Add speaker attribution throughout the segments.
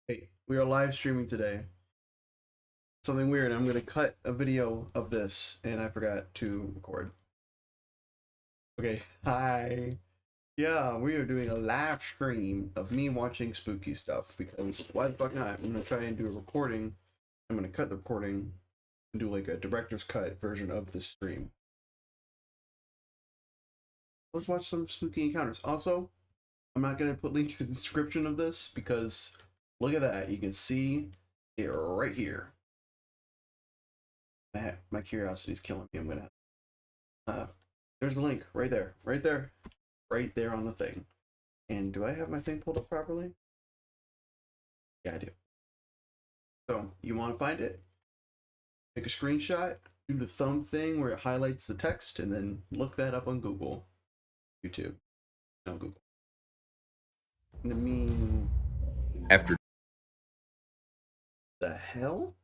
Speaker 1: Hey, we are live streaming today. Something weird. I'm going to cut a video of this, and I forgot to record. Okay, hi. Yeah, we are doing a live stream of me watching spooky stuff, because why the fuck not? I'm going to try and do a recording. I'm going to cut the recording and do like a director's cut version of the stream. Let's watch some spooky encounters. Also, I'm not going to put links in the description of this, because look at that. You can see it right here. My curiosity is killing me. I'm gonna there's a link right there, right there on the thing. And do I have my thing pulled up properly? Yeah, I do. So you want to find it, take a screenshot, do the thumb thing where it highlights the text, and then look that up on Google, YouTube, no Google. In the mean,
Speaker 2: After
Speaker 1: the hell?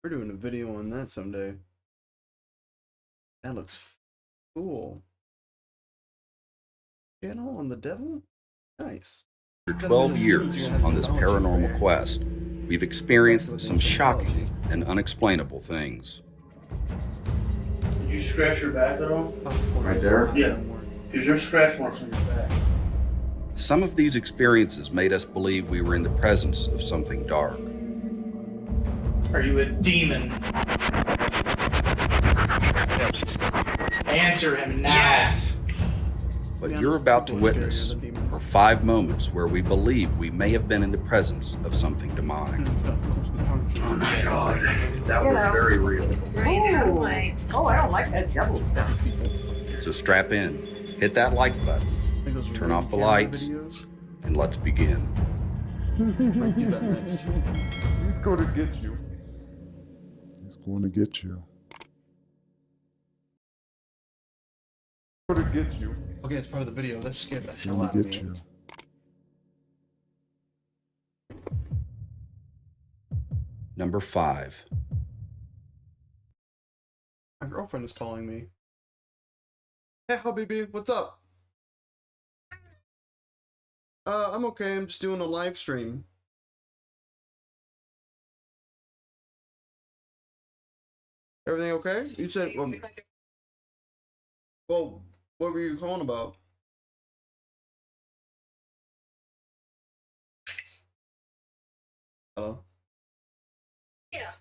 Speaker 1: We're doing a video on that someday. That looks cool. Channel on the devil? Nice.
Speaker 2: 12 years on this paranormal quest, we've experienced some shocking and unexplainable things.
Speaker 3: Did you scratch your back at all?
Speaker 2: Right there?
Speaker 3: Yeah, because there's scratch marks on your back.
Speaker 2: Some of these experiences made us believe we were in the presence of something dark.
Speaker 4: Are you a demon? Answer him now.
Speaker 3: Yes.
Speaker 2: But you're about to witness are 5 moments where we believe we may have been in the presence of something demonic.
Speaker 5: Oh my God,
Speaker 2: That was very real.
Speaker 5: Oh, I don't like that devil stuff.
Speaker 2: So strap in, hit that like button, turn off the lights, and let's begin.
Speaker 1: Might do that next.
Speaker 6: He's going to get you. He's going to get you. He's going to get you.
Speaker 1: Okay, it's part of the video. That scared the
Speaker 6: He's
Speaker 1: hell
Speaker 6: going
Speaker 1: out
Speaker 6: to
Speaker 1: of
Speaker 6: get
Speaker 1: me.
Speaker 6: you.
Speaker 2: Number 5.
Speaker 1: My girlfriend is calling me. Hey, Habibi, what's up? I'm okay. I'm just doing a live stream. Everything okay? You said, well, what were you calling about? Hello?
Speaker 7: Yeah.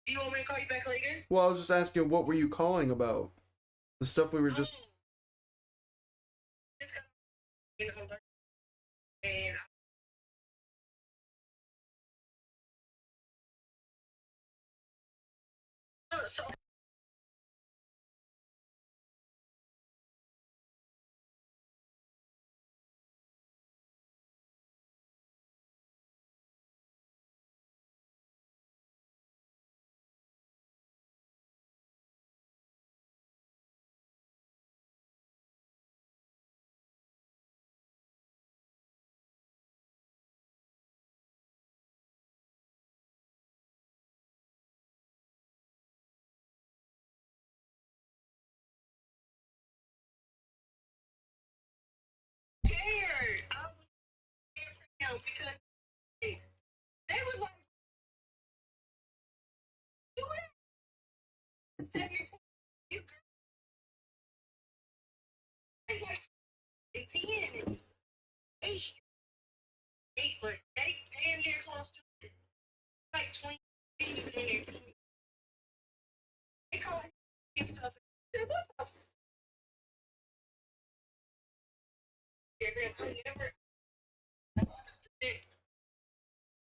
Speaker 7: You want me to call you back later?
Speaker 1: Well, I was just asking, what were you calling about? The stuff we were just...
Speaker 7: Just got, you know, and so scared. I was scared for him because they was like, do it. Said me, you guys like 10 and 8, but they damn near close to like 20 in there. They call it stuff. I said, what the I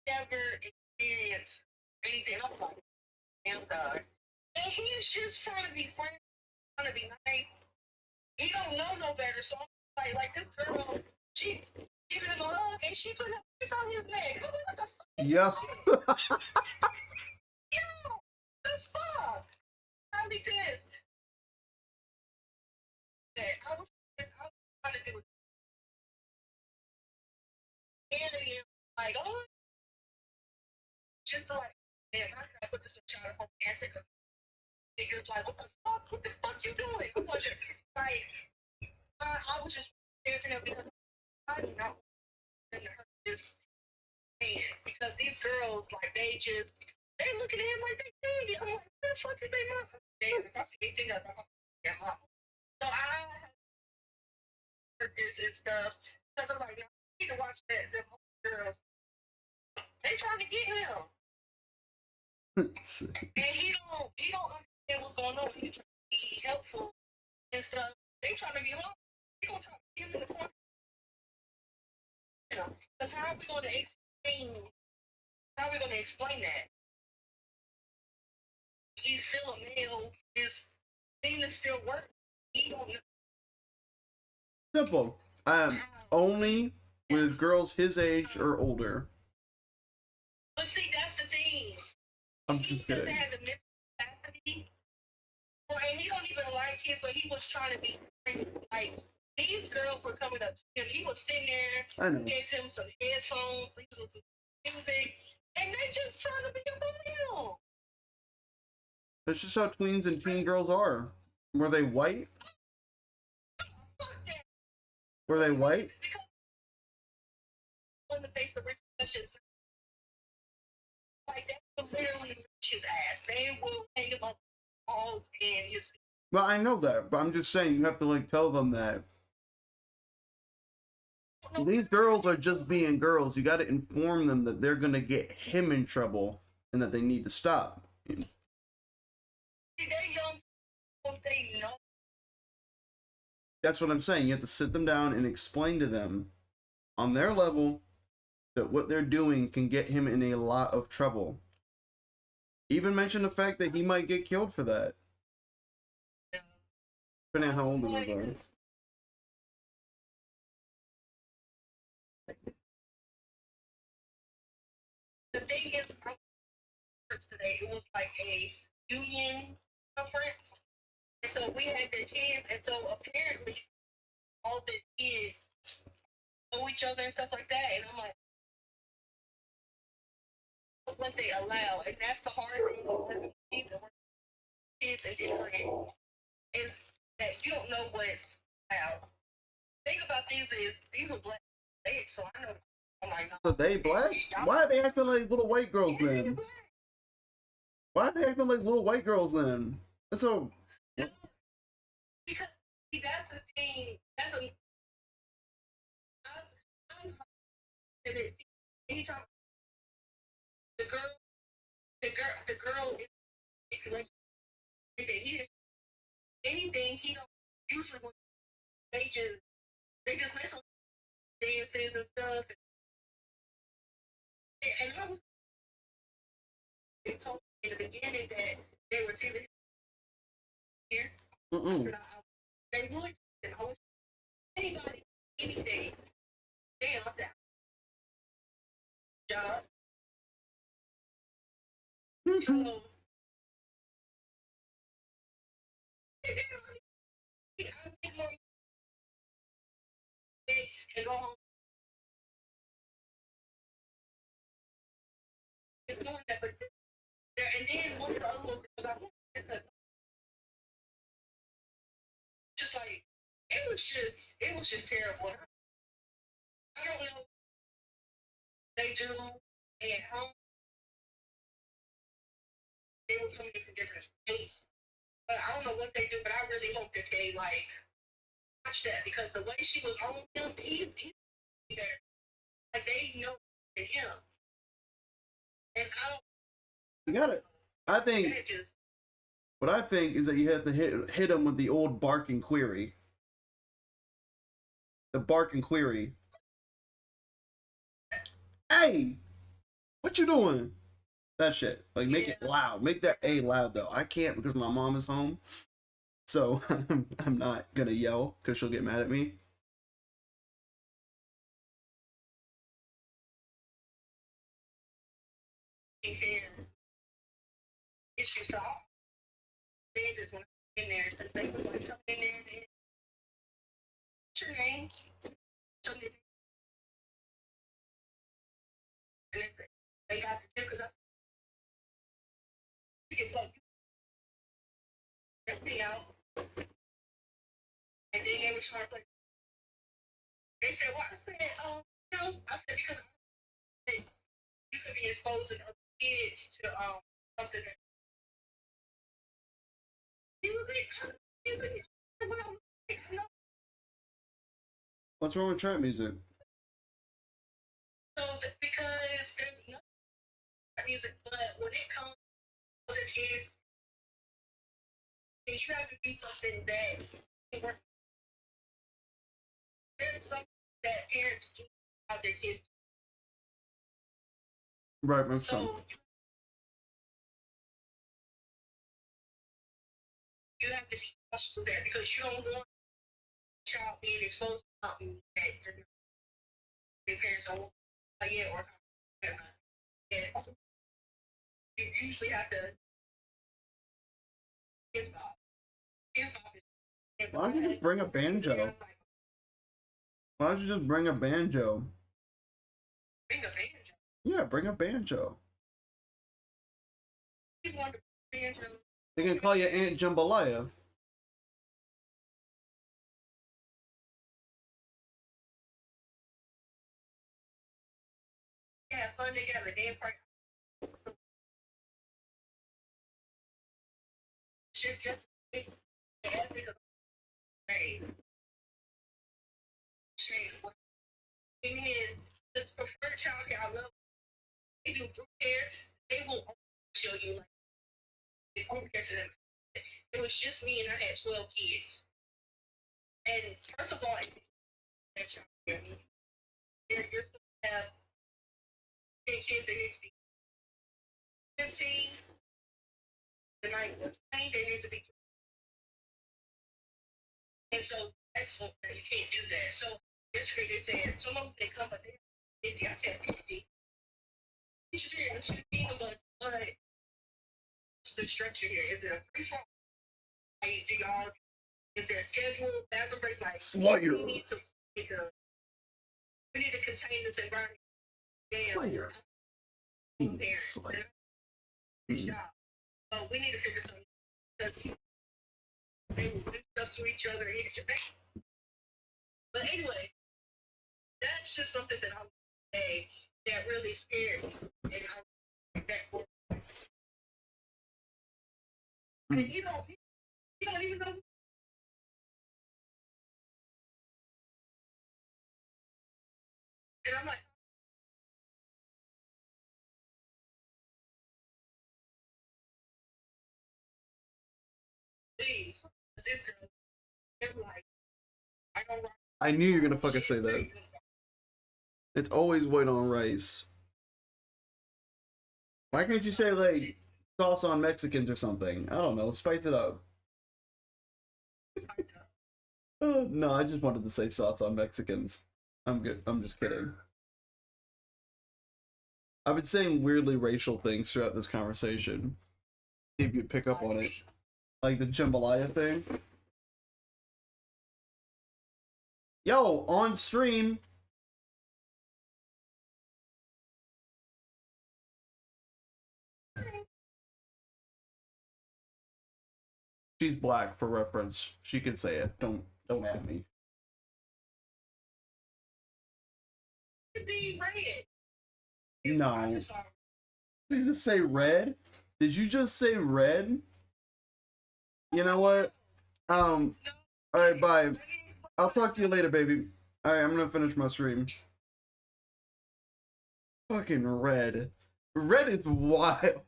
Speaker 7: never experienced anything. I was like, damn God. And he was just trying to be friendly, trying to be nice. He don't know no better, so I'm like this girl, she giving him a hug and she put her face on his neck. I'm like, what the fuck?
Speaker 1: Yep.
Speaker 7: Yo, the fuck? I'll be pissed. I was trying to do it. And again, like, oh, just like, damn, how can I put this in child home answer? Because niggas like, what the fuck you doing? I'm like, I they looking at him like they candy. I'm like, what the fuck is they mom? I see anything else, I'm like, yeah, mom. So I heard this and stuff because I'm like, no, I need to watch that. The girls, they trying to get him, and he don't understand what's going on. He trying to be helpful and stuff. They trying to get home. They gonna try to get him in the corner. You know, because how are we going to explain? How are we going to explain that? He's still a male. His thing is still working. He don't know
Speaker 1: Simple.
Speaker 7: how.
Speaker 1: Only with girls his age or older.
Speaker 7: But see, that's the thing.
Speaker 1: I'm
Speaker 7: He
Speaker 1: just
Speaker 7: doesn't
Speaker 1: kidding.
Speaker 7: have the mental capacity. Well, and he don't even like kids, but he was trying to be like these girls were coming up to him. He was sitting there,
Speaker 1: I know.
Speaker 7: gave him some headphones, he was some music, and they just trying to be about him.
Speaker 1: That's just how tweens and teen girls are. Were they white?
Speaker 7: Fuck that.
Speaker 1: Were they white?
Speaker 7: Because when the face of repercussions, like they will literally reach his ass. They will hang him up balls and his.
Speaker 1: Well, I know that, but I'm just saying you have to like tell them that these girls are just being girls. You got to inform them that they're gonna get him in trouble and that they need to stop.
Speaker 7: See, they young, they know.
Speaker 1: That's what I'm saying. You have to sit them down and explain to them on their level that what they're doing can get him in a lot of trouble. Even mention the fact that he might get killed for that. Depending on how old they are.
Speaker 7: The thing is, today it was like a union conference, and so we had the kids, and so apparently all the kids know each other and stuff like that, and I'm like, what they allow, and that's the hard thing with kids and different is that you don't know what's allowed. The thing about these are black states, so I know. I'm like, no.
Speaker 1: So they black? Why are they acting like little white girls then? Why are they acting like little white girls then? That's so.
Speaker 7: Because see, that's the thing. That's a. Anytime the girl is anything he don't usually when they just mess with dances and stuff. And I was told in the beginning that they were telling here.
Speaker 1: Mm-mm.
Speaker 7: They would and always anybody, anything. Damn, I said, job. So and go home. It's doing that, but and then one of the other little girls I went because just like it was just terrible. I don't know what they do at home. They were coming from different states. But I don't know what they do, but I really hope that they like watch that because the way she was on him, he's there. Like they know him. And I don't
Speaker 1: You got it. I think
Speaker 7: that just
Speaker 1: what I think is that you have to hit him with the old bark and query. The bark and query. Hey, what you doing? That shit. Like make it loud. Make that A loud though. I can't because my mom is home. So I'm not gonna yell because she'll get mad at me.
Speaker 7: issues to all. They just went in there and they were like coming in there and what's your name? So they got the tip because I get like me out. And then they were trying to play. They said, well, I said, no. I said, because you could be exposed to other kids to something. He was like,
Speaker 1: What's wrong with trap music?
Speaker 7: so because there's no music, but when it comes to the kids, you have to do something that there's something that parents do about their kids.
Speaker 1: Right, makes sense.
Speaker 7: So you have to be cautious of that because you don't want a child being exposed to something that their parents don't want yet or not. You usually have to give up.
Speaker 1: Why don't you just bring a banjo? Why don't you just bring a banjo?
Speaker 7: Bring a banjo.
Speaker 1: Yeah, bring a banjo.
Speaker 7: You want a banjo.
Speaker 1: They can call you Aunt Jambalaya.
Speaker 7: Have fun together. They probably should just be because and then this preferred child care, I love they do group care, they will show you like they won't care to them. It was just me and I had 12 kids. And first of all, that child care, you're supposed to have 10 kids, they need to be 15, the night 20, they need to be 2. And so that's what you can't do that. So yesterday they said some of them they come but they 50. I said 50. Teachers here, it's 15 of us, but what's the structure here? Is it a free fall? Do y'all is there a schedule, bathroom breaks like
Speaker 1: Slayer.
Speaker 7: we need to contain this environment.
Speaker 1: Slayer.
Speaker 7: Slayer. So we need to figure something because they will do stuff to each other and each other. But anyway, that's just something that I would say that really scared me. And I that and you don't even know. And I'm like, please, this girl, I'm like, I don't want.
Speaker 1: I knew you were gonna fucking say that. It's always white on rice. Why can't you say like sauce on Mexicans or something? I don't know. Spice it up. No, I just wanted to say sauce on Mexicans. I'm good. I'm just kidding. I've been saying weirdly racial things throughout this conversation. See if you pick up on it. Like the jambalaya thing. Yo, on stream. She's black for reference. She can say it. Don't at me.
Speaker 7: Be red.
Speaker 1: No. Did you just say red? Did you just say red? You know what? Alright, bye. I'll talk to you later, baby. Alright, I'm gonna finish my stream. Fucking red. Red is wild.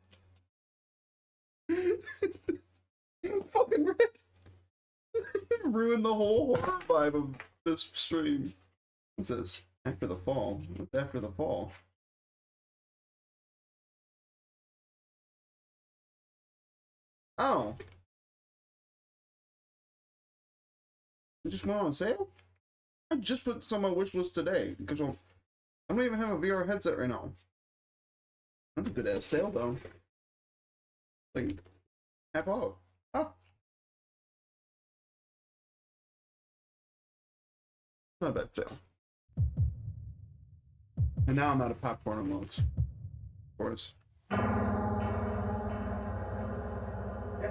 Speaker 1: Fucking red. Ruined the whole horror vibe of this stream. What's this? After the fall. What's after the fall? Oh. It just went on sale? I just put some on my wish list today because I don't even have a VR headset right now. That's a good ass sale though. Like half off. Oh. Not a bad sale. And now I'm out of popcorn and mugs. Of course. No,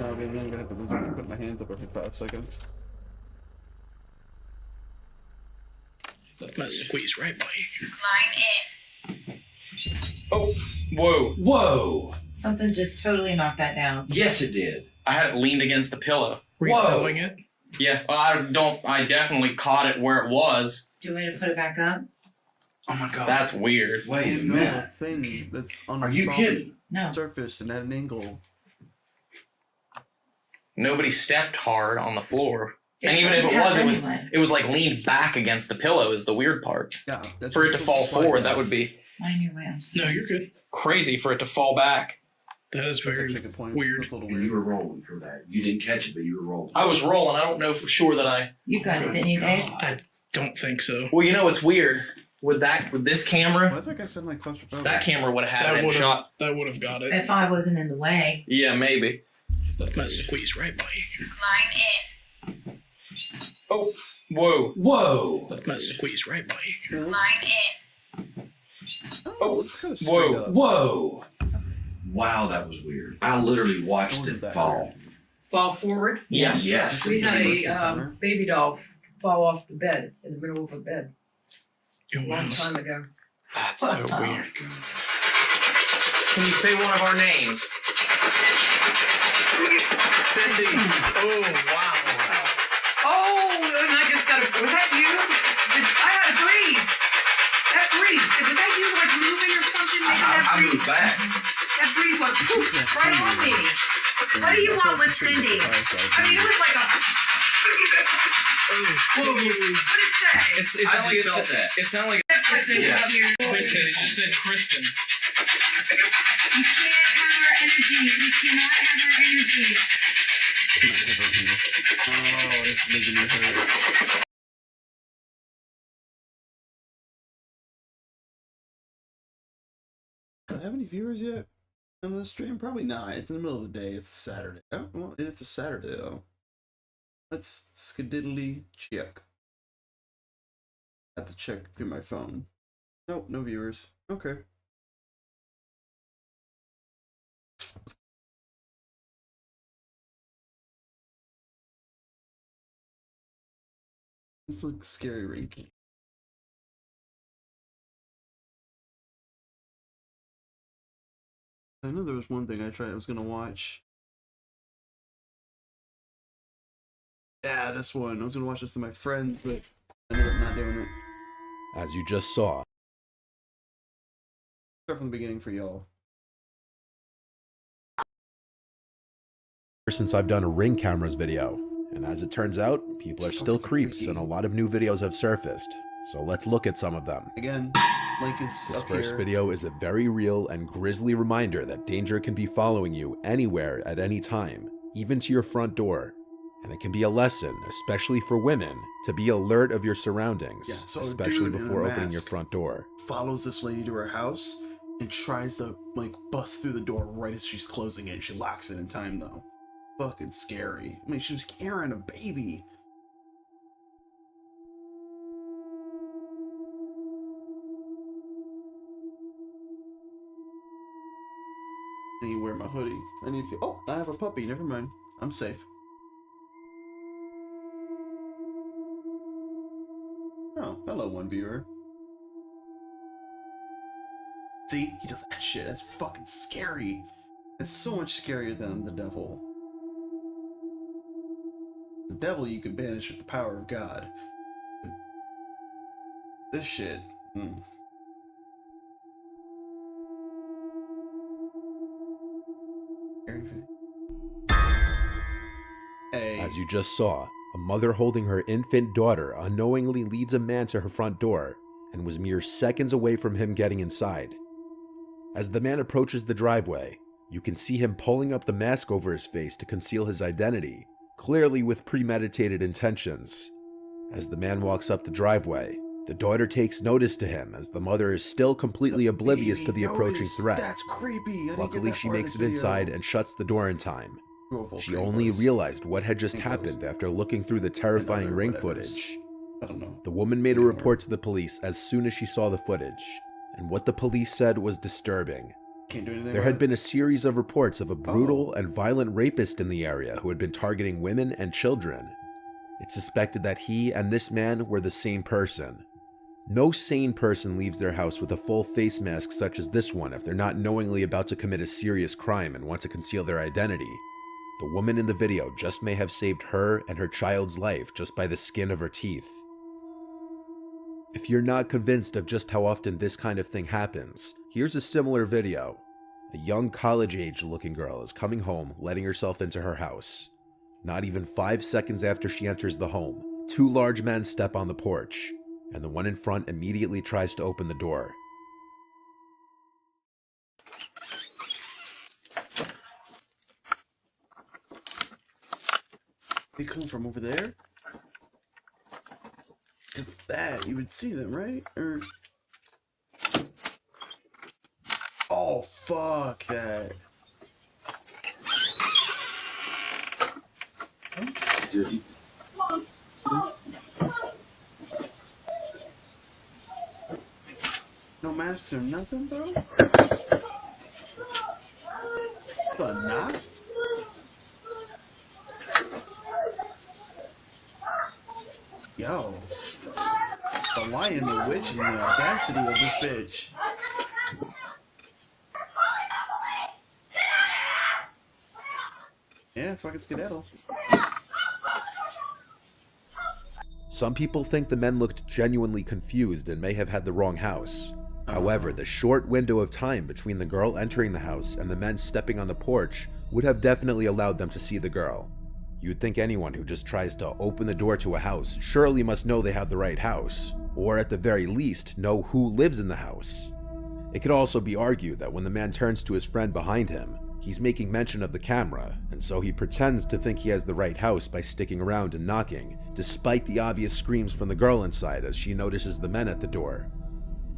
Speaker 1: I'm gonna have to put my hands up every 5 seconds.
Speaker 4: Let that squeeze right by you.
Speaker 5: Line in.
Speaker 3: Oh, whoa.
Speaker 2: Whoa!
Speaker 8: Something just totally knocked that down.
Speaker 2: Yes, it did.
Speaker 3: I had it leaned against the pillow.
Speaker 4: Were you
Speaker 2: Whoa.
Speaker 4: filming it?
Speaker 3: Yeah, well, I definitely caught it where it was.
Speaker 8: Do you want me to put it back up?
Speaker 2: Oh my god.
Speaker 3: That's weird.
Speaker 2: Wait a
Speaker 1: No,
Speaker 2: minute.
Speaker 1: that thing that's on
Speaker 2: Are
Speaker 1: a
Speaker 2: you
Speaker 1: solid
Speaker 2: kidding?
Speaker 8: No.
Speaker 1: surface and at an angle.
Speaker 3: Nobody stepped hard on the floor. And even if
Speaker 8: doesn't
Speaker 3: it was,
Speaker 8: have
Speaker 3: it was
Speaker 8: anyway.
Speaker 3: it was like leaned back against the pillow is the weird part.
Speaker 1: Yeah, that's
Speaker 3: For it to
Speaker 1: just
Speaker 3: fall
Speaker 1: slide
Speaker 3: forward,
Speaker 1: down.
Speaker 3: that would be
Speaker 8: Mine your way. I'm sorry.
Speaker 4: No, you're good.
Speaker 3: crazy for it to fall back.
Speaker 4: That is
Speaker 1: That's
Speaker 4: very
Speaker 1: actually a good point.
Speaker 4: weird.
Speaker 1: That's a little
Speaker 2: And
Speaker 1: weird.
Speaker 2: you were rolling for that. You didn't catch it, but you were rolling.
Speaker 3: I was rolling. I don't know for sure that I.
Speaker 8: You got it, didn't you, Dave?
Speaker 4: I don't think so.
Speaker 3: Well, you know what's weird with this
Speaker 1: Why
Speaker 3: camera.
Speaker 1: does that guy sound like claustrophobic?
Speaker 3: That camera would have had it in
Speaker 4: That
Speaker 3: shot.
Speaker 4: would have got it.
Speaker 8: If I wasn't in the way.
Speaker 3: Yeah, maybe.
Speaker 4: That squeeze right by you.
Speaker 7: Line in.
Speaker 3: Oh, whoa.
Speaker 2: Whoa!
Speaker 4: That squeeze right by you.
Speaker 7: Line in.
Speaker 1: Oh, it's kind of straight
Speaker 3: Whoa.
Speaker 1: up.
Speaker 2: Whoa! Wow, that was weird. I literally watched
Speaker 1: Wasn't
Speaker 2: it
Speaker 1: that
Speaker 2: fall.
Speaker 1: weird?
Speaker 5: Fall forward.
Speaker 3: Yes.
Speaker 2: Yes.
Speaker 5: We had
Speaker 1: Pretty
Speaker 5: a
Speaker 1: much the corner.
Speaker 5: baby doll fall off the bed in the middle of a bed
Speaker 4: Oh,
Speaker 5: a long
Speaker 4: wow.
Speaker 5: time ago.
Speaker 3: That's so
Speaker 8: Oh.
Speaker 3: weird. Can you say one of our names? Cindy. Oh, wow.
Speaker 5: Oh, and I just got a. Was that you? I had a breeze. That breeze. Was that you like moving or something? Maybe that
Speaker 2: I
Speaker 5: breeze.
Speaker 2: moved back.
Speaker 5: That breeze went poof, right on me.
Speaker 8: What do you want with Cindy?
Speaker 5: I mean, it was like a.
Speaker 3: Whoa.
Speaker 5: What did it say?
Speaker 3: It
Speaker 2: I
Speaker 3: sounded like
Speaker 2: just felt that.
Speaker 3: It sounded like
Speaker 5: It's in
Speaker 2: Yeah.
Speaker 5: here.
Speaker 3: Kristen. It just said Kristen.
Speaker 8: You can't have our energy. We cannot have our energy.
Speaker 1: Oh, this is making me hurt. Do I have any viewers yet on the stream? Probably not. It's in the middle of the day. It's a Saturday. Oh, well, it's a Saturday though. Let's skididdly check. I have to check through my phone. Nope, no viewers. Okay. This looks scary, Rinky. I know there was one thing I was gonna watch. Yeah, this one. I was gonna watch this with my friends, but I ended up not doing it.
Speaker 9: As you just saw,
Speaker 1: Start from the beginning for y'all.
Speaker 9: since I've done a Ring Cameras video, and as it turns out, people are
Speaker 1: It's
Speaker 9: still
Speaker 1: fucking
Speaker 9: creeps
Speaker 1: freaky.
Speaker 9: and a lot of new videos have surfaced. So let's look at some of them.
Speaker 1: Again, link is
Speaker 9: This
Speaker 1: up
Speaker 9: first
Speaker 1: here.
Speaker 9: video is a very real and grisly reminder that danger can be following you anywhere at any time, even to your front door. And it can be a lesson, especially for women, to be alert of your surroundings,
Speaker 1: Yeah, so a
Speaker 9: especially
Speaker 1: dude in a
Speaker 9: before opening your
Speaker 1: mask
Speaker 9: front door.
Speaker 1: Follows this lady to her house and tries to like bust through the door right as she's closing it. She locks it in time though. Fucking scary. I mean, she's carrying a baby. I need to wear my hoodie. I need to. Oh, I have a puppy. Never mind. I'm safe. Oh, hello, one viewer. See, he does that shit. That's fucking scary. It's so much scarier than the devil. The devil you can banish with the power of God. This shit. Hey.
Speaker 9: As you just saw, a mother holding her infant daughter unknowingly leads a man to her front door and was mere seconds away from him getting inside. As the man approaches the driveway, you can see him pulling up the mask over his face to conceal his identity, clearly with premeditated intentions. As the man walks up the driveway, the daughter takes notice to him as the mother is still completely oblivious to the approaching threat.
Speaker 1: That's creepy. I didn't get
Speaker 9: Luckily,
Speaker 1: that
Speaker 9: she
Speaker 1: part in
Speaker 9: makes
Speaker 1: this
Speaker 9: it inside
Speaker 1: video.
Speaker 9: and shuts the door in time.
Speaker 1: Go full
Speaker 9: She
Speaker 1: screen,
Speaker 9: only
Speaker 1: please.
Speaker 9: realized what had just
Speaker 1: Thank you.
Speaker 9: happened after looking through the terrifying
Speaker 1: other
Speaker 9: ring
Speaker 1: whatevers.
Speaker 9: footage.
Speaker 1: I don't know.
Speaker 9: The woman made a report to the police as soon as she saw the footage, and what the police said was disturbing.
Speaker 1: Can't do anything.
Speaker 9: There
Speaker 1: about
Speaker 9: had
Speaker 1: it?
Speaker 9: been a series of reports of a brutal and violent rapist in the area who had been targeting women and children. It's suspected that he and this man were the same person. No sane person leaves their house with a full face mask such as this one if they're not knowingly about to commit a serious crime and want to conceal their identity. The woman in the video just may have saved her and her child's life just by the skin of her teeth. If you're not convinced of just how often this kind of thing happens, here's a similar video. A young college-age looking girl is coming home, letting herself into her house. Not even 5 seconds after she enters the home, 2 large men step on the porch, and the one in front immediately tries to open the door.
Speaker 1: They come from over there? Cause that, you would see them, right? Or... Oh, fuck that. No masks or nothing, bro? But not? Yo. The lion, the witch, and the audacity of this bitch. Yeah, fucking skedaddle.
Speaker 9: Some people think the men looked genuinely confused and may have had the wrong house. However, the short window of time between the girl entering the house and the men stepping on the porch would have definitely allowed them to see the girl. You'd think anyone who just tries to open the door to a house surely must know they have the right house, or at the very least, know who lives in the house. It could also be argued that when the man turns to his friend behind him, he's making mention of the camera, and so he pretends to think he has the right house by sticking around and knocking, despite the obvious screams from the girl inside as she notices the men at the door.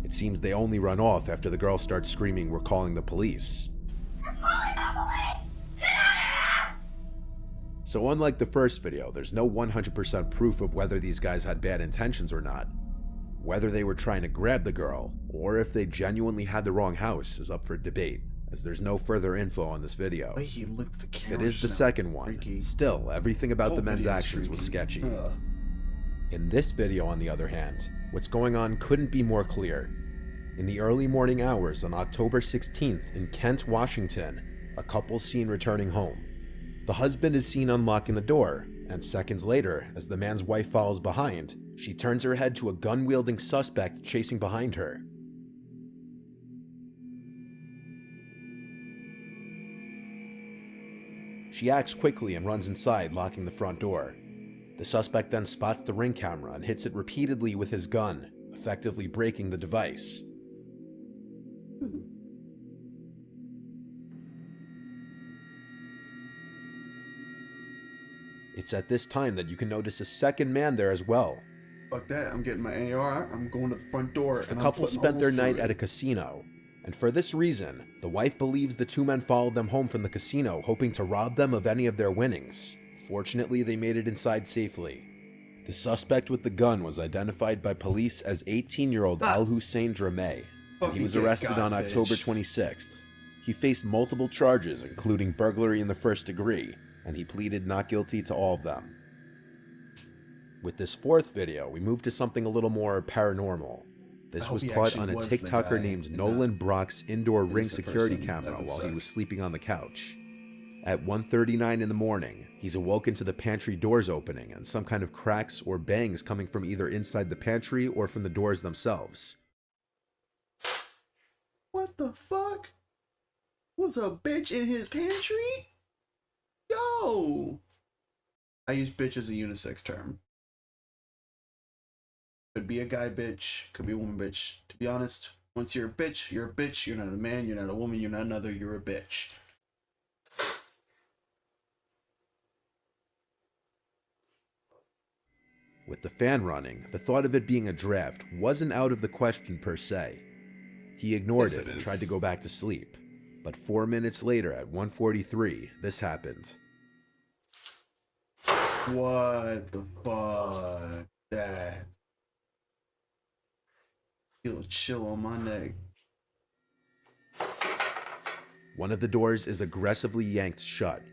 Speaker 9: It seems they only run off after the girl starts screaming, "We're calling the police." So unlike the first video, there's no 100% proof of whether these guys had bad intentions or not. Whether they were trying to grab the girl, or if they genuinely had the wrong house is up for debate, as there's no further info on this video.
Speaker 1: Wait, he licked the camera.
Speaker 9: It is the second one.
Speaker 1: Freaky.
Speaker 9: Still, everything about
Speaker 1: Whole
Speaker 9: the men's
Speaker 1: video's
Speaker 9: actions was
Speaker 1: freaky.
Speaker 9: sketchy.
Speaker 1: Ugh.
Speaker 9: In this video, on the other hand, what's going on couldn't be more clear. In the early morning hours on October 16th in Kent, Washington, a couple's seen returning home. The husband is seen unlocking the door, and seconds later, as the man's wife follows behind, she turns her head to a gun-wielding suspect chasing behind her. She acts quickly and runs inside, locking the front door. The suspect then spots the Ring camera and hits it repeatedly with his gun, effectively breaking the device. It's at this time that you can notice a second man there as well.
Speaker 1: Fuck that, I'm getting my AR, I'm going to the front door.
Speaker 9: The couple spent their night at a casino, and for this reason, the wife believes the 2 men followed them home from the casino hoping to rob them of any of their winnings. Fortunately, they made it inside safely. The suspect with the gun was identified by police as 18-year-old Al Hussein Drameh, and he was arrested on October 26th. He faced multiple charges, including burglary in the first degree, and he pleaded not guilty to all of them. With this fourth video, we move to something a little more paranormal. This was caught on a TikToker named Nolan Brock's indoor Ring security camera while he was sleeping on the couch. At 1:39 in the morning, he's awoken to the pantry doors opening and some kind of cracks or bangs coming from either inside the pantry or from the doors themselves.
Speaker 1: What the fuck? Was a bitch in his pantry? Yo! I use bitch as a unisex term. Could be a guy bitch, could be a woman bitch. To be honest, once you're a bitch, you're a bitch. You're not a man, you're not a woman, you're not another, you're a bitch.
Speaker 9: With the fan running, the thought of it being a draft wasn't out of the question per se. He ignored it and tried to go back to sleep. But 4 minutes later at 1:43, this happened.
Speaker 1: What the fuck? That. Feel a chill on my neck.
Speaker 9: One of the doors is aggressively yanked shut.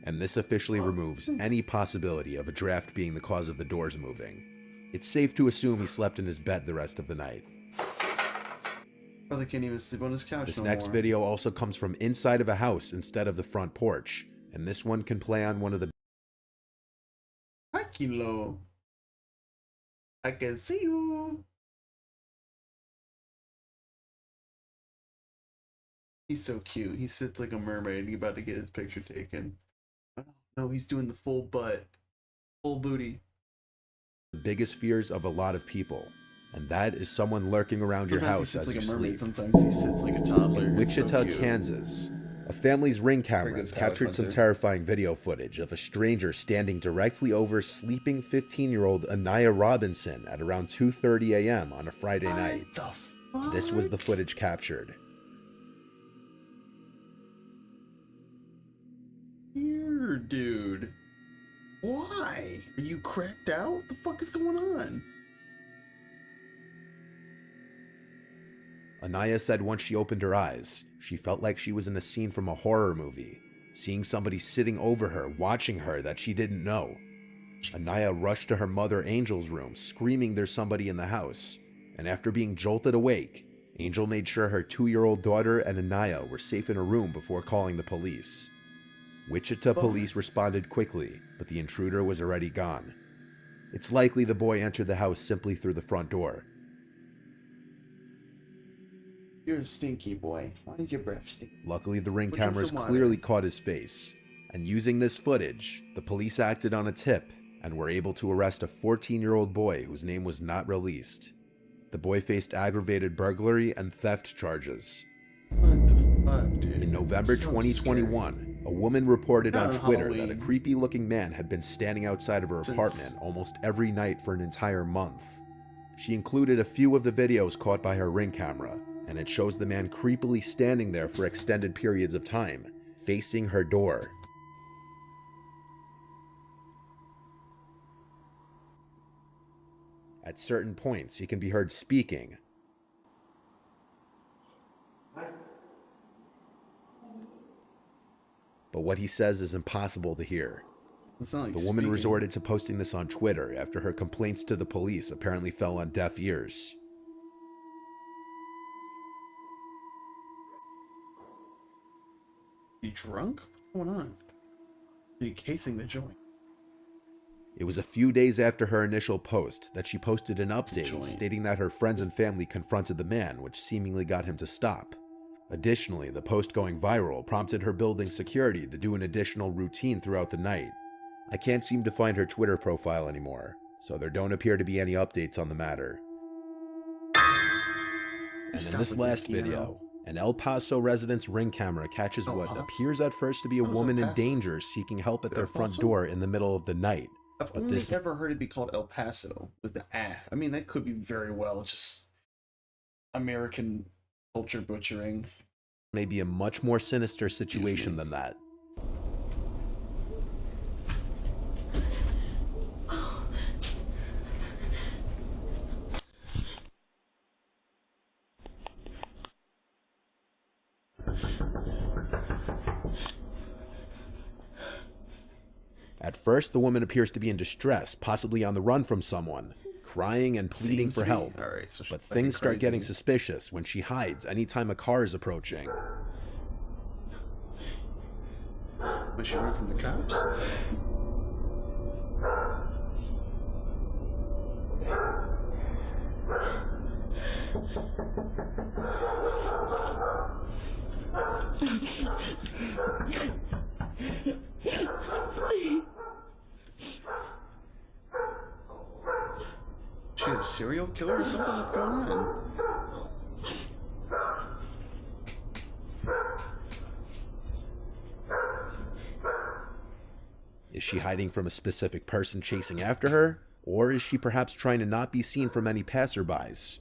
Speaker 9: And this officially removes any possibility of a draft being the cause of the doors moving. It's safe to assume he slept in his bed the rest of the night.
Speaker 1: Brother can't even sleep on his couch
Speaker 9: This
Speaker 1: no
Speaker 9: next
Speaker 1: more.
Speaker 9: video also comes from inside of a house instead of the front porch, and this one can play on one of the
Speaker 1: Hi, Kilo. I can see you. He's so cute. He sits like a mermaid. He's about to get his picture taken. Oh, no, he's doing the full butt. Full booty.
Speaker 9: biggest fears of a lot of people, and that is someone lurking around your
Speaker 1: Sometimes
Speaker 9: house
Speaker 1: he
Speaker 9: as
Speaker 1: sits like
Speaker 9: you
Speaker 1: a mermaid.
Speaker 9: sleep.
Speaker 1: Sometimes he sits like a toddler.
Speaker 9: In
Speaker 1: It's so
Speaker 9: Wichita,
Speaker 1: cute.
Speaker 9: Kansas, a family's ring cameras
Speaker 1: palate
Speaker 9: captured some
Speaker 1: cleanser.
Speaker 9: terrifying video footage of a stranger standing directly over sleeping 15-year-old Anaya Robinson at around 2:30 a.m. on a Friday night.
Speaker 1: What the fuck?
Speaker 9: This was the footage captured.
Speaker 1: Here, dude. Why? Are you cracked out? What the fuck is going on?
Speaker 9: Anaya said once she opened her eyes, she felt like she was in a scene from a horror movie, seeing somebody sitting over her, watching her that she didn't know. Anaya rushed to her mother Angel's room, screaming there's somebody in the house, and after being jolted awake, Angel made sure her 2-year-old daughter and Anaya were safe in a room before calling the police. Wichita police responded quickly, but the intruder was already gone. It's likely the boy entered the house simply through the front door.
Speaker 1: You're a stinky boy. Why is your breath stink?
Speaker 9: Luckily, the ring
Speaker 1: We'll drink
Speaker 9: cameras
Speaker 1: some water.
Speaker 9: clearly caught his face, and using this footage, the police acted on a tip and were able to arrest a 14-year-old boy whose name was not released. The boy faced aggravated burglary and theft charges.
Speaker 1: What the fuck, dude?
Speaker 9: In November
Speaker 1: So
Speaker 9: 2021, a woman reported
Speaker 1: Not
Speaker 9: on
Speaker 1: on
Speaker 9: Twitter that a
Speaker 1: Halloween.
Speaker 9: creepy-looking man had been standing outside of her
Speaker 1: Since-
Speaker 9: apartment almost every night for an entire month. She included a few of the videos caught by her ring camera, and it shows the man creepily standing there for extended periods of time, facing her door. At certain points, he can be heard speaking. But what he says is impossible to hear.
Speaker 1: It's not like
Speaker 9: The woman
Speaker 1: speaking.
Speaker 9: resorted to posting this on Twitter after her complaints to the police apparently fell on deaf ears.
Speaker 1: You drunk? What's going on? Are you casing the joint?
Speaker 9: It was a few days after her initial post that she posted an update
Speaker 1: Joint.
Speaker 9: stating that her friends and family confronted the man, which seemingly got him to stop. Additionally, the post going viral prompted her building security to do an additional routine throughout the night. I can't seem to find her Twitter profile anymore, so there don't appear to be any updates on the matter. And in
Speaker 1: Stop
Speaker 9: this
Speaker 1: with
Speaker 9: last
Speaker 1: the piano.
Speaker 9: video, an El Paso resident's ring camera catches
Speaker 1: El
Speaker 9: what
Speaker 1: Paso?
Speaker 9: appears at first to be a
Speaker 1: How's El
Speaker 9: woman in
Speaker 1: Paso?
Speaker 9: danger seeking help at
Speaker 1: El
Speaker 9: their front
Speaker 1: Paso?
Speaker 9: door in the middle of the night.
Speaker 1: I've
Speaker 9: But
Speaker 1: only
Speaker 9: this-
Speaker 1: ever heard it be called El Paso with the ah. I mean, that could be very well just American culture butchering.
Speaker 9: May be a much more sinister situation than that. At first, the woman appears to be in distress, possibly on the run from someone, crying and pleading
Speaker 1: Seems
Speaker 9: for
Speaker 1: to be.
Speaker 9: help.
Speaker 1: All right, so she's
Speaker 9: But
Speaker 1: fucking
Speaker 9: things start getting
Speaker 1: crazy.
Speaker 9: suspicious when she hides anytime a car is approaching.
Speaker 1: Was she running from the cops? She a serial killer or something? What's going on?
Speaker 9: Is she hiding from a specific person chasing after her? Or is she perhaps trying to not be seen from any passerbys?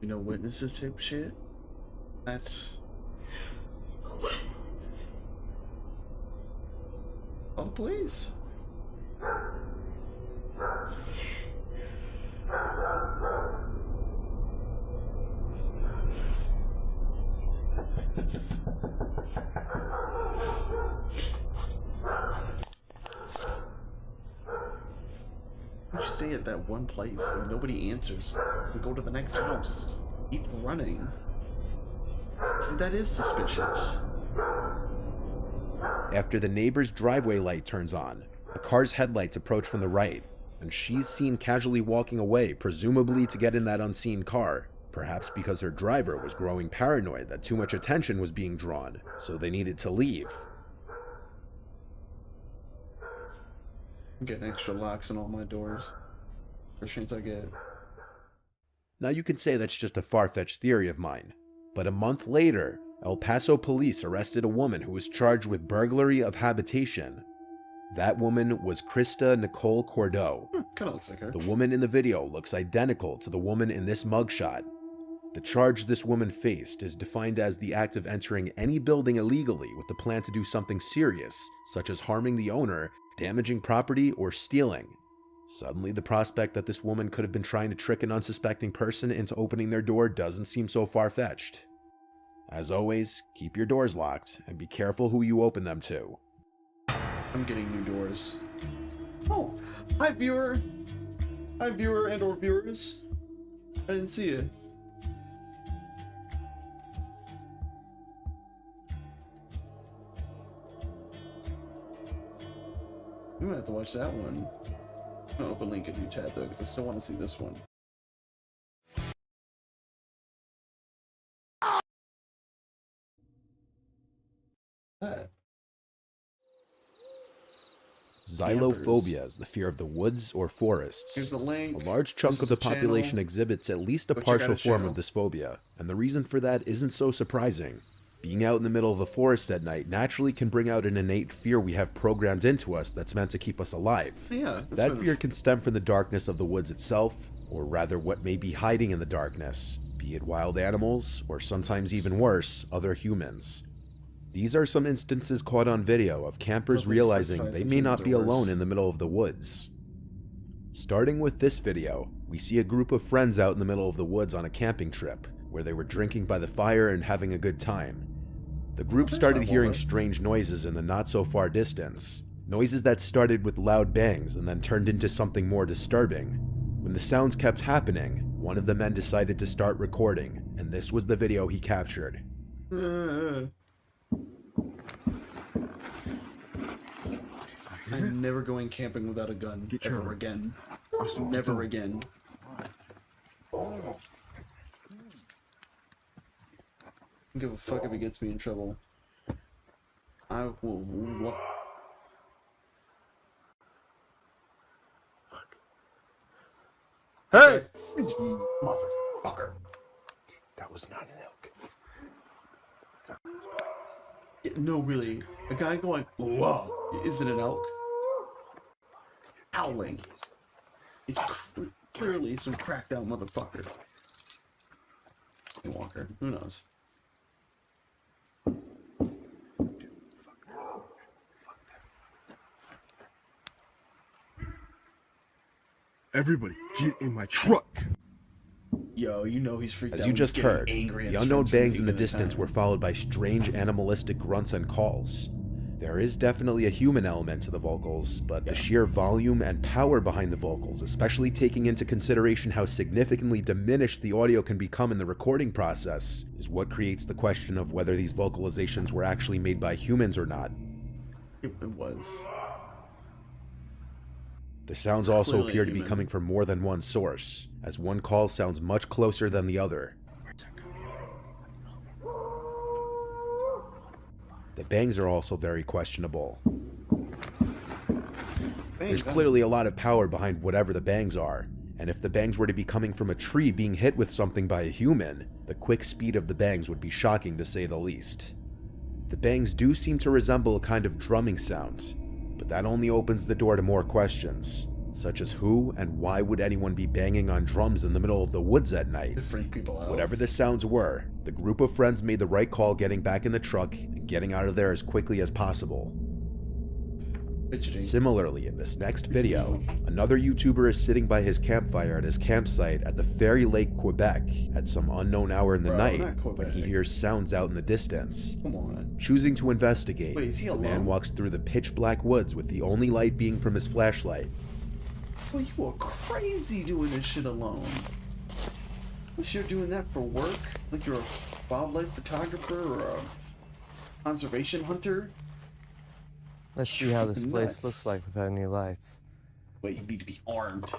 Speaker 1: You know, witnesses type shit? That's... Oh, please. Why don't you stay at that one place and nobody answers? And go to the next house. Keep running. See, that is suspicious.
Speaker 9: After the neighbor's driveway light turns on, a car's headlights approach from the right, and she's seen casually walking away, presumably to get in that unseen car, perhaps because her driver was growing paranoid that too much attention was being drawn, so they needed to leave.
Speaker 1: I'm getting extra locks on all my doors. First chance I get.
Speaker 9: Now you could say that's just a far-fetched theory of mine, but a month later, El Paso police arrested a woman who was charged with burglary of habitation. That woman was Krista Nicole Cordeaux.
Speaker 1: Kinda looks like her.
Speaker 9: The woman in the video looks identical to the woman in this mugshot. The charge this woman faced is defined as the act of entering any building illegally with the plan to do something serious, such as harming the owner, damaging property, or stealing. Suddenly, the prospect that this woman could have been trying to trick an unsuspecting person into opening their door doesn't seem so far-fetched. As always, keep your doors locked and be careful who you open them to.
Speaker 1: I'm getting new doors. Oh, hi viewer. Hi viewer and or viewers. I didn't see you. I'm gonna have to watch that one. I'm gonna open link a new tab though, because I still want to see this one. That.
Speaker 9: Xylophobia is the fear of the woods or forests.
Speaker 1: Here's the link.
Speaker 9: A large chunk
Speaker 1: This
Speaker 9: of the
Speaker 1: is a
Speaker 9: population
Speaker 1: channel.
Speaker 9: exhibits at least a
Speaker 1: Go check out
Speaker 9: partial
Speaker 1: his
Speaker 9: form
Speaker 1: channel.
Speaker 9: of this phobia, and the reason for that isn't so surprising. Being out in the middle of the forest at night naturally can bring out an innate fear we have programmed into us that's meant to keep us alive.
Speaker 1: Yeah, that's
Speaker 9: That
Speaker 1: been-
Speaker 9: fear can stem from the darkness of the woods itself, or rather what may be hiding in the darkness, be it wild animals, or sometimes even worse, other humans. These are some instances caught on video of campers
Speaker 1: Nothing
Speaker 9: realizing
Speaker 1: specifies
Speaker 9: they
Speaker 1: that
Speaker 9: may
Speaker 1: humans
Speaker 9: not be
Speaker 1: are worse.
Speaker 9: alone in the middle of the woods. Starting with this video, we see a group of friends out in the middle of the woods on a camping trip, where they were drinking by the fire and having a good time. The group
Speaker 1: there's
Speaker 9: started
Speaker 1: my
Speaker 9: hearing
Speaker 1: wallet.
Speaker 9: strange noises in the not-so-far distance. Noises that started with loud bangs and then turned into something more disturbing. When the sounds kept happening, one of the men decided to start recording, and this was the video he captured.
Speaker 1: I'm never going camping without a gun. Ever again. Never again. I don't give a fuck if it gets me in trouble. I will.
Speaker 6: Hey!
Speaker 1: Motherfucker.
Speaker 6: That was not an elk.
Speaker 1: No, really. A guy going, whoa, isn't an elk? Howling. It's clearly some cracked out motherfucker. Walker. Who knows?
Speaker 6: Everybody, get in my truck!
Speaker 1: Yo, you know he's freaked out.
Speaker 9: As you
Speaker 1: when
Speaker 9: just
Speaker 1: he's getting
Speaker 9: heard,
Speaker 1: angry at
Speaker 9: the
Speaker 1: his
Speaker 9: unknown
Speaker 1: friends for
Speaker 9: bangs in the
Speaker 1: making a
Speaker 9: distance
Speaker 1: time.
Speaker 9: were followed by strange animalistic grunts and calls. There is definitely a human element to the vocals, but the sheer volume and power behind the vocals, especially taking into consideration how significantly diminished the audio can become in the recording process, is what creates the question of whether these vocalizations were actually made by humans or not.
Speaker 1: It was.
Speaker 9: The sounds
Speaker 1: It's
Speaker 9: also
Speaker 1: clearly
Speaker 9: appear to be
Speaker 1: human.
Speaker 9: coming from more than one source, as one call sounds much closer than the other. The bangs are also very questionable. There's clearly a lot of power behind whatever the bangs are, and if the bangs were to be coming from a tree being hit with something by a human, the quick speed of the bangs would be shocking to say the least. The bangs do seem to resemble a kind of drumming sound, but that only opens the door to more questions, such as who and why would anyone be banging on drums in the middle of the woods at night?
Speaker 1: To freak people out.
Speaker 9: Whatever the sounds were, the group of friends made the right call getting back in the truck and getting out of there as quickly as possible.
Speaker 1: Fidgeting.
Speaker 9: Similarly, in this next video, another YouTuber is sitting by his campfire at his campsite at the Fairy Lake, Quebec, at some unknown hour in the
Speaker 1: Bro,
Speaker 9: night
Speaker 1: not
Speaker 9: when he
Speaker 1: Quebec.
Speaker 9: hears sounds out in the distance.
Speaker 1: Come on.
Speaker 9: Choosing to investigate,
Speaker 1: Wait, is he
Speaker 9: the man
Speaker 1: alone?
Speaker 9: walks through the pitch black woods with the only light being from his flashlight.
Speaker 1: Well, you are crazy doing this shit alone. Unless you're doing that for work, like you're a wildlife photographer or a conservation hunter.
Speaker 10: Let's see how this
Speaker 1: Fucking
Speaker 10: place
Speaker 1: nuts.
Speaker 10: looks like without any lights.
Speaker 1: Wait, you need to be armed.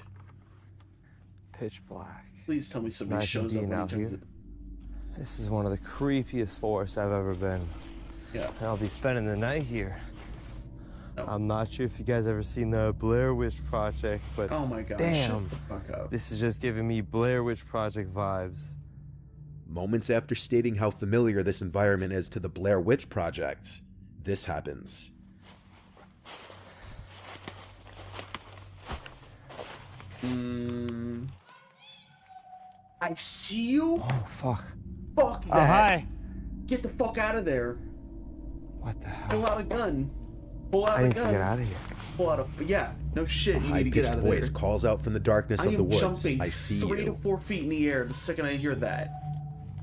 Speaker 10: Pitch black.
Speaker 1: Please tell me somebody
Speaker 10: Imagine
Speaker 1: shows up
Speaker 10: being
Speaker 1: when
Speaker 10: out
Speaker 1: he comes
Speaker 10: here.
Speaker 1: in.
Speaker 10: This is one of the creepiest forests I've ever been.
Speaker 1: Yeah.
Speaker 10: And I'll be spending the night here.
Speaker 1: No.
Speaker 10: I'm not sure if you guys ever seen the Blair Witch Project, but
Speaker 1: Oh my god,
Speaker 10: damn,
Speaker 1: shut the fuck up.
Speaker 10: this is just giving me Blair Witch Project vibes.
Speaker 9: Moments after stating how familiar this environment is to the Blair Witch Project, this happens.
Speaker 1: I see you?
Speaker 10: Oh, fuck.
Speaker 1: Fuck that.
Speaker 10: Oh, hi.
Speaker 1: Get the fuck out of there.
Speaker 10: What the hell?
Speaker 1: Pull out a gun. Pull out
Speaker 10: I
Speaker 1: a
Speaker 10: need
Speaker 1: gun.
Speaker 10: to get out of here.
Speaker 1: Pull out a... Yeah, no shit, you need to get
Speaker 9: High-pitched
Speaker 1: out of
Speaker 9: voice
Speaker 1: there.
Speaker 9: calls out from the darkness
Speaker 1: I
Speaker 9: of the
Speaker 1: am
Speaker 9: woods.
Speaker 1: jumping
Speaker 9: I see
Speaker 1: 3 to
Speaker 9: you.
Speaker 1: 4 feet in the air the second I hear that.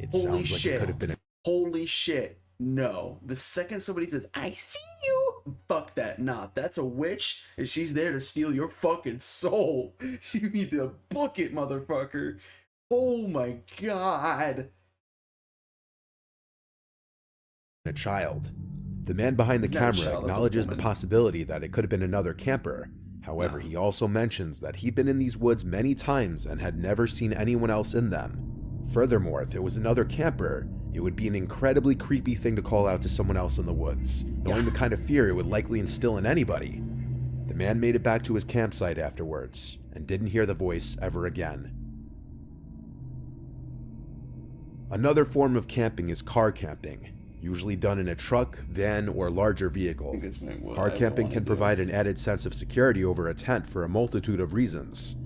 Speaker 9: It
Speaker 1: Holy
Speaker 9: sounds like
Speaker 1: shit.
Speaker 9: it could have been a
Speaker 1: Holy shit. No. The second somebody says, I see you, fuck that. Nah, that's a witch, and she's there to steal your fucking soul. You need to book it, motherfucker. Oh my god.
Speaker 9: a child. The man behind the
Speaker 1: He's not a
Speaker 9: camera
Speaker 1: child, that's a
Speaker 9: acknowledges the
Speaker 1: woman.
Speaker 9: possibility that it could have been another camper. However, he also mentions that he'd been in these woods many times and had never seen anyone else in them. Furthermore, if it was another camper, it would be an incredibly creepy thing to call out to someone else in the woods, knowing the kind of fear it would likely instill in anybody. The man made it back to his campsite afterwards, and didn't hear the voice ever again. Another form of camping is car camping, usually done in a truck, van, or larger vehicle. Car camping can provide an added sense of security over a tent for a multitude of reasons.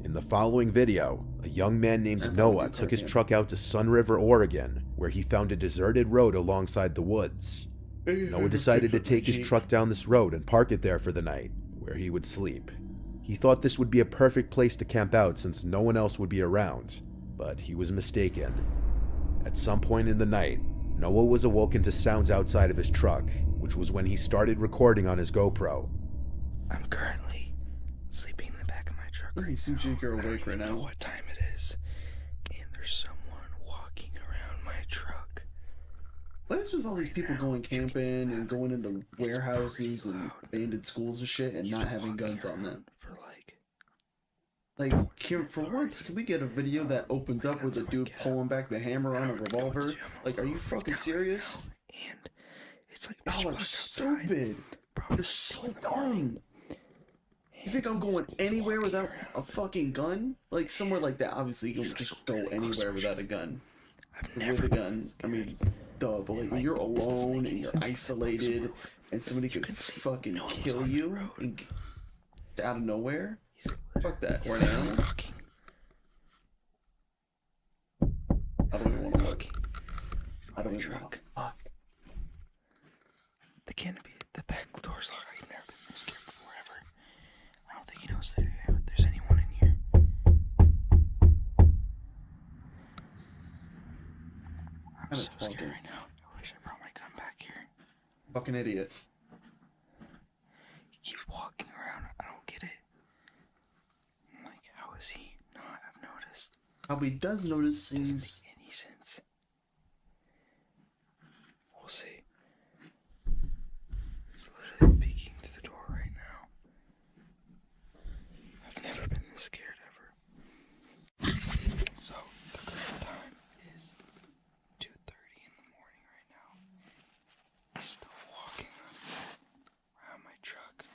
Speaker 9: In the following video, a young man named Noah took his truck out to Sun River, Oregon, where he found a deserted road alongside the woods. Noah decided to take his truck down this road and park it there for the night, where he would sleep. He thought this would be a perfect place to camp out since no one else would be around, but he was mistaken. At some point in the night, Noah was awoken to sounds outside of his truck, which was when he started recording on his GoPro.
Speaker 4: I'm currently sleeping in the back of my truck right
Speaker 1: It seems like you're
Speaker 4: now. I don't
Speaker 1: awake right
Speaker 4: even know
Speaker 1: now.
Speaker 4: what time it is, and there's someone walking around my truck.
Speaker 1: What is with all these people going camping and going into warehouses and abandoned schools and shit and not having guns on them? Like, for once, can we get a video that opens up with a dude pulling back the hammer on a revolver? Like, are you fucking serious?
Speaker 4: And it's like,
Speaker 1: Y'all are stupid. You're so dumb. You think I'm going anywhere without a fucking gun? Like, somewhere like that, obviously you don't just go anywhere without a gun. With a gun, I mean, duh, but like when you're alone and you're isolated and somebody could fucking kill you and out of nowhere, fuck that. Or an animal. I don't even want to look. I don't even want to fuck.
Speaker 4: The canopy, the back door's locked. I've never been scared before ever. I don't think he knows that there's anyone in here. I'm so scared right now. I wish I brought my gun back here.
Speaker 1: Fucking idiot.
Speaker 4: He keeps walking around. I don't get it. I'm like, how is he not? I've noticed.
Speaker 1: Probably does notice things.
Speaker 4: Any sense? We'll see. He's literally peeking through the door right now. I've never been this scared ever. So, the current time is 2:30 in the morning right now. He's still walking around my truck.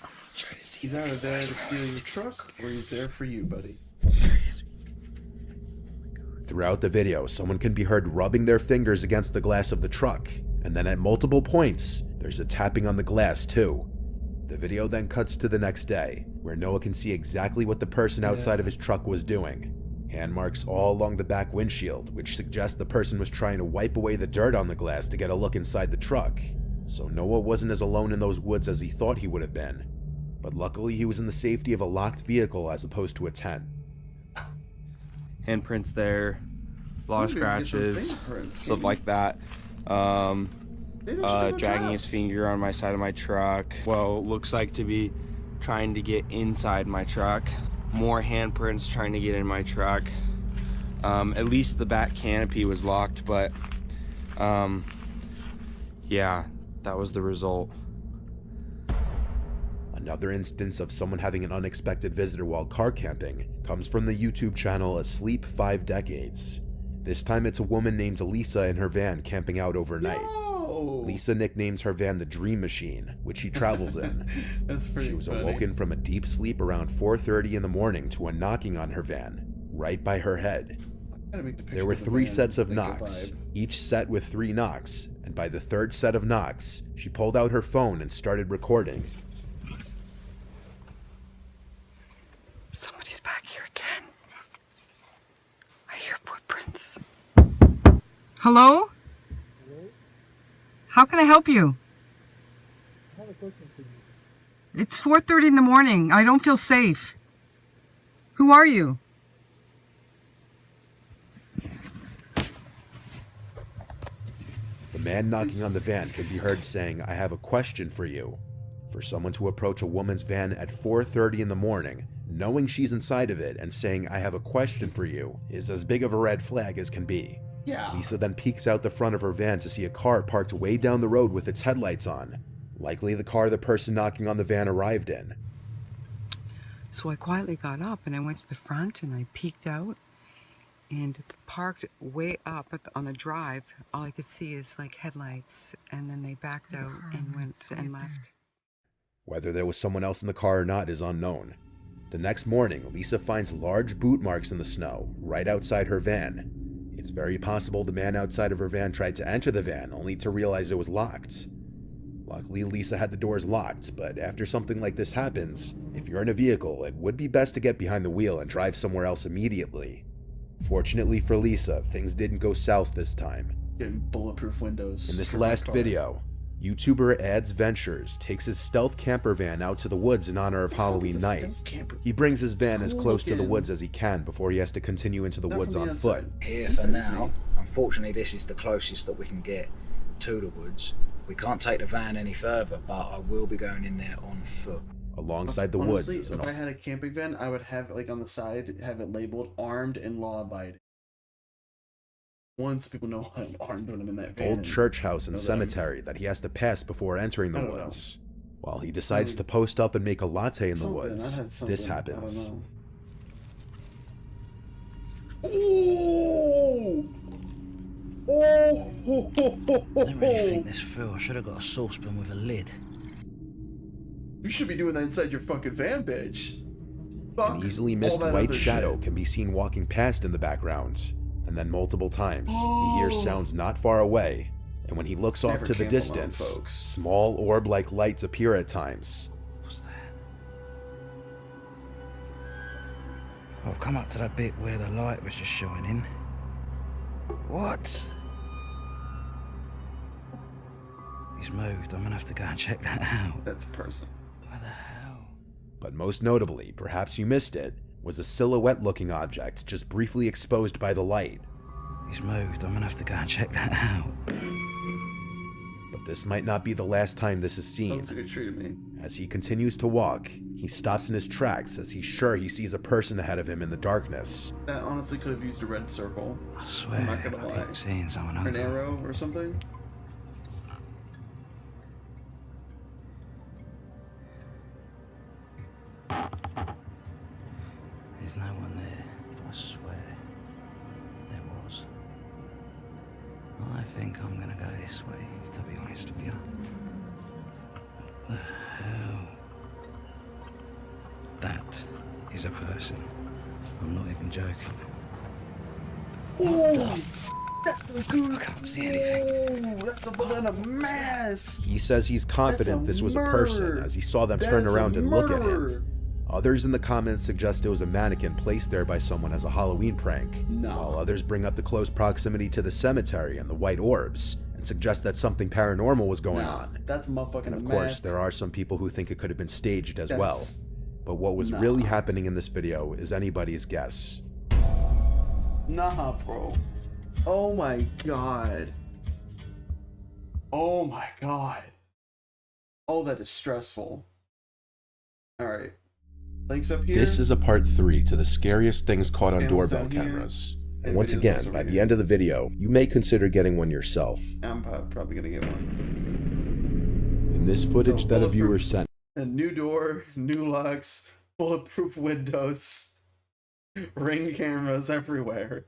Speaker 4: I'm gonna try to see.
Speaker 1: He's either there to steal your truck or he's there for you, buddy.
Speaker 9: Throughout the video, someone can be heard rubbing their fingers against the glass of the truck, and then at multiple points, there's a tapping on the glass too. The video then cuts to the next day, where Noah can see exactly what the person outside of his truck was doing. Hand marks all along the back windshield, which suggests the person was trying to wipe away the dirt on the glass to get a look inside the truck. So Noah wasn't as alone in those woods as he thought he would have been. But luckily he was in the safety of a locked vehicle as opposed to a tent.
Speaker 10: Handprints there, a lot of
Speaker 1: Maybe we can get some
Speaker 10: scratches,
Speaker 1: fingerprints,
Speaker 10: stuff
Speaker 1: maybe.
Speaker 10: like that.
Speaker 1: Maybe I should tell the
Speaker 10: Dragging his
Speaker 1: cops.
Speaker 10: finger on my side of my truck. Well, looks like to be
Speaker 4: trying to get inside my truck. More handprints trying to get in my truck. At least the back canopy was locked, but yeah, that was the result.
Speaker 9: Another instance of someone having an unexpected visitor while car camping comes from the YouTube channel Asleep 5 Decades. This time it's a woman named Lisa in her van camping out overnight.
Speaker 1: No!
Speaker 9: Lisa nicknames her van the Dream Machine, which she travels in.
Speaker 1: That's pretty
Speaker 9: She was
Speaker 1: funny.
Speaker 9: awoken from a deep sleep around 4:30 in the morning to a knocking on her van, right by her head.
Speaker 1: Gotta make the picture
Speaker 9: There were
Speaker 1: of the
Speaker 9: 3
Speaker 1: van
Speaker 9: sets of
Speaker 1: make a
Speaker 9: knocks,
Speaker 1: vibe.
Speaker 9: each set with 3 knocks, and by the 3rd set of knocks, she pulled out her phone and started recording.
Speaker 5: Somebody's back here again. I hear footprints. Hello? How can I help you? It's 4:30 in the morning. I don't feel safe. Who are you?
Speaker 9: The man knocking on the van can be heard saying, "I have a question for you." For someone to approach a woman's van at 4:30 in the morning, knowing she's inside of it and saying, "I have a question for you," is as big of a red flag as can be.
Speaker 1: Yeah.
Speaker 9: Lisa then peeks out the front of her van to see a car parked way down the road with its headlights on. Likely the car the person knocking on the van arrived in.
Speaker 5: So I quietly got up and I went to the front and I peeked out and parked way up on the drive. All I could see is like headlights, and then they backed out and went and left.
Speaker 9: Whether there was someone else in the car or not is unknown. The next morning, Lisa finds large boot marks in the snow right outside her van. It's very possible the man outside of her van tried to enter the van only to realize it was locked. Luckily, Lisa had the doors locked, but after something like this happens, if you're in a vehicle, it would be best to get behind the wheel and drive somewhere else immediately. Fortunately for Lisa, things didn't go south this time.
Speaker 1: Getting bulletproof windows.
Speaker 9: In this
Speaker 1: for my
Speaker 9: last
Speaker 1: car.
Speaker 9: video, YouTuber Ads Ventures takes his stealth camper van out to the woods in honor of Halloween night.
Speaker 1: Stealth camper.
Speaker 9: He brings his van as
Speaker 1: Cool
Speaker 9: close to the
Speaker 1: looking.
Speaker 9: woods as he can before he has to continue into the
Speaker 1: Not
Speaker 9: woods
Speaker 1: from the
Speaker 9: on foot.
Speaker 1: outside.
Speaker 11: Here
Speaker 1: That's
Speaker 11: for now.
Speaker 1: me.
Speaker 11: Unfortunately, this is the closest that we can get to the woods. We can't take the van any further, but I will be going in there on foot.
Speaker 9: Alongside the
Speaker 1: Honestly,
Speaker 9: woods is an
Speaker 1: if I had a camping van, I would have like on the side have it labeled "armed and law-abiding." Once people know I'm armed when I'm in that van.
Speaker 9: old church house and
Speaker 1: know that I'm-
Speaker 9: cemetery that he has to pass before entering
Speaker 1: I
Speaker 9: the
Speaker 1: don't know.
Speaker 9: woods. While he decides
Speaker 1: Like,
Speaker 9: to post up and make a latte in the
Speaker 1: something,
Speaker 9: woods,
Speaker 1: I had
Speaker 9: this
Speaker 1: something, I
Speaker 9: happens.
Speaker 1: don't know. Oh! Oh!
Speaker 11: I don't really think this through. I should have got a saucepan with a lid.
Speaker 1: You should be doing that inside your fucking van, bitch. Fuck
Speaker 9: An easily
Speaker 1: all
Speaker 9: missed
Speaker 1: that
Speaker 9: white
Speaker 1: other
Speaker 9: shadow
Speaker 1: shit.
Speaker 9: can be seen walking past in the background, and then multiple times he hears sounds not far away, and when he looks off
Speaker 1: Never
Speaker 9: to the
Speaker 1: camp alone,
Speaker 9: distance,
Speaker 1: folks.
Speaker 9: small orb-like lights appear at times.
Speaker 11: What's that? I've come up to that bit where the light was just shining. What? He's moved. I'm gonna have to go and check that out.
Speaker 1: That's a person.
Speaker 11: Why the hell?
Speaker 9: But most notably, perhaps you missed it, was a silhouette-looking object just briefly exposed by the light.
Speaker 11: He's moved. I'm gonna have to go and check that out.
Speaker 9: But this might not be the last time this is
Speaker 1: That
Speaker 9: seen.
Speaker 1: looks like a tree to me.
Speaker 9: As he continues to walk, he stops in his tracks as he's sure he sees a person ahead of him in the darkness.
Speaker 1: That honestly could have used a red circle.
Speaker 11: I swear,
Speaker 1: I'm not gonna
Speaker 11: I
Speaker 1: lie.
Speaker 11: keep seeing someone
Speaker 1: Or an
Speaker 11: else.
Speaker 1: arrow or something.
Speaker 11: There's no one there. I swear. There was. I think I'm gonna go this way, to be honest with you. What the hell? That is a person. I'm not even joking. What the f***? I can't see anything.
Speaker 1: Oh, that's a banana mask.
Speaker 9: He says he's confident
Speaker 1: That's a
Speaker 9: this was a person
Speaker 1: murder.
Speaker 9: as he saw them
Speaker 1: That
Speaker 9: turn
Speaker 1: is a
Speaker 9: around and look at him.
Speaker 1: murderer.
Speaker 9: Others in the comments suggest it was a mannequin placed there by someone as a Halloween prank,
Speaker 1: No.
Speaker 9: while others bring up the close proximity to the cemetery and the white orbs and suggest that something paranormal was going
Speaker 1: Nah,
Speaker 9: on.
Speaker 1: that's motherfucking
Speaker 9: And
Speaker 1: a
Speaker 9: of course,
Speaker 1: mask.
Speaker 9: there are some people who think it could have been staged as well.
Speaker 1: That's-
Speaker 9: But what was
Speaker 1: Nah.
Speaker 9: really happening in this video is anybody's guess.
Speaker 1: Nah, bro. Oh my god. Oh my god. Oh, that is stressful. Alright. Links up here.
Speaker 9: This is a part 3 to the scariest things caught on
Speaker 1: Cameras
Speaker 9: doorbell
Speaker 1: down here,
Speaker 9: cameras. And
Speaker 1: and
Speaker 9: once
Speaker 1: videos
Speaker 9: again,
Speaker 1: over
Speaker 9: by the
Speaker 1: here.
Speaker 9: end of the video, you may consider getting one yourself.
Speaker 1: I'm probably gonna get one.
Speaker 9: In this footage
Speaker 1: So,
Speaker 9: that a viewer
Speaker 1: bulletproof.
Speaker 9: sent,
Speaker 1: A new door, new locks, bulletproof windows, ring cameras everywhere,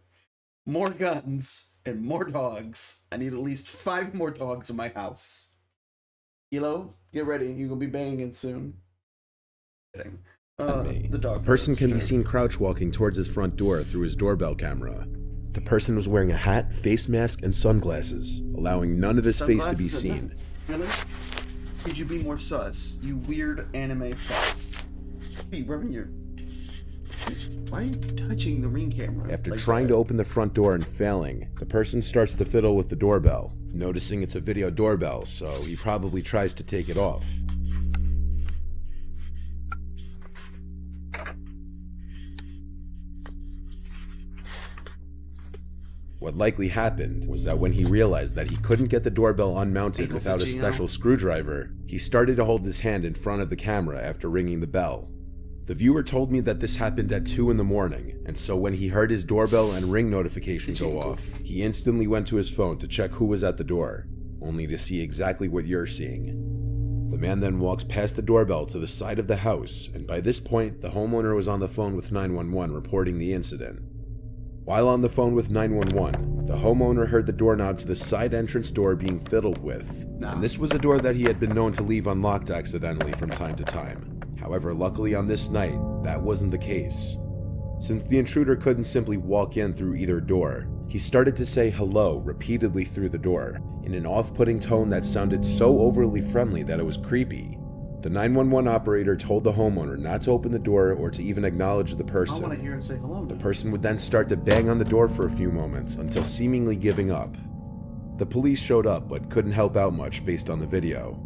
Speaker 1: more guns, and more dogs. I need at least 5 more dogs in my house. Kilo, get ready. You're gonna be banging soon. Kidding. The
Speaker 9: a
Speaker 1: dog.
Speaker 9: person can be
Speaker 1: sure.
Speaker 9: seen crouch walking towards his front door through his doorbell camera. The person was wearing a hat, face mask, and sunglasses, allowing none of his face to be
Speaker 1: Sunglasses
Speaker 9: seen.
Speaker 1: Really? Could you be more sus? You weird anime fuck. Hey, rubbing your. Why are you touching the ring camera?
Speaker 9: After
Speaker 1: like
Speaker 9: trying
Speaker 1: that?
Speaker 9: to open the front door and failing, the person starts to fiddle with the doorbell, noticing it's a video doorbell, so he probably tries to take it off. What likely happened was that when he realized that he couldn't get the doorbell unmounted
Speaker 1: Ankles
Speaker 9: without a
Speaker 1: itching
Speaker 9: special
Speaker 1: out.
Speaker 9: screwdriver, he started to hold his hand in front of the camera after ringing the bell. The viewer told me that this happened at 2 in the morning, and so when he heard his doorbell and ring notification go off, he instantly went to his phone to check who was at the door, only to see exactly what you're seeing. The man then walks past the doorbell to the side of the house, and by this point, the homeowner was on the phone with 911 reporting the incident. While on the phone with 911, the homeowner heard the doorknob to the side entrance door being fiddled with, and this was a door that he had been known to leave unlocked accidentally from time to time. However, luckily on this night, that wasn't the case. Since the intruder couldn't simply walk in through either door, he started to say hello repeatedly through the door, in an off-putting tone that sounded so overly friendly that it was creepy. The 911 operator told the homeowner not to open the door or to even acknowledge the
Speaker 1: I
Speaker 9: person.
Speaker 1: want to hear him say hello.
Speaker 9: The person would then start to bang on the door for a few moments until seemingly giving up. The police showed up but couldn't help out much based on the video.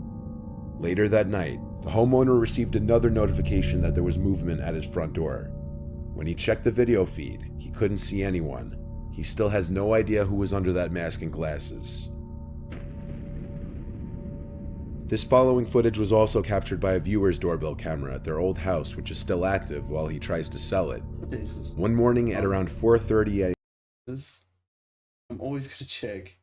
Speaker 9: Later that night, the homeowner received another notification that there was movement at his front door. When he checked the video feed, he couldn't see anyone. He still has no idea who was under that mask and glasses. This following footage was also captured by a viewer's doorbell camera at their old house, which is still active while he tries to sell it. One morning at around 4:30 a.m.
Speaker 1: I'm always gonna check.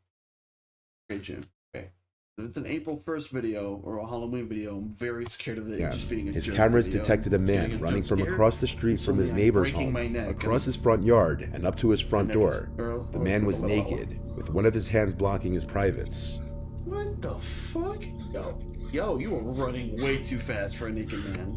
Speaker 1: Okay, Jim. Okay. If it's an April 1st video or a Halloween video, I'm very scared of it just being a
Speaker 9: His
Speaker 1: joke
Speaker 9: cameras
Speaker 1: video.
Speaker 9: detected a
Speaker 1: Getting
Speaker 9: man running
Speaker 1: jump
Speaker 9: from
Speaker 1: scare,
Speaker 9: across the street
Speaker 1: and
Speaker 9: from his
Speaker 1: suddenly I'm
Speaker 9: neighbor's
Speaker 1: breaking
Speaker 9: home,
Speaker 1: my neck
Speaker 9: across
Speaker 1: and-
Speaker 9: his front yard, and up to his front
Speaker 1: My neck is-
Speaker 9: door.
Speaker 1: or-
Speaker 9: The man was
Speaker 1: or-
Speaker 9: naked, with one of his hands blocking his privates.
Speaker 1: What the fuck? Yo, you are running way too fast for a naked man.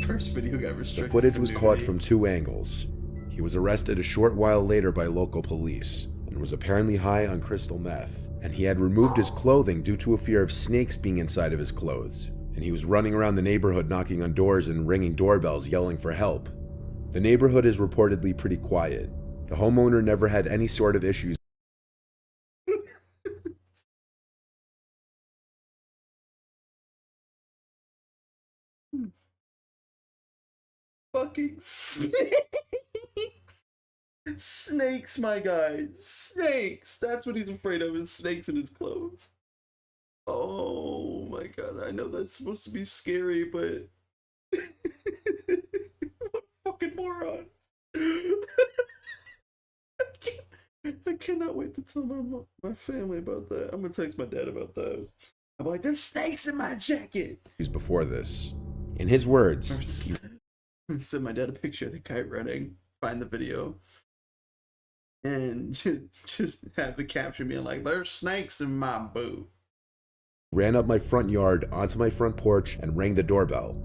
Speaker 1: First video got
Speaker 9: The
Speaker 1: restricted.
Speaker 9: footage
Speaker 1: for
Speaker 9: was
Speaker 1: nudity.
Speaker 9: caught from 2 angles. He was arrested a short while later by local police, and was apparently high on crystal meth, and he had removed his clothing due to a fear of snakes being inside of his clothes, and he was running around the neighborhood knocking on doors and ringing doorbells yelling for help. The neighborhood is reportedly pretty quiet. The homeowner never had any sort of issues.
Speaker 1: Fucking snakes! Snakes, my guy. Snakes! That's what he's afraid of, is snakes in his clothes. Oh my god, I know that's supposed to be scary, but... What a fucking moron. I cannot wait to tell my family about that. I'm gonna text my dad about that. I'm like, there's snakes in my jacket!
Speaker 9: Before this. In his words,
Speaker 1: I sent my dad a picture of the kite running, find the video, and just have the caption being like, there's snakes in my boot.
Speaker 9: ran up my front yard onto my front porch and rang the doorbell.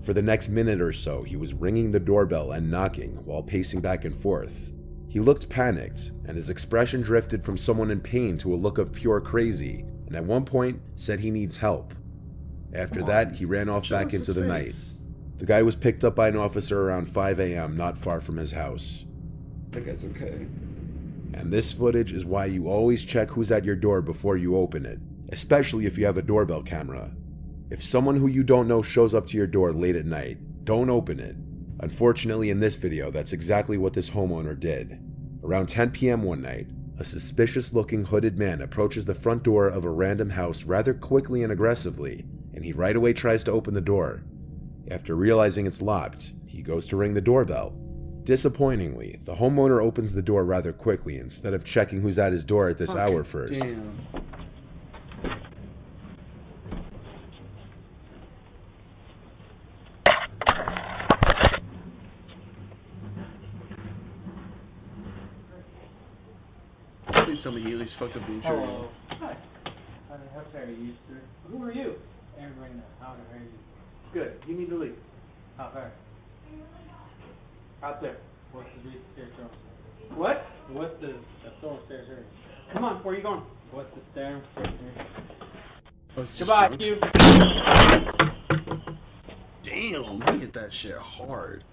Speaker 9: For the next minute or so, he was ringing the doorbell and knocking while pacing back and forth. He looked panicked, and his expression drifted from someone in pain to a look of pure crazy, and at one point said he needs help. After that, he ran off back into the night. The guy was picked up by an officer around 5 a.m. not far from his house.
Speaker 1: That guy's okay.
Speaker 9: And this footage is why you always check who's at your door before you open it, especially if you have a doorbell camera. If someone who you don't know shows up to your door late at night, don't open it. Unfortunately, in this video, that's exactly what this homeowner did. Around 10 p.m. one night, a suspicious-looking hooded man approaches the front door of a random house rather quickly and aggressively, and he right away tries to open the door. After realizing it's locked, he goes to ring the doorbell. Disappointingly, the homeowner opens the door rather quickly instead of checking who's at his door at this hour first.
Speaker 1: Damn. At least somebody at least fucked up the insurance.
Speaker 3: Hello. Hi. How far are you, sir? Who are you? Aaron Reyna. How are you? Good. You need to leave. How far? Out there. What's the stairs going? What? What's the stairs area? Come on, where are you going? What's the stairs area?
Speaker 1: Oh, it's just
Speaker 3: Goodbye,
Speaker 1: drunk?
Speaker 3: you.
Speaker 1: Damn, he hit that shit hard.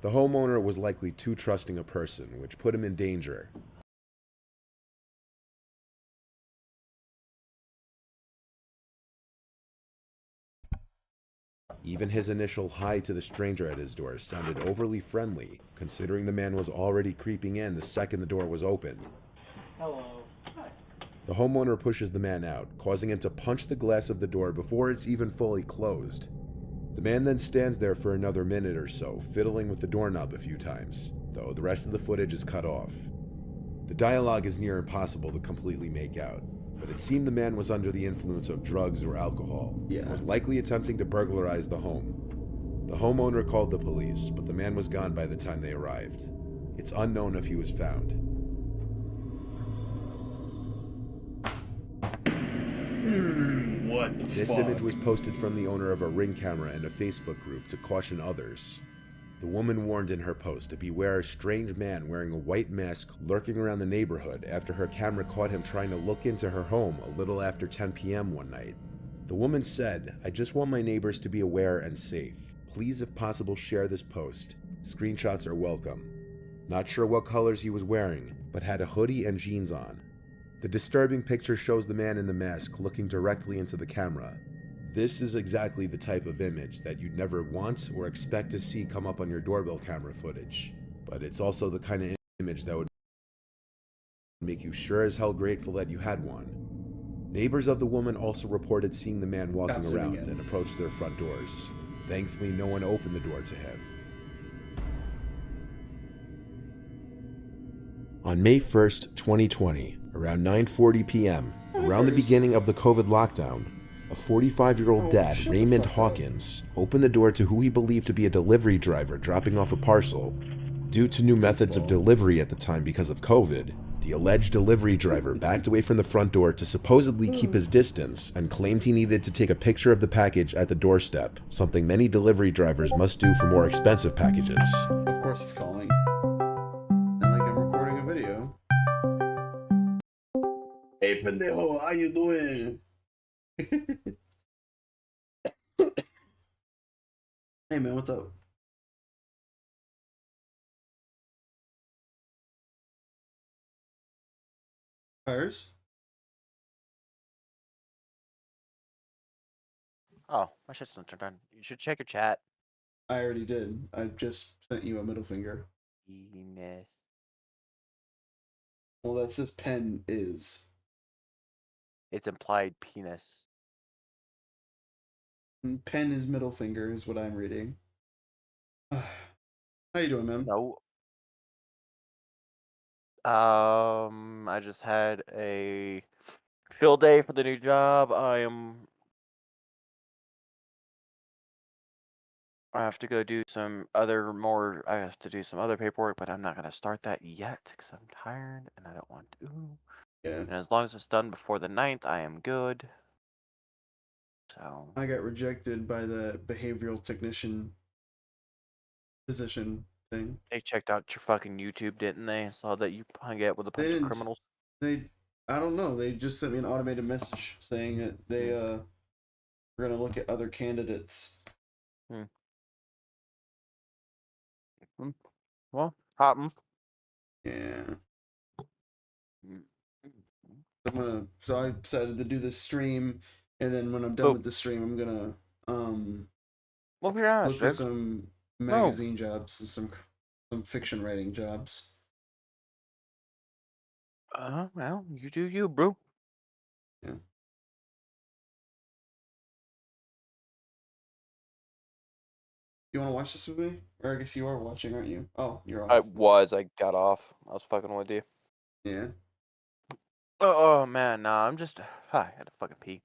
Speaker 9: The homeowner was likely too trusting a person, which put him in danger. Even his initial hi to the stranger at his door sounded overly friendly, considering the man was already creeping in the second the door was opened.
Speaker 3: Hello. Hi.
Speaker 9: The homeowner pushes the man out, causing him to punch the glass of the door before it's even fully closed. The man then stands there for another minute or so, fiddling with the doorknob a few times, though the rest of the footage is cut off. The dialogue is near impossible to completely make out, but it seemed the man was under the influence of drugs or alcohol, and was likely attempting to burglarize the home. The homeowner called the police, but the man was gone by the time they arrived. It's unknown if he was found.
Speaker 1: What the
Speaker 9: This
Speaker 1: fuck?
Speaker 9: image was posted from the owner of a Ring camera in a Facebook group to caution others. The woman warned in her post to beware a strange man wearing a white mask lurking around the neighborhood after her camera caught him trying to look into her home a little after 10 p.m. one night. The woman said, "I just want my neighbors to be aware and safe. Please, if possible, share this post. Screenshots are welcome." Not sure what colors he was wearing, but had a hoodie and jeans on. The disturbing picture shows the man in the mask looking directly into the camera. This is exactly the type of image that you'd never want or expect to see come up on your doorbell camera footage. But it's also the kind of image that would make you sure as hell grateful that you had one. Neighbors of the woman also reported seeing the man walking
Speaker 1: Stop
Speaker 9: around
Speaker 1: zooming in.
Speaker 9: and approach their front doors. Thankfully, no one opened the door to him. On May 1st, 2020, around 9:40 p.m., around the beginning of the COVID lockdown, a 45-year-old dad,
Speaker 1: shut the
Speaker 9: Raymond
Speaker 1: fuck up.
Speaker 9: Hawkins, opened the door to who he believed to be a delivery driver dropping off a parcel. Due to new methods of delivery at the time because of COVID, the alleged delivery driver backed away from the front door to supposedly keep his distance and claimed he needed to take a picture of the package at the doorstep, something many delivery drivers must do for more expensive packages.
Speaker 1: Of course he's calling. And like I'm recording a video. Hey pendejo, how you doing? Hey man, what's up? Fires?
Speaker 12: Oh, my shit's not turned on. You should check your chat.
Speaker 1: I already did. I just sent you a middle finger.
Speaker 12: Penis.
Speaker 1: Well, that says pen is.
Speaker 12: It's implied penis.
Speaker 1: And pen is middle finger is what I'm reading. How you doing, man?
Speaker 12: No. I just had a field day for the new job. I have to go do some other I have to do some other paperwork, but I'm not gonna start that yet because I'm tired and I don't want to.
Speaker 1: Yeah.
Speaker 12: And as long as it's done before the 9th, I am good. So
Speaker 1: I got rejected by the behavioral technician position thing.
Speaker 12: they checked out your fucking YouTube, didn't they? Saw that you hung out with a
Speaker 1: They
Speaker 12: bunch of
Speaker 1: didn't.
Speaker 12: criminals.
Speaker 1: I don't know. They just sent me an automated message saying that they were gonna look at other candidates.
Speaker 12: Well, happen.
Speaker 1: Yeah. So I decided to do this stream, and then when I'm done with the stream, I'm gonna
Speaker 12: Move your ass,
Speaker 1: look for
Speaker 12: dude.
Speaker 1: some magazine jobs and some fiction writing jobs.
Speaker 12: Well, you do you, bro.
Speaker 1: Yeah. You want to watch this with me? Or I guess you are watching, aren't you? Oh, you're off.
Speaker 12: I got off. I was fucking with you.
Speaker 1: Yeah.
Speaker 12: Oh man, nah, I'm just. I had to fucking pee.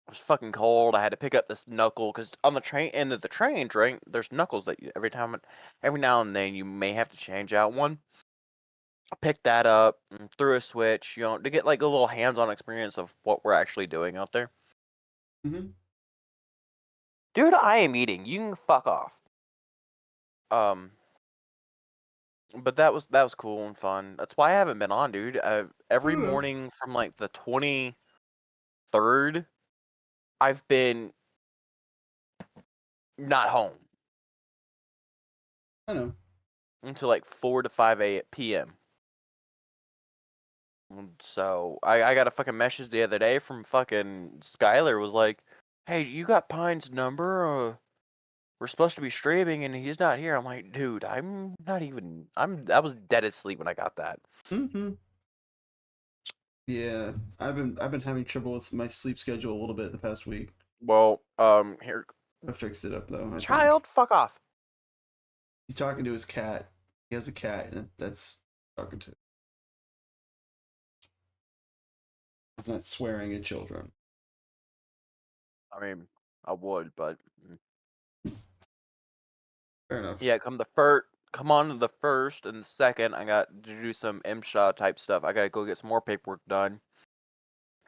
Speaker 12: It was fucking cold. I had to pick up this knuckle because on the train end of the train drink, there's knuckles that you, every now and then you may have to change out one. I picked that up and threw a switch, you know, to get like a little hands-on experience of what we're actually doing out there.
Speaker 1: Mhm.
Speaker 12: Dude, I am eating. You can fuck off. But that was cool and fun. That's why I haven't been on, dude. Every morning from like the 23rd, I've been not home
Speaker 1: I know.
Speaker 12: until like 4 to 5 p.m. So I got a fucking message the other day from fucking Skylar was like, "Hey, you got Pine's number? We're supposed to be streaming and he's not here." I'm like, dude, I was dead asleep when I got that.
Speaker 1: Mm-hmm. Yeah, I've been having trouble with my sleep schedule a little bit the past week.
Speaker 12: Well, here.
Speaker 1: I fixed it up though. I think.
Speaker 12: Child, fuck off.
Speaker 1: He's talking to his cat. He has a cat, and that's talking to. He's not swearing at children.
Speaker 12: I mean, I would, but
Speaker 1: Fair enough.
Speaker 12: yeah, come on to the 1st and the 2nd, I got to do some MSHA type stuff. I gotta go get some more paperwork done.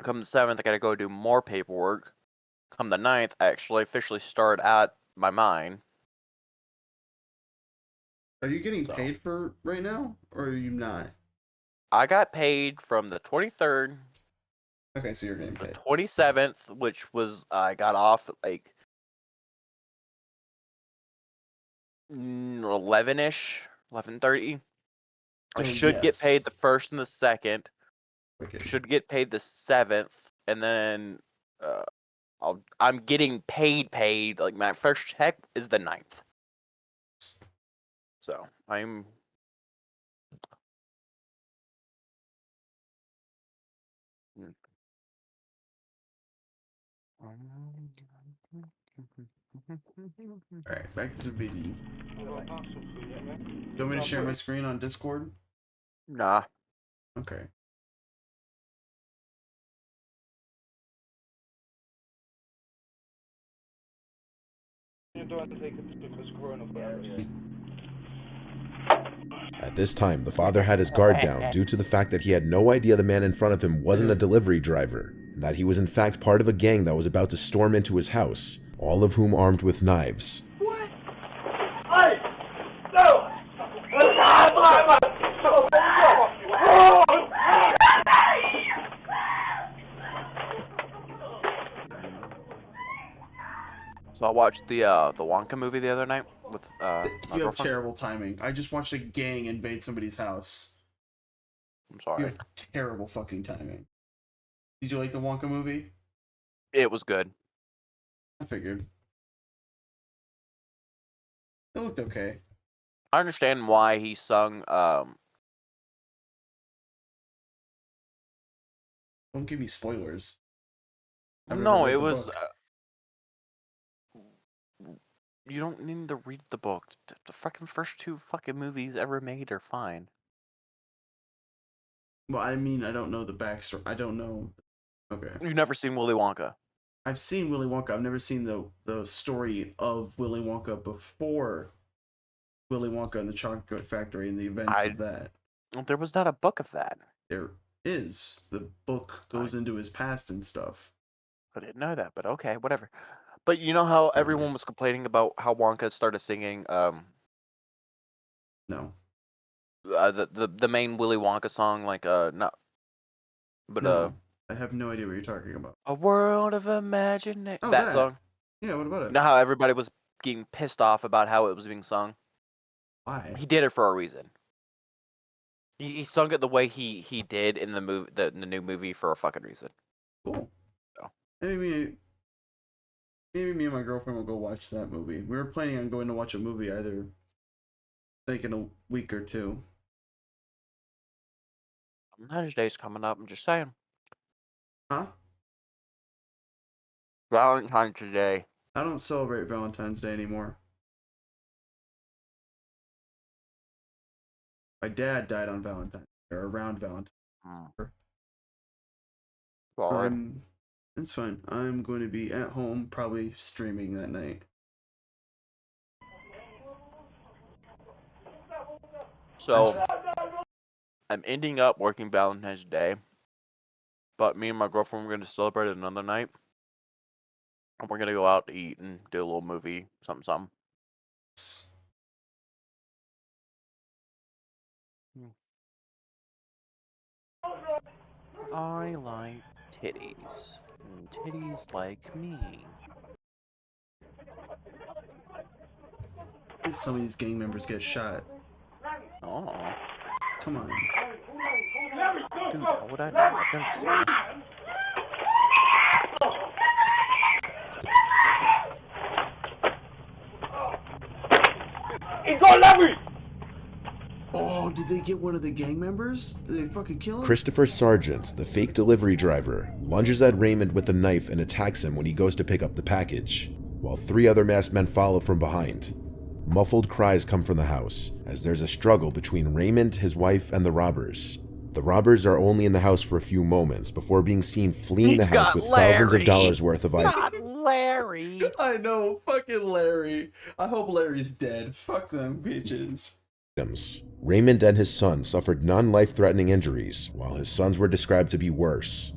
Speaker 12: Come the 7th, I gotta go do more paperwork. Come the 9th, I actually officially start at my mine.
Speaker 1: Are you getting paid for right now, or are you not?
Speaker 12: I got paid from the 23rd.
Speaker 1: Okay, so you're getting paid.
Speaker 12: 27th, which was I got off at like 11-ish, 11:30. I should get paid the 1st and the 2nd. Should get paid the 7th, and then I'm getting paid. Like my first check is the 9th. So I'm.
Speaker 1: Alright, back to the video. Do you want me to share my screen on Discord?
Speaker 12: Nah.
Speaker 1: Okay.
Speaker 9: At this time, the father had his guard down due to the fact that he had no idea the man in front of him wasn't a delivery driver, and that he was in fact part of a gang that was about to storm into his house, all of whom armed with knives.
Speaker 12: So I watched the Wonka movie the other night with my
Speaker 1: You have
Speaker 12: girlfriend.
Speaker 1: terrible timing. I just watched a gang invade somebody's house.
Speaker 12: I'm sorry.
Speaker 1: You have terrible fucking timing. Did you like the Wonka movie?
Speaker 12: It was good.
Speaker 1: I figured. It looked okay.
Speaker 12: I understand why he sung.
Speaker 1: Don't give me spoilers.
Speaker 12: No, it was. You don't need to read the book. The fucking first 2 fucking movies ever made are fine.
Speaker 1: Well, I mean, I don't know the backstory. I don't know. Okay.
Speaker 12: You've never seen Willy Wonka.
Speaker 1: I've seen Willy Wonka. I've never seen the story of Willy Wonka before Willy Wonka and the Chocolate Factory and the events of that.
Speaker 12: There was not a book of that.
Speaker 1: There is. The book goes into his past and stuff.
Speaker 12: I didn't know that, but okay, whatever. But you know how everyone was complaining about how Wonka started singing
Speaker 1: No.
Speaker 12: The main Willy Wonka song, like not but
Speaker 1: No, I have no idea what you're talking about.
Speaker 12: A World of Imagination.
Speaker 1: Oh,
Speaker 12: that song.
Speaker 1: Yeah, what about it?
Speaker 12: You know how everybody was getting pissed off about how it was being sung?
Speaker 1: Why?
Speaker 12: He did it for a reason. He sung it the way he did in the movie, the new movie, for a fucking reason.
Speaker 1: Cool.
Speaker 12: So.
Speaker 1: Maybe me and my girlfriend will go watch that movie. We were planning on going to watch a movie either, like in a week or 2.
Speaker 12: Valentine's Day's coming up. I'm just saying.
Speaker 1: Huh?
Speaker 12: Valentine's Day.
Speaker 1: I don't celebrate Valentine's Day anymore. My dad died on Valentine's or around Valentine's.
Speaker 12: Sorry.
Speaker 1: It's fine. I'm going to be at home, probably streaming that night.
Speaker 12: So, I'm ending up working Valentine's Day, but me and my girlfriend we're going to celebrate it another night. And we're going to go out to eat and do a little movie, something. I like titties, and titties like me.
Speaker 1: Please tell me these gang members get shot.
Speaker 12: Oh.
Speaker 1: Come on.
Speaker 12: Dude, how would I know? I've never seen this.
Speaker 1: He's on Larry! Oh, did they get one of the gang members? Did they fucking kill him?
Speaker 9: Christopher Sargent, the fake delivery driver, lunges at Raymond with a knife and attacks him when he goes to pick up the package, while 3 other masked men follow from behind. Muffled cries come from the house, as there's a struggle between Raymond, his wife, and the robbers. The robbers are only in the house for a few moments before being seen fleeing the house with thousands of dollars worth of items.
Speaker 12: Not Larry!
Speaker 1: I know, fucking Larry. I hope Larry's dead. Fuck them bitches.
Speaker 9: Raymond and his son suffered non-life-threatening injuries, while his sons were described to be worse.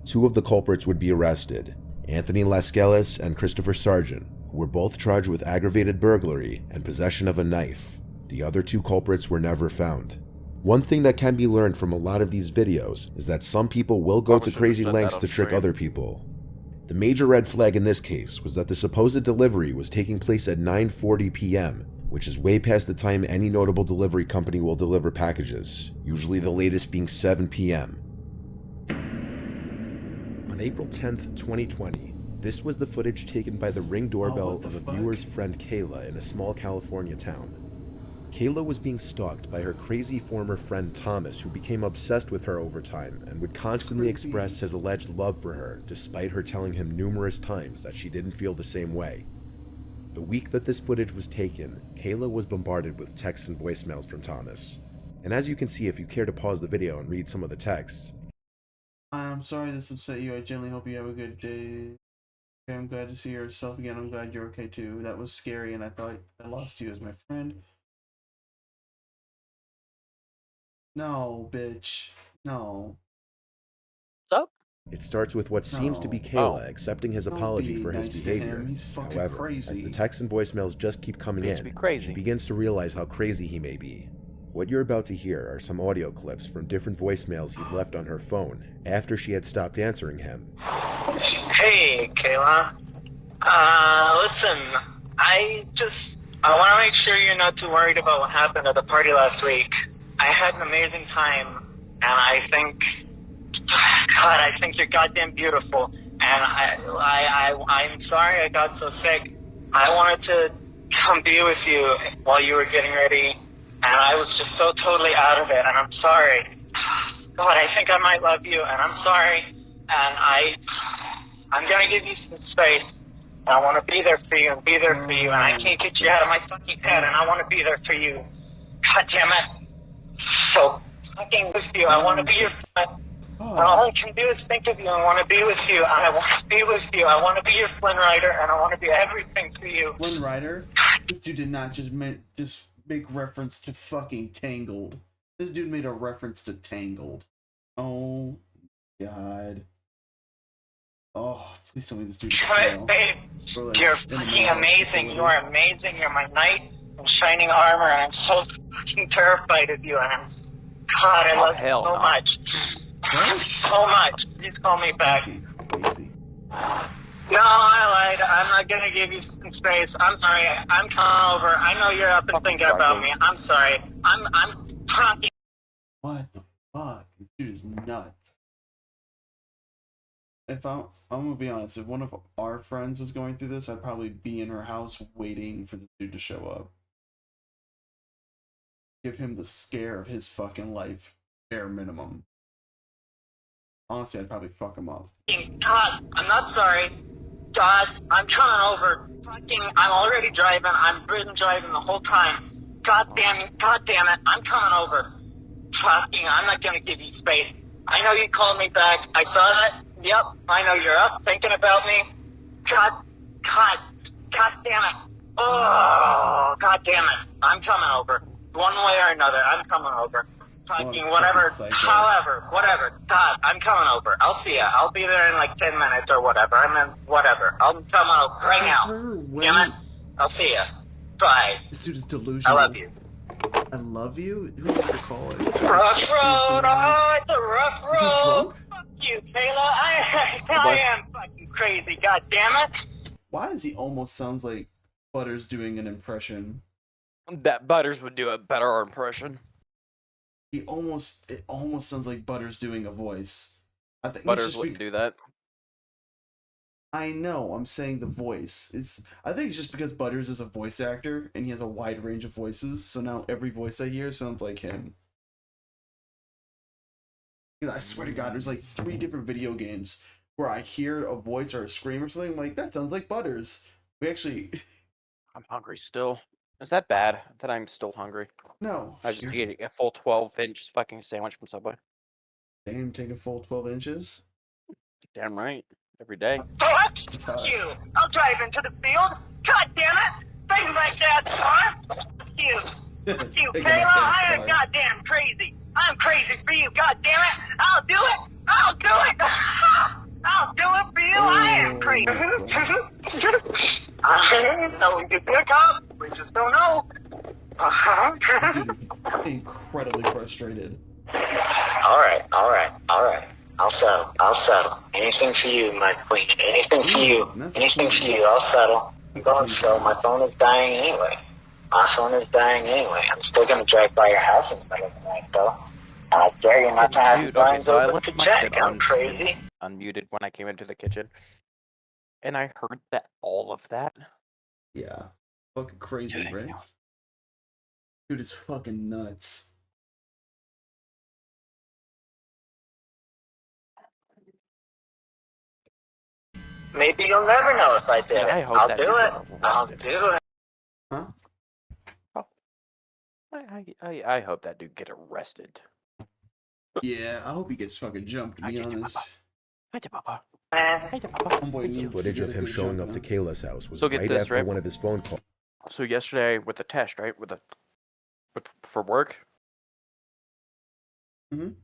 Speaker 9: 2 of the culprits would be arrested, Anthony Lascelles and Christopher Sargent, who were both charged with aggravated burglary and possession of a knife. The other 2 culprits were never found. One thing that can be learned from a lot of these videos is that some people will go to crazy lengths to trick other people. The major red flag in this case was that the supposed delivery was taking place at 9:40 p.m., which is way past the time any notable delivery company will deliver packages, usually the latest being 7 p.m. On April 10th, 2020, this was the footage taken by the Ring doorbell of a viewer's friend Kayla in a small California town. Kayla was being stalked by her crazy former friend Thomas, who became obsessed with her over time and would constantly express his alleged love for her, despite her telling him numerous times that she didn't feel the same way. The week that this footage was taken, Kayla was bombarded with texts and voicemails from Thomas. And as you can see if you care to pause the video and read some of the texts.
Speaker 1: I'm sorry this upset you. I genuinely hope you have a good day. Okay, I'm glad to see yourself again. I'm glad you're okay too. That was scary and I thought I lost you as my friend. No, bitch. No.
Speaker 12: Sup?
Speaker 9: It starts with what seems to be Kayla accepting his apology for his behavior.
Speaker 1: He's fucking
Speaker 9: However,
Speaker 1: crazy.
Speaker 9: as the texts and voicemails just keep coming in, she begins to realize how crazy he may be. What you're about to hear are some audio clips from different voicemails he's left on her phone after she had stopped answering him.
Speaker 13: Hey, Kayla. Listen, I want to make sure you're not too worried about what happened at the party last week. I had an amazing time, and I think you're goddamn beautiful. And I'm sorry I got so sick. I wanted to come be with you while you were getting ready, and I was just so totally out of it, and I'm sorry. God, I think I might love you, and I'm sorry, and I'm gonna give you some space, and I want to be there for you, and be there for you, and I can't get you out of my fucking head, and I want to be there for you. God damn it. So fucking with you. I want to be your friend. All I can do is think of you. I want to be with you. I want to be with you. I want to be your Flynn Rider, and I want to be everything to you.
Speaker 1: Flynn Rider? This dude did not just make reference to fucking Tangled. This dude made a reference to Tangled. Oh, God. Oh, please tell me this dude.
Speaker 13: Babe, you're fucking amazing. You are amazing. You're my knight in shining armor, and I'm so fucking terrified of you, and God, I love you so much. So much. Please call me back.
Speaker 1: Crazy.
Speaker 13: No, I lied. I'm not gonna give you some space. I'm sorry. I'm coming over. I know you're up and thinking about me. I'm sorry. I'm talking.
Speaker 1: What the fuck? This dude is nuts. If I'm gonna be honest, if one of our friends was going through this, I'd probably be in her house waiting for this dude to show up. Give him the scare of his fucking life, bare minimum. Honestly, I'd probably fuck him up.
Speaker 13: God, I'm not sorry. God, I'm coming over. Fucking, I'm already driving. I've been driving the whole time. God damn it, I'm coming over. Fucking, I'm not gonna give you space. I know you called me back. I saw that. Yep, I know you're up thinking about me. God damn it. Oh, God damn it. I'm coming over. One way or another, I'm coming over. Fucking whatever, however, whatever. God, I'm coming over. I'll see ya. I'll be there in like 10 minutes or whatever. Whatever. I'm coming over right now. Damn it. I'll see ya. Bye.
Speaker 1: This dude is delusional.
Speaker 13: I love you.
Speaker 1: I love you? Who wants to call it?
Speaker 13: Rough road, oh, it's a rough road.
Speaker 1: Is he drunk?
Speaker 13: Fuck you, Kayla. I am fucking crazy, god damn it.
Speaker 1: Why does he almost sounds like Butters doing an impression?
Speaker 12: That Butters would do a better impression.
Speaker 1: It almost sounds like Butters doing a voice. I think
Speaker 12: Butters wouldn't do that.
Speaker 1: I know, I'm saying the voice. I think it's just because Butters is a voice actor and he has a wide range of voices, so now every voice I hear sounds like him. I swear to God, there's like 3 different video games where I hear a voice or a scream or something, I'm like, that sounds like Butters. We actually...
Speaker 12: I'm hungry still. Is that bad that I'm still hungry?
Speaker 1: No.
Speaker 12: I just ate a full 12-inch fucking sandwich from Subway.
Speaker 1: Damn, take a full 12 inches?
Speaker 12: Damn right. Every day.
Speaker 13: What? Fuck you. I'll drive into the field. God damn it. Bang my dad's car. Fuck you. Fuck you, Kayla. I am goddamn crazy. I'm crazy for you. God damn it. I'll do it. I'll do it. I'll do it for you. I am crazy. I know you pick up. We just don't know.
Speaker 1: This dude is incredibly frustrated.
Speaker 13: Alright. I'll settle. Anything for you, my queen. Anything for you. Anything for you. I'll settle. I'm going slow. My phone is dying anyway. I'm still gonna drive by your house in the middle of the night, though. And I dare you not to have your phone
Speaker 12: so I
Speaker 13: open
Speaker 12: left
Speaker 13: to
Speaker 12: my
Speaker 13: check.
Speaker 12: shit
Speaker 13: I'm crazy.
Speaker 12: unmuted when I came into the kitchen. And I heard that all of that.
Speaker 1: Yeah. Fucking crazy, right? Dude is fucking nuts.
Speaker 13: Maybe you'll never know if I did it.
Speaker 12: I hope
Speaker 13: I'll
Speaker 12: that
Speaker 13: do
Speaker 12: dude
Speaker 13: it.
Speaker 12: got
Speaker 13: I'll
Speaker 12: arrested.
Speaker 13: do it.
Speaker 1: Huh?
Speaker 12: I hope that dude get arrested.
Speaker 1: Yeah, I hope he gets fucking jumped, to be honest.
Speaker 9: Footage of him showing up to Kayla's house was
Speaker 12: So get
Speaker 9: right
Speaker 12: this,
Speaker 9: after
Speaker 12: right?
Speaker 9: one of his phone calls.
Speaker 12: So yesterday with the test, right? For work.
Speaker 1: Mhm.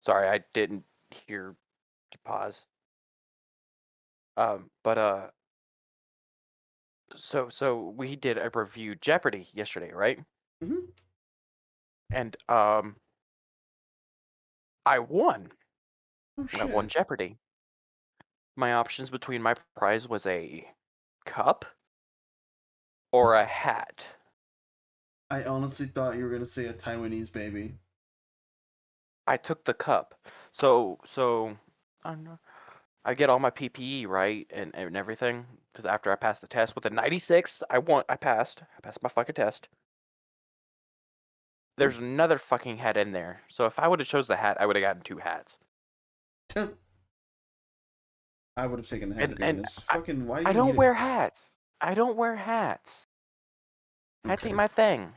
Speaker 12: Sorry, I didn't hear you pause. So we did a review Jeopardy yesterday, right?
Speaker 1: Mhm.
Speaker 12: And I won.
Speaker 1: Oh,
Speaker 12: I won
Speaker 1: shit.
Speaker 12: Jeopardy. My options between my prize was a cup or a hat.
Speaker 1: I honestly thought you were gonna say a Taiwanese baby.
Speaker 12: I took the cup. So I don't know. I get all my PPE right and everything because after I passed the test with a 96, I passed. I passed my fucking test. There's another fucking hat in there. So if I would have chose the hat, I would have gotten 2 hats.
Speaker 1: I would have taken the hat to be honest. Fucking why do you
Speaker 12: I don't
Speaker 1: need
Speaker 12: wear hats. I don't wear hats. Hats ain't my thing.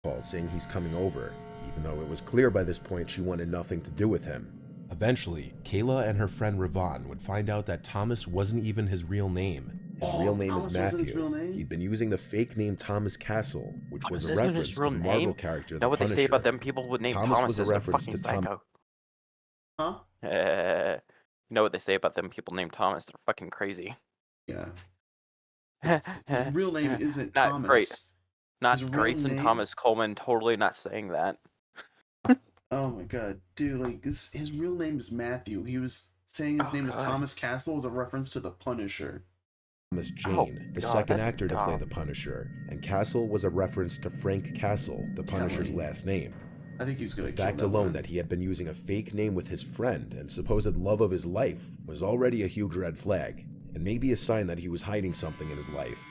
Speaker 9: Call saying he's coming over, even though it was clear by this point she wanted nothing to do with him. Eventually, Kayla and her friend Ravon would find out that Thomas wasn't even his real name. His real name
Speaker 1: Thomas
Speaker 9: is
Speaker 1: wasn't his
Speaker 9: Matthew.
Speaker 1: real name?
Speaker 9: He'd been using the fake name Thomas Castle, which was a
Speaker 12: Isn't his
Speaker 9: reference to the
Speaker 12: real
Speaker 9: Marvel
Speaker 12: name?
Speaker 9: character
Speaker 12: Know
Speaker 9: the
Speaker 12: what they
Speaker 9: Punisher.
Speaker 12: say about them people with name
Speaker 9: Thomas
Speaker 12: Thomas
Speaker 9: was a
Speaker 12: is a
Speaker 9: reference
Speaker 12: fucking
Speaker 9: to Tom.
Speaker 12: psycho.
Speaker 1: Huh?
Speaker 12: You know what they say about them people named Thomas? They're fucking crazy.
Speaker 1: Yeah. His real name isn't
Speaker 12: Not
Speaker 1: Thomas.
Speaker 12: great. Not
Speaker 1: His real
Speaker 12: Grayson
Speaker 1: name-
Speaker 12: Thomas Coleman. Totally not saying that.
Speaker 1: Oh my god, dude, like his real name is Matthew. He was saying his name was
Speaker 12: God.
Speaker 1: Thomas Castle as a reference to the Punisher.
Speaker 9: Thomas Jane,
Speaker 12: Oh,
Speaker 9: the
Speaker 12: God,
Speaker 9: second
Speaker 12: that's
Speaker 9: actor to play
Speaker 12: dumb.
Speaker 9: the Punisher, and Castle was a reference to Frank Castle, the Punisher's
Speaker 1: Telling.
Speaker 9: last name.
Speaker 1: I think he was gonna
Speaker 9: The
Speaker 1: kill
Speaker 9: fact
Speaker 1: that
Speaker 9: alone
Speaker 1: one.
Speaker 9: that he had been using a fake name with his friend and supposed love of his life was already a huge red flag, and maybe a sign that he was hiding something in his life.